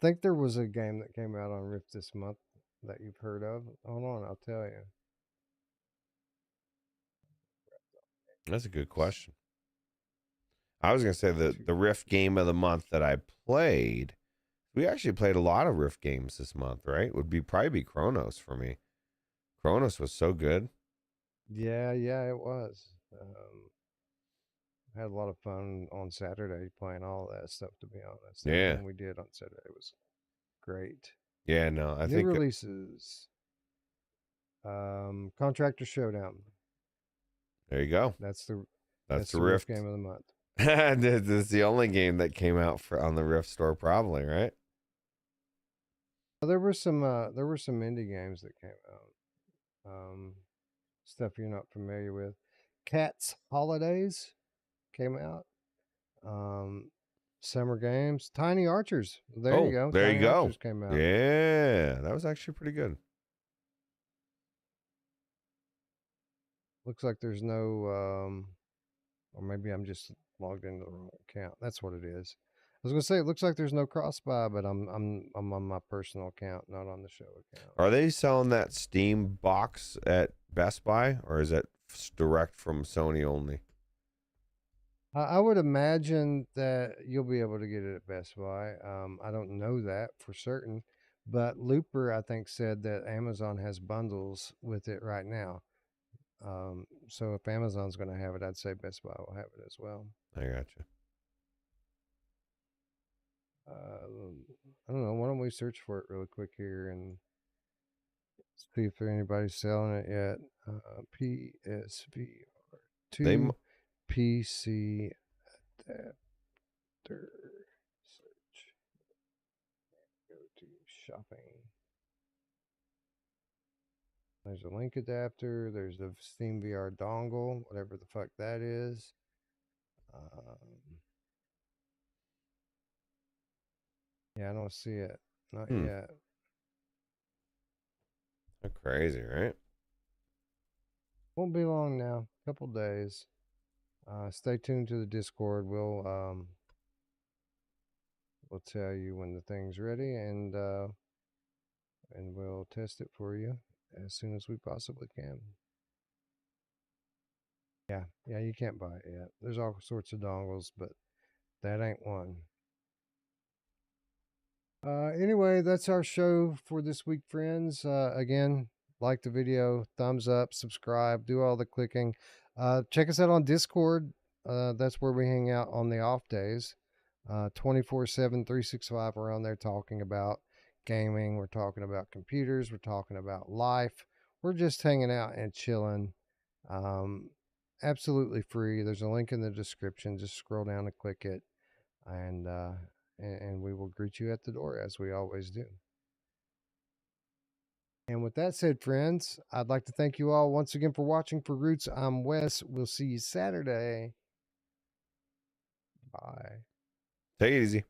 think there was a game that came out on Rift this month that you've heard of. Hold on, I'll tell you. That's a good question. I was gonna say the Rift game of the month that I played. We actually played a lot of Rift games this month, right? Would probably be Chronos for me. Chronos was so good. Yeah, it was. Had a lot of fun on Saturday playing all that stuff, to be honest. Yeah. Everything we did on Saturday was great. Yeah, no, I New think releases. Contractor Showdown. there you go. That's the That's the Rift Rift game of the month. That's the only game that came out on the Rift store, probably, right? There were some indie games that came out. Stuff you're not familiar with. Cat's Holidays came out. Summer Games. Tiny Archers. There you go. There Tiny you go. Archers came out. Yeah, that was actually pretty good. Looks like there's no or maybe I'm just logged into the wrong account. That's what it is. I was gonna say it looks like there's no cross-buy, but I'm on my personal account, not on the show account. Are they selling that Steam box at Best Buy, or is it direct from Sony only? I would imagine that you'll be able to get it at Best Buy. I don't know that for certain, but Looper, I think, said that Amazon has bundles with it right now. So if Amazon's going to have it, I'd say Best Buy will have it as well. I gotcha. I don't know. Why don't we search for it really quick here and see if anybody's selling it yet? PSVR 2 PC adapter search. Go to shopping. There's a link adapter. There's the Steam VR dongle, whatever the fuck that is. Yeah, I don't see it. Not yet. That's crazy, right? Won't be long now. Couple days. Stay tuned to the Discord. We'll tell you when the thing's ready, and we'll test it for you as soon as we possibly can. Yeah, you can't buy it yet. There's all sorts of dongles, but that ain't one. Anyway, that's our show for this week, friends. Again, like the video, thumbs up, subscribe, do all the clicking. Check us out on Discord. That's where we hang out on the off days. 24/7, 365, we're on there talking about gaming. We're talking about computers. We're talking about life. We're just hanging out and chilling. Absolutely free. There's a link in the description. Just scroll down and click it. And we will greet you at the door, as we always do. And with that said, friends, I'd like to thank you all once again for watching. For Ruuts, I'm Wes. We'll see you Saturday. Bye. Take it easy.